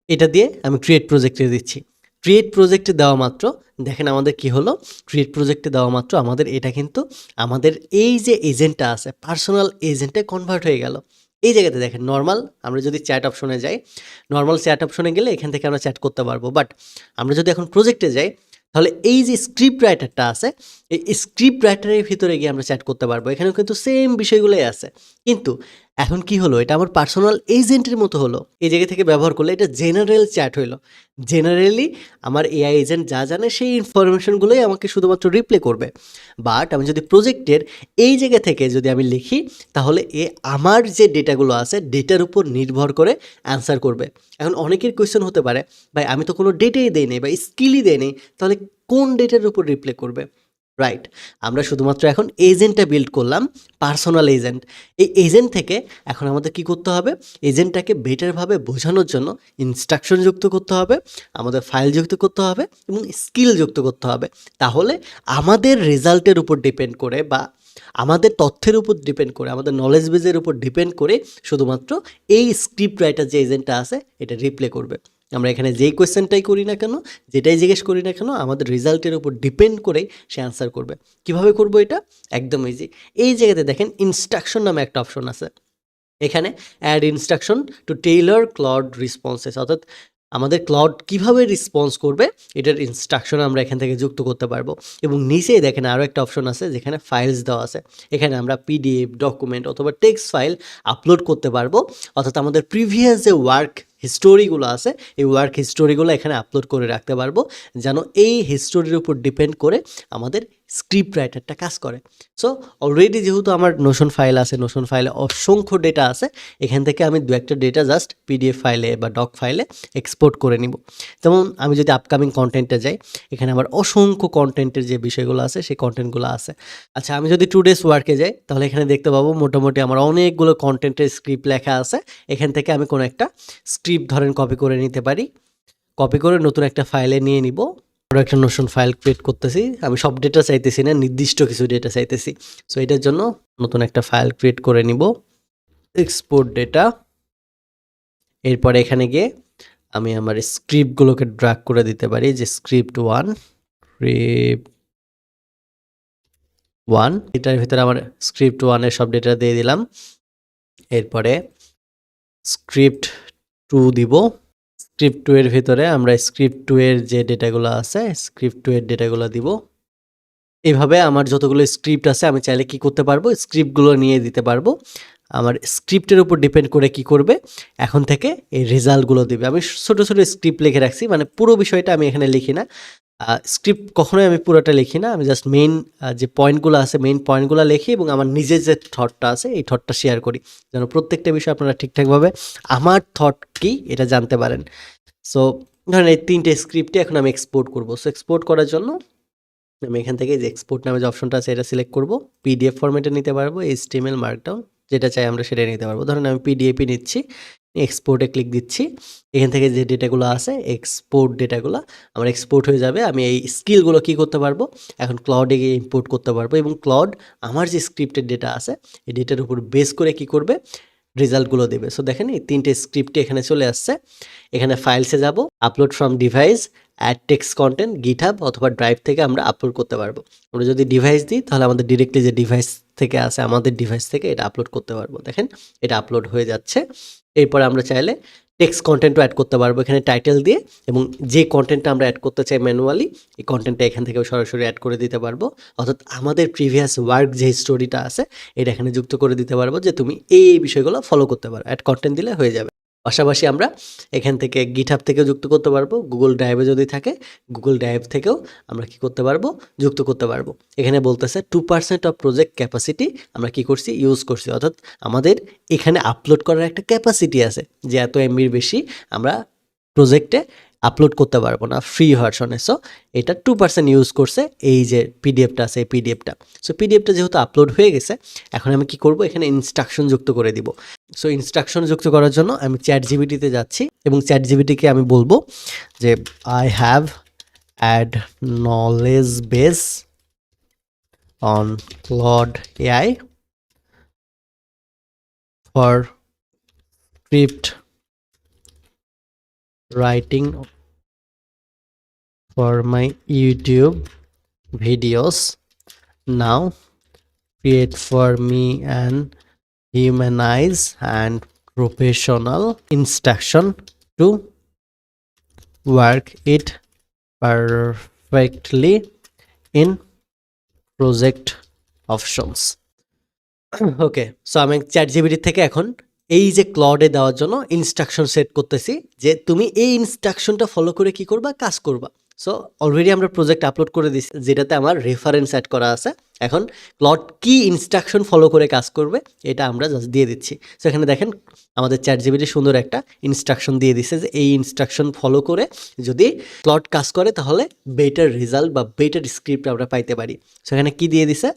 এটা দিয়ে আমি ক্রিয়েট প্রজেক্টে দিচ্ছি। ক্রিয়েট প্রজেক্টে দেওয়া মাত্র দেখেন আমাদের কি হলো, ক্রিয়েট প্রজেক্টে দেওয়া মাত্র আমাদের এটা কিন্তু আমাদের এই যে এজেন্টটা আছে, পার্সোনাল এজেন্টে কনভার্ট হয়ে গেল। এই জায়গাতে দেখেন নর্মাল আমরা যদি চ্যাট অপশনে যাই, নর্মাল চ্যাট অপশনে গেলে এখান থেকে আমরা চ্যাট করতে পারবো। বাট আমরা যদি এখন প্রজেক্টে যাই, তাহলে এই যে স্ক্রিপ্ট রাইটারটা আছে, এই স্ক্রিপ্ট রাইটারের ভিতরে গিয়ে আমরা চ্যাট করতে পারবো। এখানেও কিন্তু সেম বিষয়গুলোই আছে, কিন্তু এখন কি হলো, এটা আমার পার্সোনাল এজেন্টের মতো হলো। এই জায়গা থেকে ব্যবহার করলে এটা জেনারেল চ্যাট হইলো। জেনারেলি আমার এআই এজেন্ট যা জানে সেই ইনফরমেশনগুলোই আমাকে শুধুমাত্র রিপ্লে করবে। বাট আমি যদি প্রজেক্টের এই জায়গা থেকে যদি আমি লিখি, তাহলে আমার যে ডেটাগুলো আছে ডেটার উপর নির্ভর করে অ্যান্সার করবে। এখন অনেকের কোয়েশ্চেন হতে পারে, ভাই আমি তো কোনো ডেটাই দেই নেই বা স্কিলই দেই নেই, তাহলে কোন ডেটার উপর রিপ্লে করবে? রাইট, আমরা শুধুমাত্র এখন এজেন্টটা বিল্ড করলাম, পার্সোনাল এজেন্ট। এই এজেন্ট থেকে এখন আমাদের কি করতে হবে, এজেন্টটাকে বেটারভাবে বোঝানোর জন্য ইনস্ট্রাকশন যুক্ত করতে হবে, আমাদের ফাইল যুক্ত করতে হবে এবং স্কিল যুক্ত করতে হবে। তাহলে আমাদের রেজাল্টের উপর ডিপেন্ড করে বা আমাদের তথ্যের উপর ডিপেন্ড করে, আমাদের নলেজ বেজের উপর ডিপেন্ড করে শুধুমাত্র এই স্ক্রিপ্ট রাইটার যে এজেন্টটা আছে এটা রিপ্লে করবে। আমরা এখানে যেই কোয়েশ্চেনটাই করি না কেন, যেটাই জিজ্ঞেস করি না কেন, আমাদের রেজাল্টের উপর ডিপেন্ড করেই সে অ্যান্সার করবে। কিভাবে করব এটা? একদম ইজি। এই জায়গাতে দেখেন ইনস্ট্রাকশন নামে একটা অপশন আছে। এখানে add instruction to tailor Claude responses, অর্থাৎ আমাদের ক্লাউড কিভাবে রেসপন্স করবে এটার ইনস্ট্রাকশন আমরা এখান থেকে যুক্ত করতে পারবো। এবং নিচেই দেখেন আরও একটা অপশন আছে যেখানে ফাইলস দেওয়া আছে। এখানে আমরা পিডিএফ, ডকুমেন্ট অথবা টেক্সট ফাইল আপলোড করতে পারবো, অর্থাৎ আমাদের প্রিভিয়াস যে ওয়ার্ক হিস্টোরিগুলো আছে এই ওয়ার্ক হিস্টোরিগুলো এখানে আপলোড করে রাখতে পারবো, যেন এই হিস্টোরির উপর ডিপেন্ড করে আমাদের স্ক্রিপ্ট রাইটারটা কাজ করে। সো অলরেডি যেহেতু আমার নোশন ফাইল আছে, নোশন ফাইলে অসংখ্য ডেটা আছে, এখান থেকে আমি দু একটা ডেটা জাস্ট পিডিএফ ফাইলে বা ডক ফাইলে এক্সপোর্ট করে নিব। যেমন আমি যদি আপকামিং কন্টেন্টে যাই, এখানে আমার অসংখ্য কন্টেন্টের যে বিষয়গুলো আছে সেই কন্টেন্টগুলো আছে। আচ্ছা, আমি যদি 2 days ওয়ার্কে যাই, তাহলে এখানে দেখতে পাবো মোটামুটি আমার অনেকগুলো কন্টেন্টের স্ক্রিপ্ট লেখা আছে। এখান থেকে আমি কোনো একটা স্ক্রিপ্ট ধরেন কপি করে নিতে পারি, কপি করে নতুন একটা ফাইলে নিয়ে নিব। আরও একটা নতুন ফাইল ক্রিয়েট করতেছি, আমি সব ডেটা চাইতেছি না, নির্দিষ্ট কিছু ডেটা চাইতেছি। সো এটার জন্য নতুন একটা ফাইল ক্রিয়েট করে নিব, এক্সপোর্ট ডেটা। এরপরে এখানে গিয়ে আমি আমার স্ক্রিপ্টগুলোকে ড্র্যাগ করে দিতে পারি, যে স্ক্রিপ্ট 1 এটার ভিতরে আমার স্ক্রিপ্ট 1-এর সব ডেটা দিয়ে দিলাম। এরপরে স্ক্রিপ্ট 2 দিব। স্ক্রিপ্ট 2 এর ভিতরে আমরা স্ক্রিপ্ট 2 এর যে ডেটাগুলো আছে স্ক্রিপ্ট 2 এর ডেটাগুলো দিব। এইভাবে আমার যতগুলো স্ক্রিপ্ট আছে আমি চাইলে কি করতে পারবো, স্ক্রিপ্টগুলো নিয়ে দিতে পারবো। আমার স্ক্রিপ্টের উপর ডিপেন্ড করে কি করবে, এখন থেকে এই রেজাল্টগুলো দিবে। আমি ছোটো ছোটো স্ক্রিপ্ট লিখে রাখছি, মানে পুরো বিষয়টা আমি এখানে লিখি না, স্ক্রিপ্ট কখনোই আমি পুরোটা লিখি না, আমি জাস্ট মেইন যে পয়েন্টগুলো আছে মেইন পয়েন্টগুলো লিখি এবং আমার নিজের যে থটটা আছে এই থটটা শেয়ার করি, যেন প্রত্যেকটা বিষয় আপনারা ঠিকঠাকভাবে আমার থট কি এটা জানতে পারেন। সো ধরেন এই 3টে স্ক্রিপ্টে এখন আমি এক্সপোর্ট করব। সো এক্সপোর্ট করার জন্য আমি এখান থেকে যে এক্সপোর্ট নামে যে অপশনটা আছে এটা সিলেক্ট করব। পিডিএফ ফরম্যাটে নিতে পারবো, এইচটিএমএল মার্কডাউন যেটা চাই আমরা সেটাই নিতে পারবো। ধরেন আমি পিডিএফই নিচ্ছি, এক্সপোর্টে ক্লিক দিচ্ছি। এখান থেকে যে ডেটাগুলো আছে এক্সপোর্ট ডেটাগুলো আমার এক্সপোর্ট হয়ে যাবে। আমি এই স্কিলগুলো কি করতে পারবো, এখন ক্লাউডে গিয়ে ইম্পোর্ট করতে পারবো এবং ক্লাউড আমার যে স্ক্রিপ্টের ডেটা আছে এই ডেটার উপর বেস করে কি করবে, রেজাল্টগুলো দেবে। সো দেখেন এই 3টে স্ক্রিপ্টে এখানে চলে আসছে। এখানে ফাইলসে যাব, upload from device, add text content, GitHub অথবা ড্রাইভ থেকে আমরা আপলোড করতে পারবো। আমরা যদি ডিভাইস দিই তাহলে আমাদের ডিরেক্টলি যে ডিভাইস থেকে আসে আমাদের ডিভাইস থেকে এটা আপলোড করতে পারবো। দেখেন এটা আপলোড হয়ে যাচ্ছে। এরপর আমরা চাইলে টেক্সট কন্টেন্টও অ্যাড করতে পারবো এখানে টাইটেল দিয়ে, এবং যে কন্টেন্টটা আমরা অ্যাড করতে চাই ম্যানুয়ালি এই কন্টেন্টটা এখান থেকেও সরাসরি অ্যাড করে দিতে পারবো। অর্থাৎ আমাদের প্রিভিয়াস ওয়ার্ক যে স্টোরিটা আছে এটা এখানে যুক্ত করে দিতে পারবো যে তুমি এই বিষয়গুলো ফলো করতে পারো, অ্যাড কন্টেন্ট দিলে হয়ে যাবে। পাশাপাশি আমরা এখান থেকে গিটহাব থেকেও যুক্ত করতে পারবো, গুগল ড্রাইভে যদি থাকে গুগল ড্রাইভ থেকেও আমরা কি করতে পারবো, যুক্ত করতে পারবো। এখানে বলতেছে 2% অফ প্রজেক্ট ক্যাপাসিটি আমরা কি করছি, ইউজ করছি। অর্থাৎ আমাদের এখানে আপলোড করার একটা ক্যাপাসিটি আছে যে এত এমবির বেশি আমরা প্রজেক্টে আপলোড করতে পারবো না ফ্রি ভার্সনে। সো এটা 2% ইউজ করছে এই যে পিডিএফটা আছে এই পিডিএফটা। সো পিডিএফটা যেহেতু আপলোড হয়ে গেছে এখন আমি কি করব, এখানে ইনস্ট্রাকশন যুক্ত করে দিব। সো ইনস্ট্রাকশন যুক্ত করার জন্য আমি চ্যাট জিপিটিতে যাচ্ছি এবং চ্যাট জিপিটিকে আমি বলবো যে I have add knowledge base on Claude AI for script writing for my YouTube videos. Now create for me an humanize and professional instruction to work it perfectly in project options. Okay, so আমি chat GPT থেকে এখন এই যে ক্লডে দেওয়ার জন্য instruction set করতেছি যে তুমি এই ইনস্ট্রাকশনটা ফলো করে কি করবা, কাজ করবা। সো অলরেডি আমরা প্রজেক্ট আপলোড করে দিচ্ছি যেটাতে আমার রেফারেন্স অ্যাড করা আছে। এখন ক্লড কি ইনস্ট্রাকশন ফলো করে কাজ করবে এটা আমরা জাস্ট দিয়ে দিচ্ছি। সো এখানে দেখেন আমাদের চ্যাট জিপিটি সুন্দর একটা ইনস্ট্রাকশন দিয়ে দিচ্ছে যে এই ইনস্ট্রাকশন ফলো করে যদি ক্লড কাজ করে তাহলে বেটার রেজাল্ট বা বেটার স্ক্রিপ্ট আমরা পাইতে পারি। সো এখানে কি দিয়ে দিছে,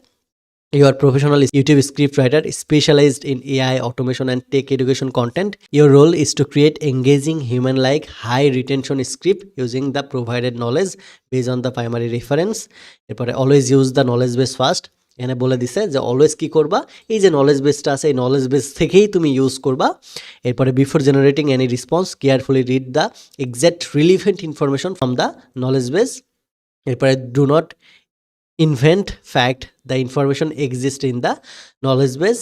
you are professional YouTube script writer specialized in AI automation and tech education content. Your role is to create engaging human-like high retention script using the provided knowledge based on the primary reference. এরপরে always use the knowledge base first. এখানে বলে দিছে যে always কি করবা, এই যে knowledge বেসটা আছে এই নলেজ বেস থেকেই তুমি ইউজ করবা। এরপরে before generating any response carefully read the exact relevant information from the knowledge base. এরপরে do not invent fact, the information exist in the knowledge base.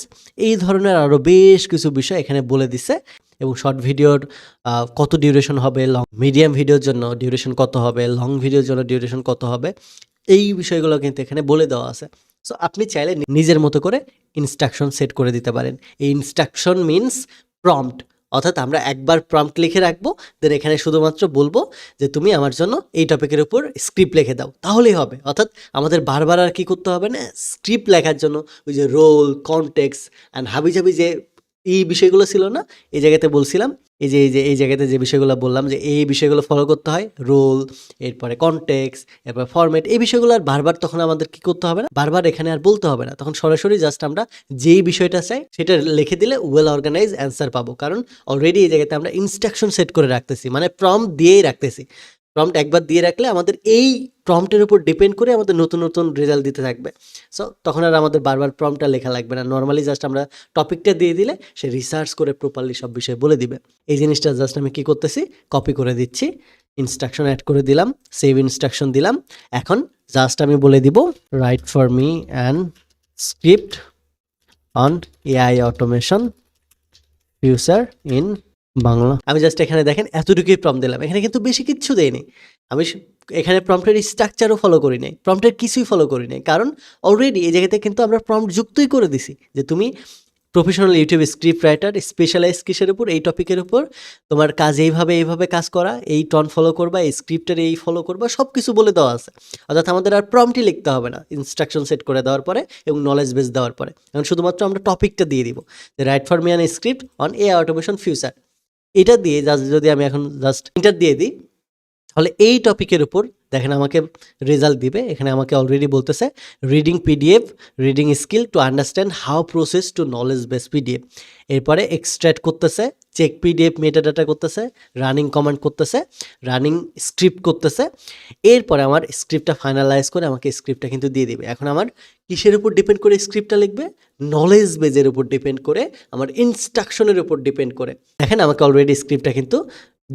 এই ধরনের আরও বেশ কিছু বিষয় এখানে বলে দিছে। এবং শর্ট ভিডিওর কত ডিউরেশন হবে, লং মিডিয়াম ভিডিওর জন্য ডিউরেশন কত হবে, লং ভিডিওর জন্য ডিউরেশন কত হবে, এই বিষয়গুলো কিন্তু এখানে বলে দেওয়া আছে। সো আপনি চাইলে নিজের মতো করে ইনস্ট্রাকশন সেট করে দিতে পারেন। এই ইনস্ট্রাকশন মিনস প্রম্পট, অর্থাৎ আমরা একবার প্রম্পট লিখে রাখবো, দেন এখানে শুধুমাত্র বলবো যে তুমি আমার জন্য এই টপিকের উপর স্ক্রিপ্ট লিখে দাও, তাহলেই হবে। অর্থাৎ আমাদের বারবার আর কি করতে হবে না, স্ক্রিপ্ট লেখার জন্য ওই যে রোল, কনটেক্সট অ্যান্ড হাবিজাবি যে এই বিষয়গুলো ছিল না, এই জায়গাতে বলছিলাম এই জায়গাতে যে বিষয়গুলো বললাম যে এই বিষয়গুলো ফলো করতে হয়, রোল, এরপরে কনটেক্সট, এরপর ফরম্যাট, এই বিষয়গুলো আর বারবার তখন আমাদের কি করতে হবে না, বারবার এখানে আর বলতে হবে না। তখন সরাসরি জাস্ট আমরা যেই বিষয়টা চাই সেটা লিখে দিলে ওয়েল অর্গানাইজ অ্যান্সার পাবো। কারণ অলরেডি এই জায়গাতে আমরা ইনস্ট্রাকশন সেট করে রাখতেছি, মানে প্রম্পট দিয়েই রাখতেছি। প্রম্পট একবার দিয়ে রাখলে আমাদের এই প্রম্পটের উপর ডিপেন্ড করে আমাদের নতুন নতুন রেজাল্ট দিতে থাকবে। সো তখন আর আমাদের বারবার প্রম্পটটা লেখা লাগবে না, নর্মালি জাস্ট আমরা টপিকটা দিয়ে দিলে সে রিসার্চ করে প্রপারলি সব বিষয় বলে দিবে। এই জিনিসটা জাস্ট আমি কি করতেছি, কপি করে দিচ্ছি, ইনস্ট্রাকশন অ্যাড করে দিলাম, সেভ ইনস্ট্রাকশন দিলাম। এখন জাস্ট আমি বলে দিব right for me an script on AI automation future in Bangla. আমি জাস্ট এখানে দেখেন এতটুকুই প্রম্পট দিলাম, এখানে কিন্তু বেশি কিচ্ছু দেয়নি। আমি এখানে প্রম্পটের স্ট্রাকচারও ফলো করি নাই, প্রম্পটের কিছুই ফলো করি নাই, কারণ অলরেডি এই জায়গাতে কিন্তু আমরা প্রম্পট যুক্তই করে দিছি যে তুমি professional YouTube script writer, specialize কিসের উপর? এই টপিকের উপর। তোমার কাজ এইভাবে কাজ করা, এই টন ফলো করবা, এই স্ক্রিপ্টের এই ফলো করবা, সব কিছু বলে দেওয়া আছে। অর্থাৎ আমাদের আর প্রম্পটই লিখতে হবে না, ইনস্ট্রাকশন সেট করে দেওয়ার পরে এবং নলেজ বেস দেওয়ার পরে। এখন শুধুমাত্র আমরা টপিকটা দিয়ে দিব যে right for me an script on AI automation future. এটা দিয়ে যদি আমি এখন জাস্ট এন্টার দিয়ে দিই, তাহলে এই টপিকের উপর দেখেন আমাকে রেজাল্ট দিবে। এখানে আমাকে অলরেডি বলতেছে reading PDF, reading skill to understand how process to knowledge base PDF. এরপরে এক্সট্র্যাক্ট করতেছে, চেক পিডিএফ মেটাডাটা করতেছে, রানিং কমান্ড করতেছে, রানিং স্ক্রিপ্ট করতেছে। এরপরে আমার স্ক্রিপ্টটা ফাইনালাইজ করে আমাকে স্ক্রিপ্টটা কিন্তু দিয়ে দিবে। এখন আমার কিসের উপর ডিপেন্ড করে স্ক্রিপ্টটা লিখবে? নলেজ বেজের উপর ডিপেন্ড করে, আমার ইনস্ট্রাকশনের উপর ডিপেন্ড করে। দেখেন আমাকে অলরেডি স্ক্রিপ্টটা কিন্তু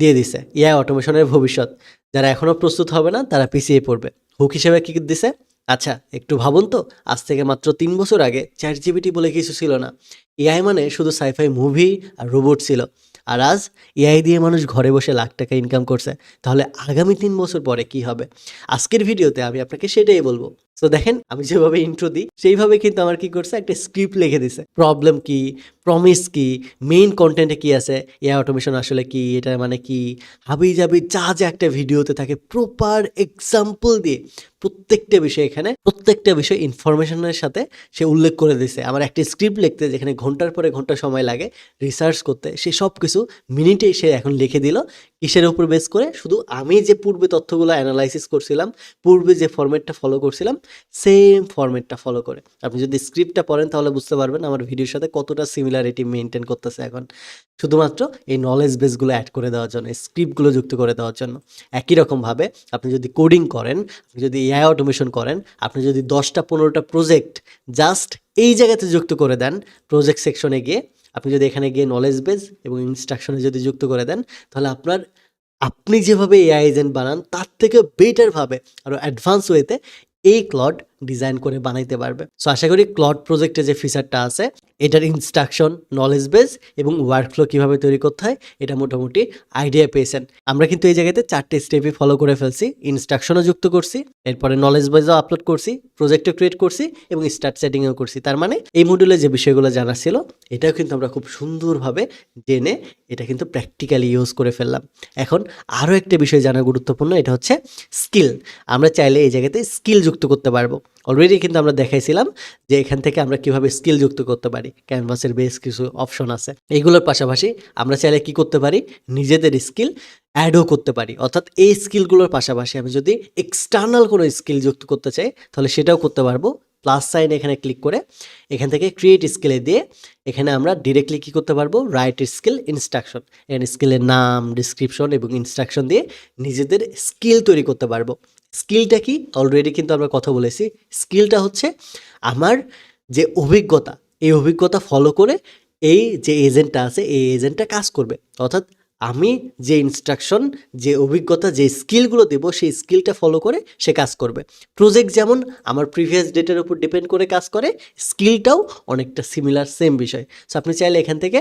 দিয়ে দিছে। এআই অটোমেশনের ভবিষ্যৎ, যারা এখনও প্রস্তুত হবে না তারা পিছিয়ে পড়বে। হুক হিসেবে কী দিছে? আচ্ছা একটু ভাবুন তো, আজ থেকে মাত্র 3 বছর আগে চ্যাট জিপিটি বলে কিছু ছিল না। এআই মানে শুধু সাইফাই মুভি আর রোবট ছিল। আর আজ এআই দিয়ে মানুষ ঘরে বসে লাখ টাকা ইনকাম করছে। তাহলে আগামী 3 বছর পরে কি হবে? আজকের ভিডিওতে আমি আপনাকে সেটাই বলবো। তো দেখেন আমি যেভাবে ইন্ট্রো দিই সেইভাবে কিন্তু আমার কি করছে, একটা স্ক্রিপ্ট লিখে দিছে। প্রবলেম কি, প্রমিস কি, মেইন কন্টেন্টে কি আছে, এআই অটোমেশন আসলে কি, এটা মানে কি, হাবি জাবি যা যা একটা ভিডিওতে থাকে প্রপার এক্সাম্পল দিয়ে প্রত্যেকটা বিষয়, এখানে প্রত্যেকটা বিষয় ইনফরমেশনের সাথে সে উল্লেখ করে দিছে। আমার একটা স্ক্রিপ্ট লিখতে যেখানে ঘন্টার পরে ঘন্টা সময় লাগে রিসার্চ করতে, সে সব কিছু মিনিটেই সে এখন লিখে দিল। কিসের উপর বেস করে? শুধু আমি যে পূর্বে তথ্যগুলো অ্যানালাইসিস করছিলাম, পূর্বে যে ফরম্যাটটা ফলো করছিলাম, সেম ফরম্যাটটা ফলো করে। আপনি যদি স্ক্রিপ্টটা পড়েন তাহলে বুঝতে পারবেন আমার ভিডিওর সাথে কতটা সিমিলারিটি মেনটেন করতেছে এখন, শুধুমাত্র এই নলেজ বেসগুলো অ্যাড করে দেওয়ার জন্য, স্ক্রিপ্টগুলো যুক্ত করে দেওয়ার জন্য। একই রকমভাবে আপনি যদি কোডিং করেন, আপনি যদি এআই অটোমেশন করেন, আপনি যদি 10টা 15টা প্রজেক্ট জাস্ট এই জায়গাতে যুক্ত করে দেন, প্রজেক্ট সেকশনে গিয়ে আপনি যদি এখানে গিয়ে নলেজ বেস এবং ইনস্ট্রাকশনে যদি যুক্ত করে দেন, তাহলে আপনি যেভাবে এআই এজেন্ট বানান তার থেকে বেটারভাবে আরও অ্যাডভান্স ওয়েতে এই ক্লড ডিজাইন করে বানাইতে পারবে। সো আশা করি ক্লড প্রজেক্টে যে ফিচারটা আছে, এটার ইনস্ট্রাকশন, নলেজ বেস এবং ওয়ার্কফ্লো কীভাবে তৈরি করতে হয়, এটা মোটামুটি আইডিয়া পেয়েছেন। আমরা কিন্তু এই জায়গাতে 4টে স্টেপই ফলো করে ফেলছি। ইনস্ট্রাকশনও যুক্ত করছি, এরপরে নলেজ বেসও আপলোড করছি, প্রজেক্টও ক্রিয়েট করছি এবং স্টার্ট সেটিংও করছি। তার মানে এই মডিউলে যে বিষয়গুলো জানা ছিল এটাও কিন্তু আমরা খুব সুন্দরভাবে জেনে এটা কিন্তু প্র্যাকটিক্যালি ইউজ করে ফেললাম। এখন আরও একটা বিষয় জানা গুরুত্বপূর্ণ, এটা হচ্ছে স্কিল। আমরা চাইলে এই জায়গাতে স্কিল যুক্ত করতে পারবো। অলরেডি কিন্তু আমরা দেখাইছিলাম যে এখান থেকে আমরা কিভাবে স্কিল যুক্ত করতে পারি। ক্যানভাসের বেশ কিছু অপশন আছে। এইগুলোর পাশাপাশি আমরা চাইলে কি করতে পারি, নিজেদের স্কিল অ্যাডও করতে পারি। অর্থাৎ এই স্কিলগুলোর পাশাপাশি আমি যদি এক্সটার্নাল কোনো স্কিল যুক্ত করতে চাই তাহলে সেটাও করতে পারবো। প্লাস সাইন এখানে ক্লিক করে এখান থেকে ক্রিয়েট স্কিলে দিয়ে এখানে আমরা ডিরেক্টলি কী করতে পারবো, রাইট স্কিল ইনস্ট্রাকশন, এখানে স্কিলের নাম, ডিসক্রিপশন এবং ইনস্ট্রাকশন দিয়ে নিজেদের স্কিল তৈরি করতে পারবো। স্কিলটা কি? অলরেডি কিন্তু আমরা কথা বলেছি। স্কিলটা হচ্ছে আমার যে অভিজ্ঞতা, এই অভিজ্ঞতা ফলো করে এই যে এজেন্টটা আছে এই এজেন্টটা কাজ করবে। অর্থাৎ আমি যে ইনস্ট্রাকশন, যে অভিজ্ঞতা, যে স্কিলগুলো দেবো সেই স্কিলটা ফলো করে সে কাজ করবে। প্রজেক্ট যেমন আমার প্রিভিয়াস ডেটের উপর ডিপেন্ড করে কাজ করে, স্কিলটাও অনেকটা সিমিলার সেম বিষয়। সো আপনি চাইলে এখান থেকে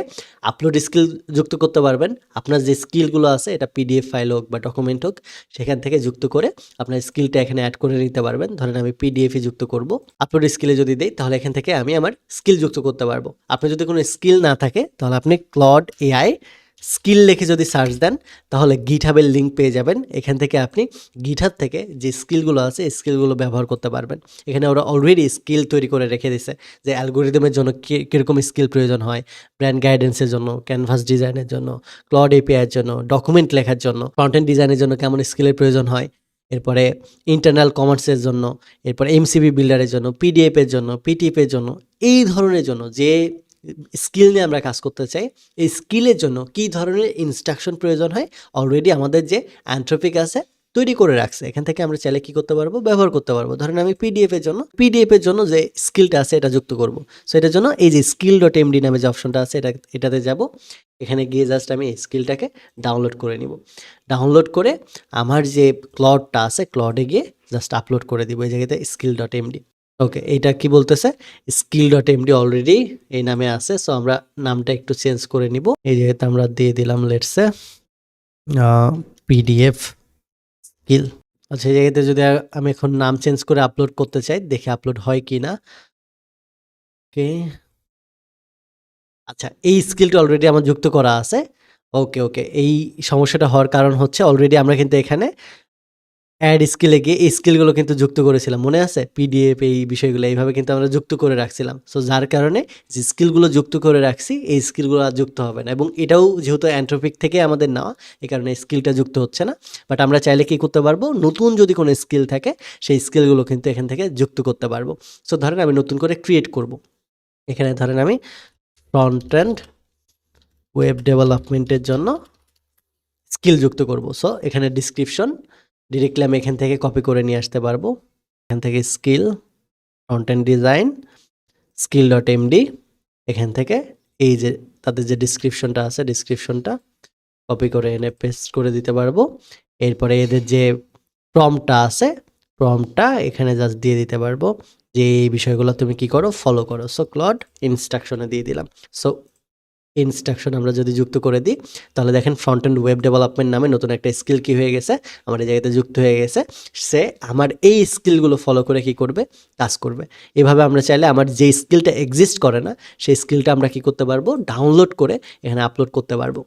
আপলোড স্কিল যুক্ত করতে পারবেন। আপনার যে স্কিলগুলো আছে এটা পিডিএফ ফাইল হোক বা ডকুমেন্ট হোক, সেখান থেকে যুক্ত করে আপনার স্কিলটা এখানে অ্যাড করে নিতে পারবেন। ধরেন আমি পিডিএফে যুক্ত করব, আপলোড স্কিলে যদি দেই তাহলে এখান থেকে আমি আমার স্কিল যুক্ত করতে পারবো। আপনার যদি কোনো স্কিল না থাকে তাহলে আপনি ক্লড এআই স্কিল লিখে যদি সার্চ দেন তাহলে গিটহাবের লিঙ্ক পেয়ে যাবেন। এখান থেকে আপনি গিটহাব থেকে যে স্কিলগুলো আছে এই স্কিলগুলো ব্যবহার করতে পারবেন। এখানে ওরা অলরেডি স্কিল তৈরি করে রেখে দিছে যে অ্যালগোরিদমের জন্য কীরকম স্কিল প্রয়োজন হয়, ব্র্যান্ড গাইডেন্সের জন্য, ক্যানভাস ডিজাইনের জন্য, ক্লড এপিআইয়ের জন্য, ডকুমেন্ট লেখার জন্য, কন্টেন্ট ডিজাইনের জন্য কেমন স্কিলের প্রয়োজন হয়, এরপরে ইন্টারনাল কমার্সের জন্য, এরপরে এমসিবি বিল্ডারের জন্য, পিডিএফের জন্য, পিটিএফের জন্য, এই ধরনের জন্য যে স্কিল নিয়ে আমরা কাজ করতে চাই, এই স্কিলের জন্য কী ধরনের ইনস্ট্রাকশন প্রয়োজন হয় অলরেডি আমাদের যে অ্যান্থ্রোপিক আছে তৈরি করে রাখছে। এখান থেকে আমরা চাইলে কী করতে পারবো, ব্যবহার করতে পারবো। ধরেন আমি পিডিএফের জন্য যে স্কিলটা আছে এটা যুক্ত করব। সো এটার জন্য এই যে স্কিল ডট এমডি নামে যে অপশনটা আছে এটাতে যাব। এখানে গিয়ে জাস্ট আমি এই স্কিলটাকে ডাউনলোড করে নিব। ডাউনলোড করে আমার যে ক্লডটা আছে ক্লডে গিয়ে জাস্ট আপলোড করে দিব এই জায়গাতে স্কিল ডট এমডি। ওকে, এইটা কি বলতেছে, স্কিল ডট এমডি অলরেডি এই নামে আছে। সো আমরা নামটা একটু চেঞ্জ করে নিব। এই জায়গাতে আমরা দিয়ে দিলাম লেটসে পিডিএফ স্কিল। আচ্ছা, এই জায়গাতে যদি আমি এখন নাম চেঞ্জ করে আপলোড করতে চাই, দেখে আপলোড হয় কি না। ওকে, আচ্ছা, এই স্কিলটা অলরেডি আমার যুক্ত করা আছে। ওকে, ওকে। এই সমস্যাটা হওয়ার কারণ হচ্ছে অলরেডি আমরা কিন্তু এখানে অ্যাড স্কিলে গিয়ে এই স্কিলগুলো কিন্তু যুক্ত করেছিলাম। মনে আছে? পিডিএফ এই বিষয়গুলো এইভাবে কিন্তু আমরা যুক্ত করে রাখছিলাম। সো যার কারণে যে স্কিলগুলো যুক্ত করে রাখছি, এই স্কিলগুলো আর যুক্ত হবে না এবং এটাও যেহেতু অ্যান্থ্রোপিক থেকে আমাদের নেওয়া, এই কারণে স্কিলটা যুক্ত হচ্ছে না। বাট আমরা চাইলে কি করতে পারবো? নতুন যদি কোনো স্কিল থাকে, সেই স্কিলগুলো কিন্তু এখান থেকে যুক্ত করতে পারবো। সো ধরেন আমি নতুন করে ক্রিয়েট করব। এখানে ধরেন আমি ফ্রন্ট এন্ড ওয়েব ডেভেলপমেন্টের জন্য স্কিল যুক্ত করব। সো এখানে ডিসক্রিপশন ডিরেক্টলি আমি এখান থেকে কপি করে নিয়ে আসতে পারবো। এখান থেকে skill, front end design, skill dot MD, এখান থেকে এই যে তাদের যে ডিসক্রিপশনটা আছে, ডিসক্রিপশনটা কপি করে এনে পেস্ট করে দিতে পারবো। এরপরে এদের যে প্রম্পটটা আছে, প্রম্পটটা এখানে জাস্ট দিয়ে দিতে পারবো যে এই বিষয়গুলো তুমি কি করো, ফলো করো। সো ক্লড ইনস্ট্রাকশনে দিয়ে দিলাম। সো ইনস্ট্রাকশন আমরা যদি যুক্ত করে দিই, তাহলে দেখেন ফ্রন্ট এন্ড ওয়েব ডেভেলপমেন্ট নামে নতুন একটা স্কিল কি হয়ে গেছে, আমার এই জায়গাতে যুক্ত হয়ে গেছে। সে আমার এই স্কিলগুলো ফলো করে কি করবে, কাজ করবে। এভাবে আমরা চাইলে আমার যে স্কিলটা এক্সিস্ট করে না, সেই স্কিলটা আমরা কি করতে পারবো, ডাউনলোড করে এখানে আপলোড করতে পারবো।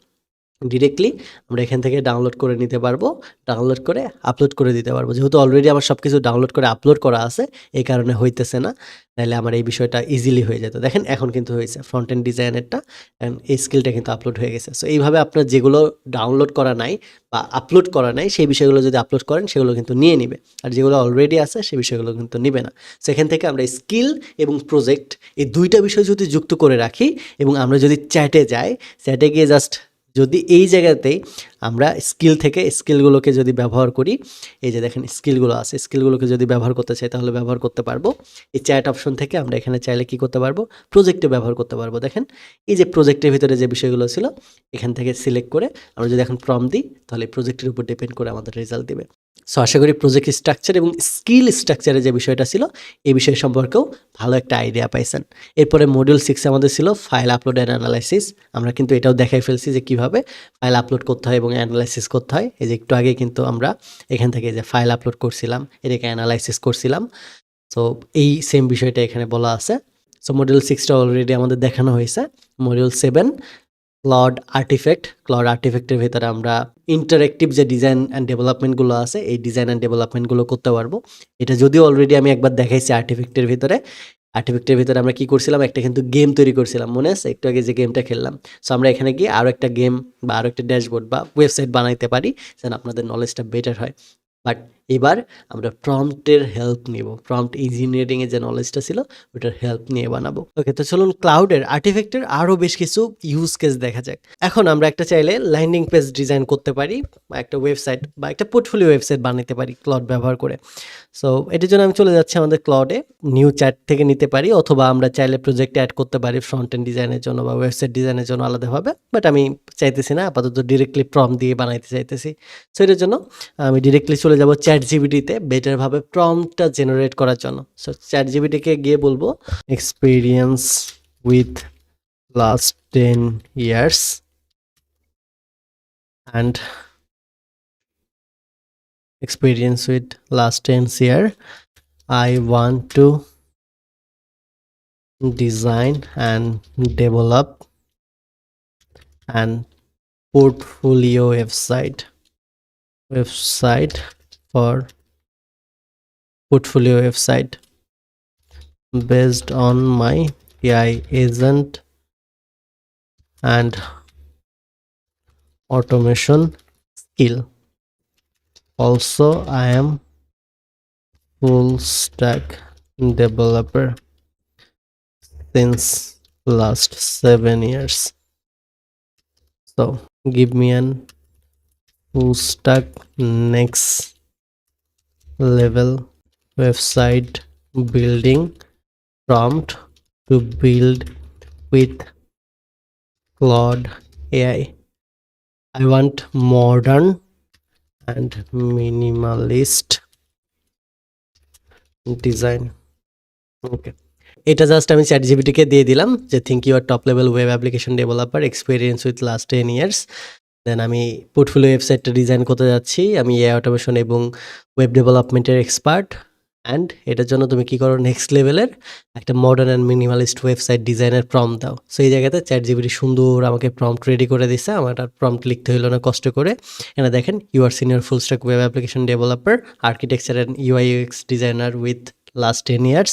ডিরেক্টলি আমরা এখান থেকে ডাউনলোড করে নিতে পারবো, ডাউনলোড করে আপলোড করে দিতে পারবো। যেহেতু অলরেডি আমার সব কিছু ডাউনলোড করে আপলোড করা আছে, এই কারণে হইতেছে না, নাহলে আমার এই বিষয়টা ইজিলি হয়ে যেত। দেখেন এখন কিন্তু হয়েছে, ফ্রন্ট এন্ড ডিজাইনেরটা অ্যান্ড এই স্কিলটা কিন্তু আপলোড হয়ে গেছে। সো এইভাবে আপনার যেগুলো ডাউনলোড করা নাই বা আপলোড করা নাই, সেই বিষয়গুলো যদি আপলোড করেন, সেগুলো কিন্তু নিয়ে নিবে। আর যেগুলো অলরেডি আছে, সেই বিষয়গুলো কিন্তু নিবে না। সো এখান থেকে আমরা স্কিল এবং প্রজেক্ট এই দুইটা বিষয় যদি যুক্ত করে রাখি এবং আমরা যদি চ্যাটে যাই, চ্যাটে গিয়ে জাস্ট যদি এই জায়গাতেই আমরা স্কিল থেকে স্কিলগুলোকে যদি ব্যবহার করি, এই যে দেখেন স্কিলগুলো আছে, স্কিলগুলোকে যদি ব্যবহার করতে চাই তাহলে ব্যবহার করতে পারবো। এই চ্যাট অপশন থেকে আমরা এখানে চাইলে কি করতে পারবো, প্রজেক্টে ব্যবহার করতে পারবো। দেখেন এই যে প্রজেক্টের ভিতরে যে বিষয়গুলো ছিল, এখান থেকে সিলেক্ট করে আমরা যদি এখন প্রম্পট দিই, তাহলে প্রজেক্টের উপর ডিপেন্ড করে আমাদের রেজাল্ট দিবে। সো আশা করি প্রজেক্ট স্ট্রাকচার এবং স্কিল স্ট্রাকচারের যে বিষয়টা ছিল, এই বিষয় সম্পর্কেও ভালো একটা আইডিয়া পাইছেন। এরপরে মডিউল 6 আমাদের ছিল ফাইল আপলোড অ্যান্ড অ্যানালাইসিস। আমরা কিন্তু এটাও দেখাই ফেলছি যে কীভাবে ফাইল আপলোড করতে হয় এবং অ্যানালাইসিস করতে হয়। এই যে একটু আগে কিন্তু আমরা এখান থেকে যে ফাইল আপলোড করছিলাম, এটাকে অ্যানালাইসিস করছিলাম। সো এই সেম বিষয়টা এখানে বলা আছে। সো মডিউল 6টা অলরেডি আমাদের দেখানো হয়েছে। Module 7 Claude artifact. ক্লড আর্টিফ্যাক্টের ভেতরে আমরা ইন্টারেক্টিভ যে ডিজাইন অ্যান্ড ডেভেলপমেন্টগুলো আছে, এই ডিজাইন অ্যান্ড ডেভেলপমেন্টগুলো করতে পারবো। এটা যদিও অলরেডি আমি একবার দেখাইছি আর্টিফ্যাক্টের ভিতরে। আর্টিফ্যাক্টের ভিতরে আমরা কি করছিলাম, একটা কিন্তু গেম তৈরি করছিলাম, মনে আছে? একটু আগে যে গেমটা খেললাম। সো আমরা এখানে গিয়ে আরও একটা গেম বা আরও একটা ড্যাশবোর্ড বা ওয়েবসাইট বানাইতে পারি, যেন আপনাদের নলেজটা বেটার হয়। বাট এবার আমরা প্রম্পটের হেল্প নিব, প্রম্পট ইঞ্জিনিয়ারিংয়ের যে নলেজটা ছিল, ওটার হেল্প নিয়ে বানাবো। ওকে, তো চলুন ক্লাউডের আর্টিফ্যাক্টের আরও বেশ কিছু ইউজ কেস দেখা যাক। এখন আমরা একটা চাইলে ল্যান্ডিং পেজ ডিজাইন করতে পারি, বা একটা ওয়েবসাইট বা একটা পোর্টফোলিও ওয়েবসাইট বানাতে পারি ক্লাউড ব্যবহার করে। সো এটার জন্য আমি চলে যাচ্ছি আমাদের ক্লাউডে, নিউ চ্যাট থেকে নিতে পারি, অথবা আমরা চাইলে প্রজেক্টে অ্যাড করতে পারি ফ্রন্ট এন্ড ডিজাইনের জন্য বা ওয়েবসাইট ডিজাইনের জন্য আলাদাভাবে। বাট আমি চাইতেছি না, আপাতত ডিরেক্টলি প্রম্পট দিয়ে বানাইতে চাইতেছি। সো এটার জন্য আমি ডিরেক্টলি চলে যাব চ্যাট জিপিটিতে বেটারভাবে প্রম্পটটা জেনারেট করার জন্য। সো চ্যাট জিপিটিকে গিয়ে বলবো experience with last 10 years and experience with last 10 year. I want to design and develop an portfolio website for portfolio website based on my AI agent and automation skill. Also, I am full stack developer since last 7 years. So give me an full stack next level website building prompt to build with Claude AI. I want modern and minimalist design. Okay. এটা just আমি chat জিপিটিকে দিয়ে দিলাম যে think your top level web application developer experience with last 10 years. দেন আমি portfolio ওয়েবসাইটটা design করতে যাচ্ছি। আমি এআই অটোমেশন এবং ওয়েব ডেভেলপমেন্টের এক্সপার্ট অ্যান্ড এটার জন্য তুমি কি করো, নেক্সট লেভেলের একটা মডার্ন অ্যান্ড মিনিমালিস্ট ওয়েবসাইট ডিজাইনের প্রম্পট দাও। সো এই জায়গাতে ChatGPT সুন্দর আমাকে প্রম্পট রেডি করে দিছে, আমার আর প্রম্পট লিখতে হইলো না কষ্ট করে। এখানে দেখেন, you are senior full stack web application developer, architecture and UI/UX designer with last 10 years.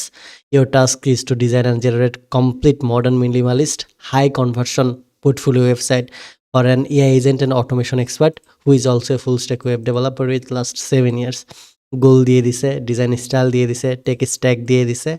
Your task is to design and generate complete modern minimalist high conversion portfolio website for an AI agent and automation expert who is also a full stack web developer with last 7 years. গোল দিয়ে দিছে, design style দিয়ে দিছে, take stack দিয়ে দিছে,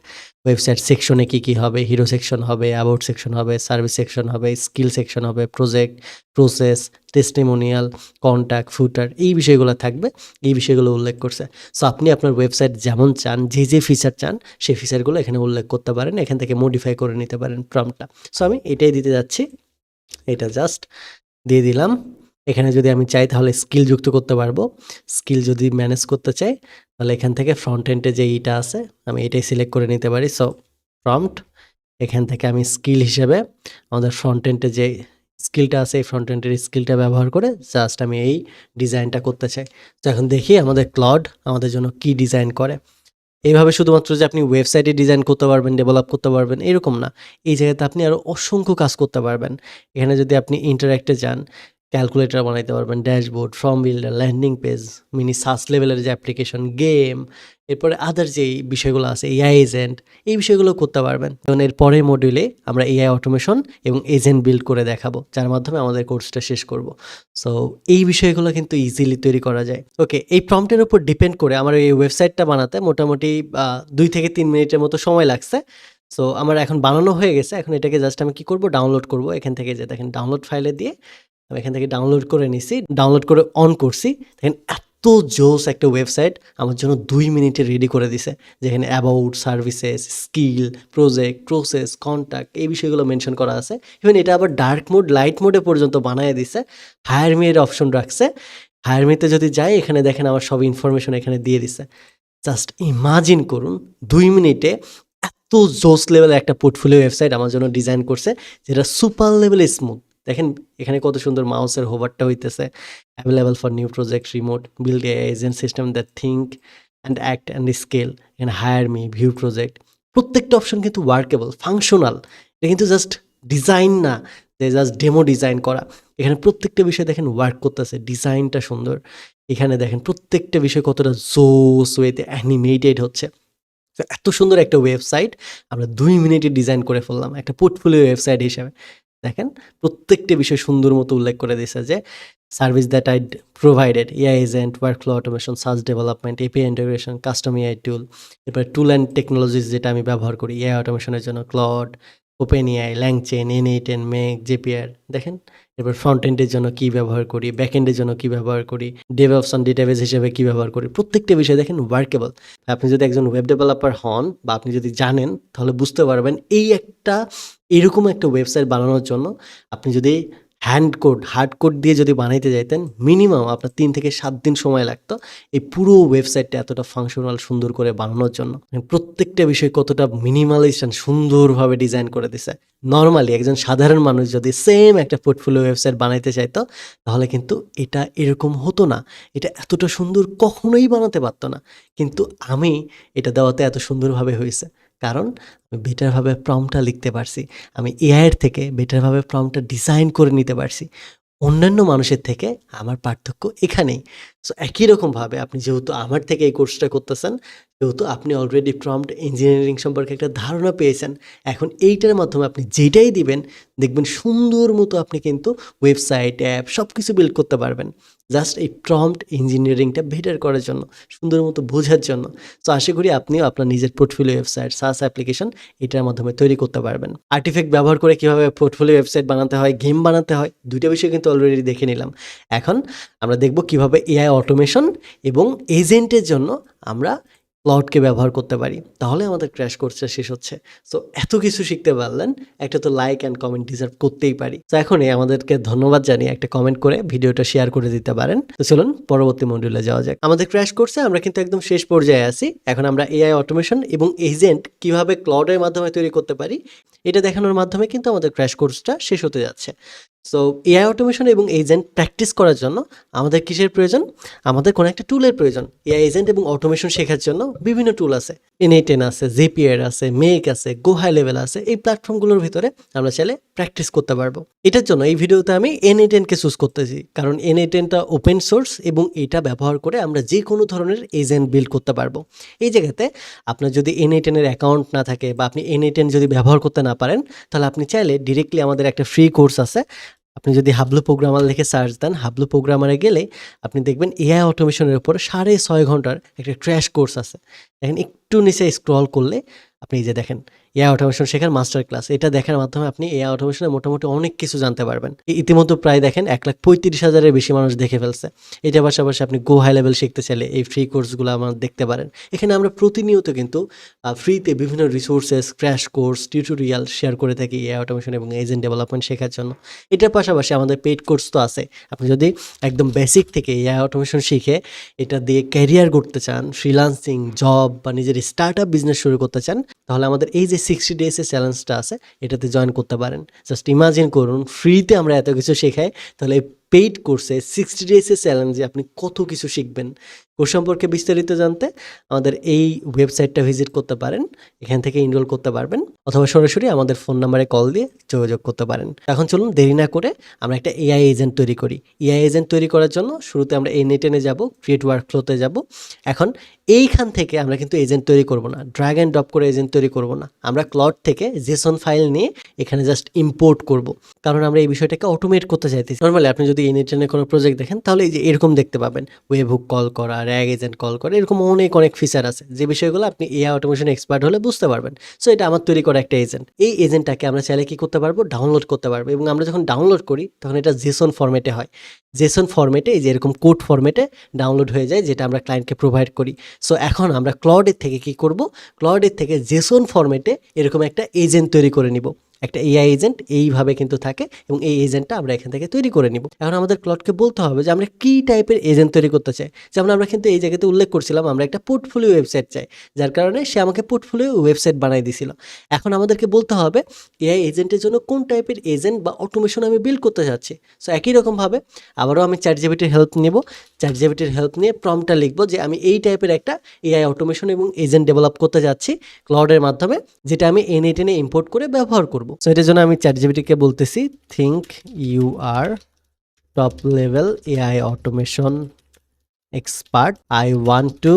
website সেকশনে কি কি হবে, হিরো সেকশন হবে, অ্যাবাউট সেকশন হবে, সার্ভিস সেকশন হবে, স্কিল সেকশন হবে, প্রজেক্ট, প্রসেস, টেস্টিমোনিয়াল, কন্ট্যাক্ট, ফুটার, এই বিষয়গুলো থাকবে, এই বিষয়গুলো উল্লেখ করছে। সো আপনি আপনার ওয়েবসাইট যেমন চান, যে যে ফিচার চান সেই ফিচারগুলো এখানে উল্লেখ করতে পারেন, এখান থেকে মডিফাই করে নিতে পারেন প্রম্পটটা। সো আমি এটাই দিতে যাচ্ছি, এটা জাস্ট দিয়ে দিলাম। এখানে যদি আমি চাই তাহলে স্কিল যুক্ত করতে পারবো, স্কিল যদি ম্যানেজ করতে চাই তাহলে এখান থেকে ফ্রন্ট এন্ডে যে এইটা আছে আমি এটাই সিলেক্ট করে নিতে পারি। সো প্রম্পট, এখান থেকে আমি স্কিল হিসেবে আমাদের ফ্রন্ট এন্ডে যে স্কিলটা আছে এই ফ্রন্ট এন্ডের স্কিলটা ব্যবহার করে জাস্ট আমি এই ডিজাইনটা করতে চাই। তো এখন দেখি আমাদের ক্লড আমাদের জন্য কি ডিজাইন করে। এইভাবে শুধুমাত্র যে আপনি ওয়েবসাইটে ডিজাইন করতে পারবেন, ডেভেলপ করতে পারবেন এরকম না, এই জায়গাতে আপনি আরও অসংখ্য কাজ করতে পারবেন। এখানে যদি আপনি ইন্টারেক্টে যান, ক্যালকুলেটর বানাইতে পারবেন, dashboard, form builder, landing page, mini SaaS লেভেলের যে অ্যাপ্লিকেশন, গেম, এরপরে আদার যেই বিষয়গুলো আছে, এআই এজেন্ট, এই বিষয়গুলো করতে পারবেন। এবং এর পরের মডিউলে আমরা এআই অটোমেশন এবং এজেন্ট বিল্ড করে দেখাবো, যার মাধ্যমে আমাদের কোর্সটা শেষ করব। সো এই বিষয়গুলো কিন্তু ইজিলি তৈরি করা যায়। ওকে, এই প্রম্পটের উপর ডিপেন্ড করে আমার এই ওয়েবসাইটটা বানাতে মোটামুটি 2 থেকে 3 মিনিটের মতো সময় লাগছে। সো আমার এখন বানানো হয়ে গেছে, এখন এটাকে জাস্ট আমি কি করব, ডাউনলোড করব। এখান থেকে যে দেখেন ডাউনলোড ফাইলে দিয়ে আমি এখান থেকে ডাউনলোড করে নিছি, ডাউনলোড করে অন করছি। দেখেন এত জোস একটা ওয়েবসাইট আমার জন্য 2 মিনিটে রেডি করে দিছে, যেখানে about, services, skill, project, process, contact, এই বিষয়গুলো মেনশন করা আছে। ইভেন এটা আবার ডার্ক মোড, লাইট মোডে পর্যন্ত বানিয়ে দিছে। হায়ার মি এর অপশন রাখছে, হায়ার মিতে যদি যাই এখানে দেখেন আমার সব ইনফরমেশন এখানে দিয়ে দিছে। জাস্ট ইমাজিন করুন 2 মিনিটে এত জোস লেভেলের একটা পোর্টফোলিও ওয়েবসাইট আমার জন্য ডিজাইন করছে, যেটা সুপার লেভেলে স্মুথ। দেখেন এখানে কত সুন্দর মাউসের হোভারটা হইতেছে, available for new project, remote, build agent system that think and act and scale, এখানে হায়ার মি, ভিউ প্রজেক্ট, প্রত্যেকটা অপশন কিন্তু ওয়ার্কেবল, ফাংশনাল। এটা কিন্তু জাস্ট ডিজাইন না যে জাস্ট ডেমো ডিজাইন করা, এখানে প্রত্যেকটা বিষয় দেখেন ওয়ার্ক করতেছে, ডিজাইনটা সুন্দর। এখানে দেখেন প্রত্যেকটা বিষয় কতটা জোস ওয়েতে অ্যানিমেটেড হচ্ছে। তো এত সুন্দর একটা ওয়েবসাইট আমরা 2 মিনিটে ডিজাইন করে ফেললাম একটা পোর্টফোলিও ওয়েবসাইট হিসেবে। দেখেন প্রত্যেকটা বিষয় সুন্দর মতো উল্লেখ করে দিয়েছে, যে service that I provided, AI agent, workflow automation, search development, API integration, custom AI টুল, এরপরে টুল অ্যান্ড টেকনোলজিস যেটা আমি ব্যবহার করি এআই অটোমেশনের জন্য, Claude, open AI, LangChain, N8N, Make, Zapier. দেখেন এরপর ফ্রন্ট এন্ডের জন্য কি ব্যবহার করি, ব্যাক এন্ডের জন্য কি ব্যবহার করি, ডেভঅপস অন ডেটাবেস হিসেবে কি ব্যবহার করি, প্রত্যেকটা বিষয় দেখেন ওয়ার্কেবল। আপনি যদি একজন ওয়েব ডেভেলপার হন বা আপনি যদি জানেন তাহলে বুঝতে পারবেন এই একটা এরকম একটা ওয়েবসাইট বানানোর জন্য আপনি যদি হার্ড কোড দিয়ে যদি বানাইতে যাইতেন মিনিমাম আপনার 3 থেকে 7 দিন সময় লাগতো এই পুরো ওয়েবসাইটটা এতটা ফাংশনাল সুন্দর করে বানানোর জন্য। প্রত্যেকটা বিষয় কতটা মিনিমালিস্ট অ্যান্ড সুন্দরভাবে ডিজাইন করে দিছে। নর্মালি একজন সাধারণ মানুষ যদি সেম একটা পোর্টফোলিও ওয়েবসাইট বানাইতে চাইতো তাহলে কিন্তু এটা এরকম হতো না, এটা এতটা সুন্দর কখনোই বানাতে পারতো না। কিন্তু আমি এটা দেওয়াতে এত সুন্দরভাবে হয়েছে, কারণ আমি বেটারভাবে প্রম্পটটা লিখতে পারছি, আমি এআইয়ের থেকে বেটারভাবে প্রম্পটটা ডিজাইন করে নিতে পারছি। অন্যান্য মানুষের থেকে আমার পার্থক্য এখানেই। সো একই রকমভাবে আপনি যেহেতু আমার থেকে এই কোর্সটা করতেছেন, যেহেতু আপনি অলরেডি প্রম্পট ইঞ্জিনিয়ারিং সম্পর্কে একটা ধারণা পেয়েছেন, এখন এইটার মাধ্যমে আপনি যেটাই দিবেন দেখবেন সুন্দর মতো আপনি কিন্তু ওয়েবসাইট, অ্যাপ সব কিছু বিল্ড করতে পারবেন, জাস্ট এই প্রম্পট ইঞ্জিনিয়ারিংটা বেটার করার জন্য, সুন্দর মতো বোঝার জন্য। সো আশা করি আপনিও আপনার নিজের পোর্টফোলিও ওয়েবসাইট, সাস অ্যাপ্লিকেশন এটার মাধ্যমে তৈরি করতে পারবেন। আর্টিফ্যাক্ট ব্যবহার করে কীভাবে পোর্টফোলিও ওয়েবসাইট বানাতে হয়, গেম বানাতে হয়, দুইটা বিষয় কিন্তু অলরেডি দেখে নিলাম। এখন আমরা দেখব কিভাবে এআই অটোমেশন এবং এজেন্টের জন্য আমরা ক্লাউডকে ব্যবহার করতে পারি, তাহলে আমাদের ক্র্যাশ কোর্সটা শেষ হচ্ছে। সো এত কিছু শিখতে পারলেন, একটা তো লাইক অ্যান্ড কমেন্ট ডিজার্ভ করতেই পারি। তো এখনই আমাদেরকে ধন্যবাদ জানিয়ে একটা কমেন্ট করে ভিডিওটা শেয়ার করে দিতে পারেন। তো চলুন পরবর্তী মডিউলে যাওয়া যাক। আমাদের ক্র্যাশ কোর্সে আমরা কিন্তু একদম শেষ পর্যায়ে আছি। এখন আমরা এআই অটোমেশন এবং এজেন্ট কিভাবে ক্লাউডের মাধ্যমে তৈরি করতে পারি এটা দেখানোর মাধ্যমে কিন্তু আমাদের ক্র্যাশ কোর্সটা শেষ হতে যাচ্ছে। সো এআই অটোমেশন এবং এজেন্ট প্র্যাকটিস করার জন্য আমাদের কিসের প্রয়োজন? আমাদের কোনো একটা টুলের প্রয়োজন। এআই এজেন্ট এবং অটোমেশন শেখার জন্য বিভিন্ন টুল আছে। N8N আছে, Zapier আছে, মেক আছে, গো হাই লেভেল আছে। এই প্ল্যাটফর্মগুলোর ভিতরে আমরা চাইলে প্র্যাকটিস করতে পারবো। এটার জন্য এই ভিডিওতে আমি N8N কে চুজ করতেছি, কারণ N8N টা ওপেন সোর্স এবং এটা ব্যবহার করে আমরা যে কোনো ধরনের এজেন্ট বিল্ড করতে পারবো। এই জায়গাতে আপনার যদি N8N এর অ্যাকাউন্ট না থাকে বা আপনি N8N যদি ব্যবহার করতে না পারেন, তাহলে আপনি চাইলে ডিরেক্টলি আমাদের একটা ফ্রি কোর্স আছে। আপনি যদি হাবলু প্রোগ্রামার লিখে সার্চ দেন, হাবলু প্রোগ্রামারে গেলে আপনি দেখবেন এআই অটোমেশনের উপর 6.5 ঘন্টার একটা ক্র্যাশ কোর্স আছে। দেখেন একটু নিচে স্ক্রল করলে আপনি এই যে দেখেন এআই অটোমেশন শেখার মাস্টার ক্লাস। এটা দেখার মাধ্যমে আপনি এআই অটোমেশনে মোটামুটি অনেক কিছু জানতে পারবেন। ইতিমধ্যে প্রায় দেখেন 1,35,000-এর বেশি মানুষ দেখে ফেলছে। এটার পাশাপাশি আপনি গো হাই লেভেল শিখতে চাইলে এই ফ্রি কোর্সগুলো আমার দেখতে পারেন। এখানে আমরা প্রতিনিয়ত কিন্তু ফ্রিতে বিভিন্ন resources, crash course, tutorial share করে থাকি এআই অটোমেশন এবং এজেন্ট ডেভেলপমেন্ট শেখার জন্য। এটার পাশাপাশি আমাদের পেইড কোর্স তো আছে। আপনি যদি একদম বেসিক থেকে এআই অটোমেশন শিখে এটা দিয়ে ক্যারিয়ার করতে চান, ফ্রিল্যান্সিং, জব বা নিজের স্টার্টআপ বিজনেস শুরু করতে চান, তাহলে আমাদের এই যে 60 ডেজের চ্যালেঞ্জটা আছে এটাতে জয়েন করতে পারেন। জাস্ট ইমাজিন করুন ফ্রিতে আমরা এত কিছু শেখাই, তাহলে পেইড কোর্সে 60 ডেজের চ্যালেঞ্জে আপনি কত কিছু শিখবেন। কোর্স সম্পর্কে বিস্তারিত জানতে আমাদের এই ওয়েবসাইটটা ভিজিট করতে পারেন, এখান থেকে এনরোল করতে পারবেন, অথবা সরাসরি আমাদের ফোন নাম্বারে কল দিয়ে যোগাযোগ করতে পারেন। এখন চলুন দেরি না করে আমরা একটা এআই এজেন্ট তৈরি করি। এআই এজেন্ট তৈরি করার জন্য শুরুতে আমরা N8N-এ যাব, ক্রিয়েট ওয়ার্কফ্লোতে যাব। এখন এইখান থেকে আমরা কিন্তু এজেন্ট তৈরি করব না, ড্র্যাগ অ্যান্ড ড্রপ করে এজেন্ট তৈরি করব না। আমরা ক্লড থেকে জেসন ফাইল নিয়ে এখানে জাস্ট ইম্পোর্ট করব, কারণ আমরা এই বিষয়টাকে অটোমেট করতে চাইতেছি। নর্মালি আপনি যদি N8N-এর কোনো প্রজেক্ট দেখেন তাহলে এই যে এরকম দেখতে পাবেন, ওয়েব হুক কল করা, র্যাগ এজেন্ট কল করা, এরকম অনেক ফিচার আছে যে বিষয়গুলো আপনি এআই অটোমেশন এক্সপার্ট হলে বুঝতে পারবেন। সো এটা আমার তৈরি করা একটা এজেন্ট। এই এজেন্টটাকে আমরা চাইলে কি করতে পারবো? ডাউনলোড করতে পারবো। এবং আমরা যখন ডাউনলোড করি তখন এটা জেসন ফরম্যাটে হয়। জেসন ফরম্যাটে এই যে এরকম কোড ফরম্যাটে ডাউনলোড হয়ে যায়, যেটা আমরা ক্লায়েন্টকে প্রোভাইড করি। সো এখন আমরা ক্লডের থেকে কি করব? ক্লডের থেকে জেসন ফরম্যাটে এরকম একটা এজেন্ট তৈরি করে নিব। একটা এআই এজেন্ট এইভাবে কিন্তু থাকে এবং এই এজেন্টটা আমরা এখান থেকে তৈরি করে নিব। এখন আমাদের ক্লডকে বলতে হবে যে আমরা কী টাইপের এজেন্ট তৈরি করতে চাই। যেমন আমরা কিন্তু এই জায়গাতে উল্লেখ করছিলাম আমরা একটা পোর্টফোলিও ওয়েবসাইট চাই, যার কারণে সে আমাকে পোর্টফোলিও ওয়েবসাইট বানাই দিছিল। এখন আমাদেরকে বলতে হবে এআই এজেন্টের জন্য কোন টাইপের এজেন্ট বা অটোমেশন আমি বিল্ড করতে চাচ্ছি। সো একই রকমভাবে আবারও আমি চ্যাটজিপিটির হেল্প নেব। চ্যাটজিপিটির হেল্প নিয়ে প্রম্পটটা লিখব যে আমি এই টাইপের একটা এআই অটোমেশন এবং এজেন্ট ডেভেলপ করতে যাচ্ছি ক্লাউডের মাধ্যমে, যেটা আমি N8N-এ ইম্পোর্ট করে ব্যবহার করব। সো এটার জন্য আমি চ্যাটজিপিটিকে বলতেছি, think you are top level AI automation expert. I want to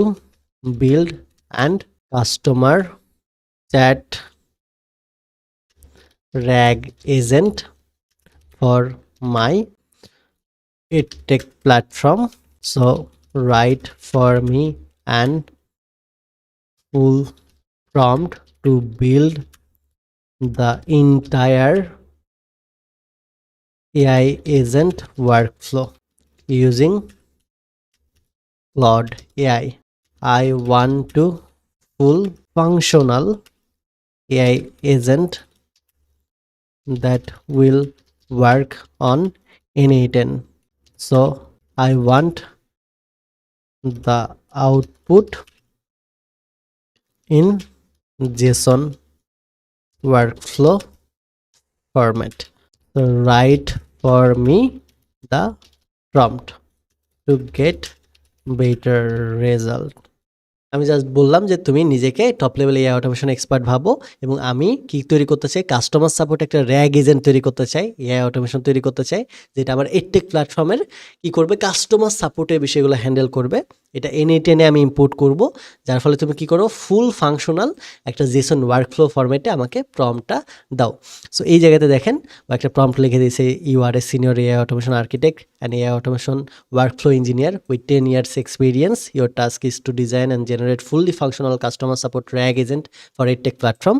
build and customer chat RAG agent for my edtech platform. So write for me an full prompt to build the entire AI agent workflow using Claude AI. I want to full functional AI agent that will work on N8N. So I want the output in JSON workflow format. So write for me the prompt to get better result. আমি just বললাম যে তুমি নিজেকে top level AI automation expert ভাবো, এবং আমি কি তৈরি করতে চাই? কাস্টমার সাপোর্ট একটা র্যাগ এজেন্ট তৈরি করতে চাই, এআই অটোমেশন তৈরি করতে চাই, যেটা আমার এডটেক প্ল্যাটফর্মের কি করবে? কাস্টমার সাপোর্টের বিষয়গুলো হ্যান্ডেল করবে। এটা N8N-এ আমি ইম্পোর্ট করব, যার ফলে তুমি কি করো? ফুল ফাংশনাল একটা জেসন ওয়ার্কফ্লো ফরম্যাটে আমাকে প্রম্পটটা দাও। সো এই জায়গাতে দেখেন একটা প্রম্পট লিখে দিয়েছে, you are a senior AI automation architect and AI automation workflow engineer with 10 years experience. Your task is to design and generate fully functional customer support RAG agent for a tech platform.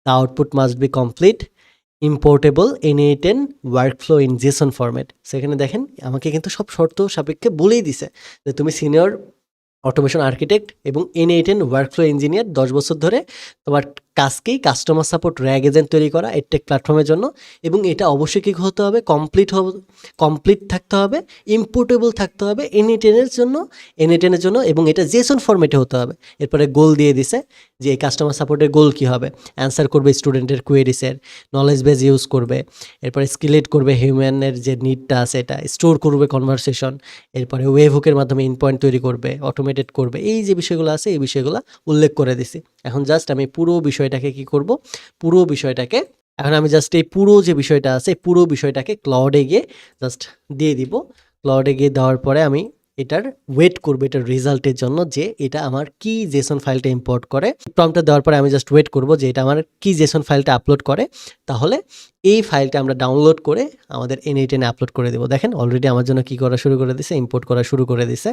The output must be complete, importable N8N workflow in JSON format. সেখানে দেখেন আমাকে কিন্তু সব শর্ত সাপেক্ষে বলেই দিছে যে তুমি সিনিয়র অটোমেশন আর্কিটেক্ট এবং N8N ওয়ার্কফ্লো ইঞ্জিনিয়ার, 10 বছর ধরে তোমার কাজকেই কাস্টমার সাপোর্ট র্যাগ এজেন্ট তৈরি করা এডটেক প্ল্যাটফর্মের জন্য। এবং এটা অবশ্যই কী হতে হবে, কমপ্লিট থাকতে হবে, ইম্পোর্টেবল থাকতে হবে এনএ10-এর জন্য এবং এটা জেসন ফরম্যাটে হতে হবে। এরপরে গোল দিয়ে দিছে যে এই কাস্টমার সাপোর্টের গোল কী হবে, অ্যান্সার করবে স্টুডেন্টের কোয়েরিসের, নলেজ বেজ ইউজ করবে, এরপরে স্কিলেট করবে হিউম্যানের যে নিডটা আছে এটা, স্টোর করবে কনভারসেশন, এরপরে ওয়েব হুকের মাধ্যমে ইনপয়েন্ট তৈরি করবে, অটোমেটেড করবে। এই যে বিষয়গুলো আছে এই বিষয়গুলো উল্লেখ করে দিছি। এখন জাস্ট আমি পুরো বিষয়টাকে এখন আমি জাস্ট এই পুরো যে বিষয়টা আছে এই পুরো বিষয়টাকে ক্লাউডে গিয়ে জাস্ট দিয়ে দিব। ক্লাউডে গিয়ে দেওয়ার পরে আমি এটার ওয়েট করবো এটার রেজাল্টের জন্য যে এটা আমার কি জেসন ফাইলটা ইম্পোর্ট করে। প্রম্পটটা দেওয়ার পরে আমি জাস্ট ওয়েট করব যে এটা আমার কি জেসন ফাইলটা আপলোড করে। তাহলে এই ফাইলটা আমরা ডাউনলোড করে আমাদের এনএ10-এ আপলোড করে দেবো। দেখেন অলরেডি আমার জন্য কি করা শুরু করে দিছে, ইম্পোর্ট করা শুরু করে দিছে।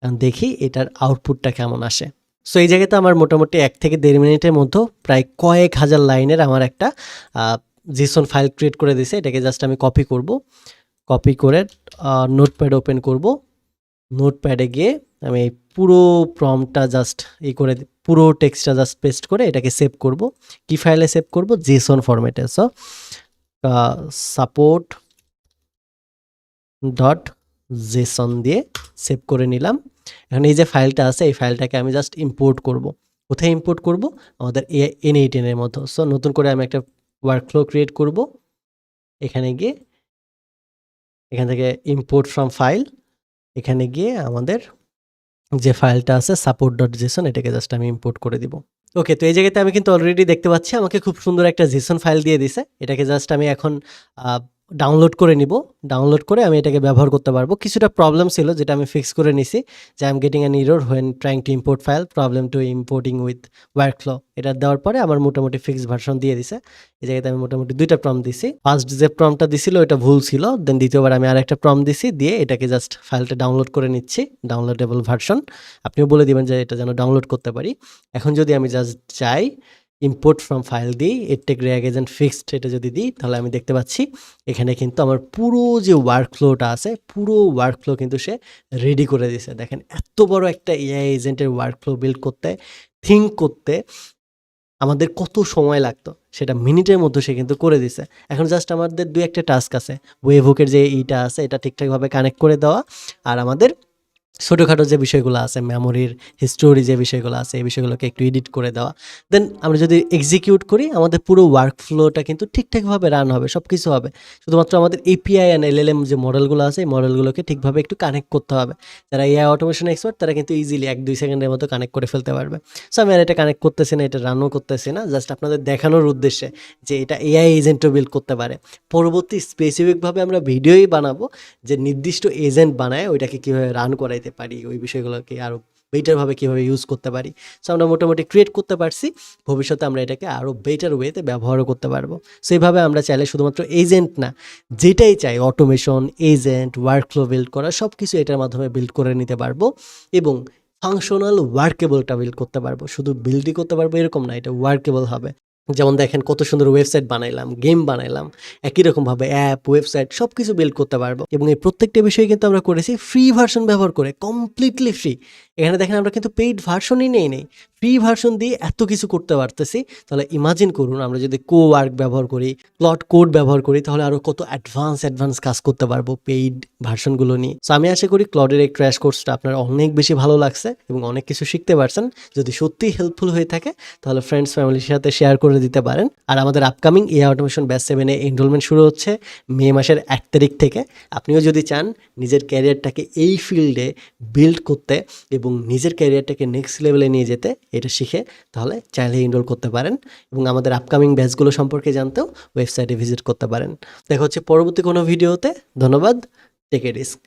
এখন দেখি এটার আউটপুটটা কেমন আসে। সো এই জায়গাতে আমার মোটামুটি 1 থেকে 1.5 মিনিটের মধ্যে প্রায় কয়েক হাজার লাইনের আমার একটা জেসন ফাইল ক্রিয়েট করে দিছে। এটাকে জাস্ট আমি কপি করে নোটপ্যাড ওপেন করব। নোটপ্যাডে গিয়ে আমি এই পুরো প্রম্পটটা জাস্ট পুরো টেক্সটটা জাস্ট পেস্ট করে এটাকে সেভ করব। কি ফাইলে সেভ করব? জেসন ফরম্যাটে। সো সাপোর্ট ডট জেসন দিয়ে সেভ করে নিলাম। এখন এই যে ফাইলটা আছে এই ফাইলটাকে আমি জাস্ট ইম্পোর্ট করব। কোথায় ইম্পোর্ট করব? আমাদের এনএ10-এর মধ্যে। সো নতুন করে আমি একটা ওয়ার্কফ্লো ক্রিয়েট করব। এখানে গিয়ে এখান থেকে ইম্পোর্ট ফ্রম ফাইল, এখানে গিয়ে আমাদের যে ফাইলটা আছে সাপোর্ট ডট জেসন এটাকে জাস্ট আমি ইম্পোর্ট করে দিব। ওকে, তো এই জায়গাতে আমি কিন্তু অলরেডি দেখতে পাচ্ছি আমাকে খুব সুন্দর একটা জেসন ফাইল দিয়ে দিছে। এটাকে জাস্ট আমি এখন ডাউনলোড করে নিব। ডাউনলোড করে আমি এটাকে ব্যবহার করতে পারবো। কিছুটা প্রবলেম ছিল যেটা আমি ফিক্স করে নিছি, যে I am getting an error when trying to import file, problem to importing with workflow. এটা দেওয়ার পরে আমার মোটামুটি ফিক্স ভার্সন দিয়ে দিছে। এই জায়গাতে আমি মোটামুটি 2টা প্রম্পট দিছি। ফার্স্ট যে প্রম্পটটা দিছিল ওটা ভুল ছিল, দেন দ্বিতীয়বার আমি আরেকটা প্রম্পট দিছি, দিয়ে এটাকে জাস্ট ফাইলটা ডাউনলোড করে নিচ্ছি, ডাউনলোডেবল ভার্সন। আপনিও বলে দিবেন যে এটা যেন ডাউনলোড করতে পারি। এখন যদি আমি জাস্ট চাই ইম্পোর্ট ফ্রম ফাইল দিই, এডটেক র্যাগ এজেন্ট ফিক্সড এটা যদি দিই, তাহলে আমি দেখতে পাচ্ছি এখানে কিন্তু আমার পুরো যে ওয়ার্কফ্লোটা আছে পুরো ওয়ার্কফ্লো কিন্তু সে রেডি করে দিয়েছে। দেখেন এত বড় একটা এআই এজেন্টের ওয়ার্কফ্লো বিল্ড করতে, থিঙ্ক করতে আমাদের কত সময় লাগতো সেটা মিনিটের মধ্যে সে কিন্তু করে দিছে। এখন জাস্ট আমাদের 2-1টা টাস্ক আছে, ওয়েব হুকের যে ইটা আছে এটা ঠিকঠাকভাবে কানেক্ট করে দেওয়া, আর আমাদের ছোটোখাটো যে বিষয়গুলো আছে মেমোরির হিস্টোরি যে বিষয়গুলো আছে এই বিষয়গুলোকে একটু এডিট করে দেওয়া। দেন আমরা যদি এক্সিকিউট করি আমাদের পুরো ওয়ার্কফ্লোটা কিন্তু ঠিকঠাকভাবে রান হবে, সব কিছু হবে। শুধুমাত্র আমাদের এপিআই অ্যান্ড এলএলএম যে মডেলগুলো আছে এই মডেলগুলোকে ঠিকভাবে একটু কানেক্ট করতে হবে। যারা এআই অটোমেশন এক্সপার্ট তারা কিন্তু ইজিলি 1-2 সেকেন্ডের মতো কানেক্ট করে ফেলতে পারবে। সো আমি আর এটা কানেক্ট করতেছি না, এটা রানও করতেছি না, জাস্ট আপনাদের দেখানোর উদ্দেশ্যে যে এটা এআই এজেন্টও বিল্ড করতে পারে। পরবর্তী স্পেসিফিকভাবে আমরা ভিডিওই বানাবো যে নির্দিষ্ট এজেন্ট বানায় ওইটাকে কীভাবে রান করাইতে পারি, ওই বিষয়গুলোকে আরও বেটারভাবে কীভাবে ইউজ করতে পারি। সো আমরা মোটামুটি ক্রিয়েট করতে পারছি, ভবিষ্যতে আমরা এটাকে আরও বেটার ওয়েতে ব্যবহারও করতে পারবো। সো এইভাবে আমরা চাইলে শুধুমাত্র এজেন্ট না, যেটাই চাই অটোমেশন, এজেন্ট, ওয়ার্কফ্লো বিল্ড করা সব কিছু এটার মাধ্যমে বিল্ড করে নিতে পারবো এবং ফাংশনাল ওয়ার্কেবলটা বিল্ড করতে পারবো। শুধু বিল্ডই করতে পারবো এরকম না, এটা ওয়ার্কেবল হবে। যেমন দেখেন কত সুন্দর ওয়েবসাইট বানাইলাম, গেম বানাইলাম, একই রকমভাবে অ্যাপ, ওয়েবসাইট সব কিছু বিল্ড করতে পারবো। এবং এই প্রত্যেকটা বিষয়ে কিন্তু আমরা করেছি ফ্রি ভার্সন ব্যবহার করে, কমপ্লিটলি ফ্রি। এখানে দেখেন আমরা কিন্তু পেইড ভার্সনই নেই, ফ্রি ভার্সন দিয়ে এত কিছু করতে পারতেছি। তাহলে ইমাজিন করুন আমরা যদি ওয়ার্ক ব্যবহার করি, প্লট কোড ব্যবহার করি, তাহলে আরও কত অ্যাডভান্স কাজ করতে পারবো পেইড ভার্সনগুলো নিয়ে। সো আমি আশা করি ক্লডের এই ক্র্যাশ কোর্সটা আপনার অনেক বেশি ভালো লাগছে এবং অনেক কিছু শিখতে পারছেন। যদি সত্যিই হেল্পফুল হয়ে থাকে তাহলে ফ্রেন্ডস ফ্যামিলির সাথে শেয়ার করে দিতে পারেন। আর আমাদের আপকামিং এআই অটোমেশন ব্যাচ 7-এ এনরোলমেন্ট শুরু হচ্ছে মে মাসের 1 তারিখ থেকে। আপনিও যদি চান নিজের ক্যারিয়ারটাকে এই ফিল্ডে বিল্ড করতে এবং নিজের ক্যারিয়ারটাকে নেক্সট লেভেলে নিয়ে যেতে এটা শিখে, তাহলে চাইলে এনরোল করতে পারেন এবং আমাদের আপকামিং ব্যাচগুলো সম্পর্কে জানতেও ওয়েবসাইটে ভিজিট করতে পারেন। দেখা হচ্ছে পরবর্তী কোনো ভিডিওতে। ধন্যবাদ। Take a risk.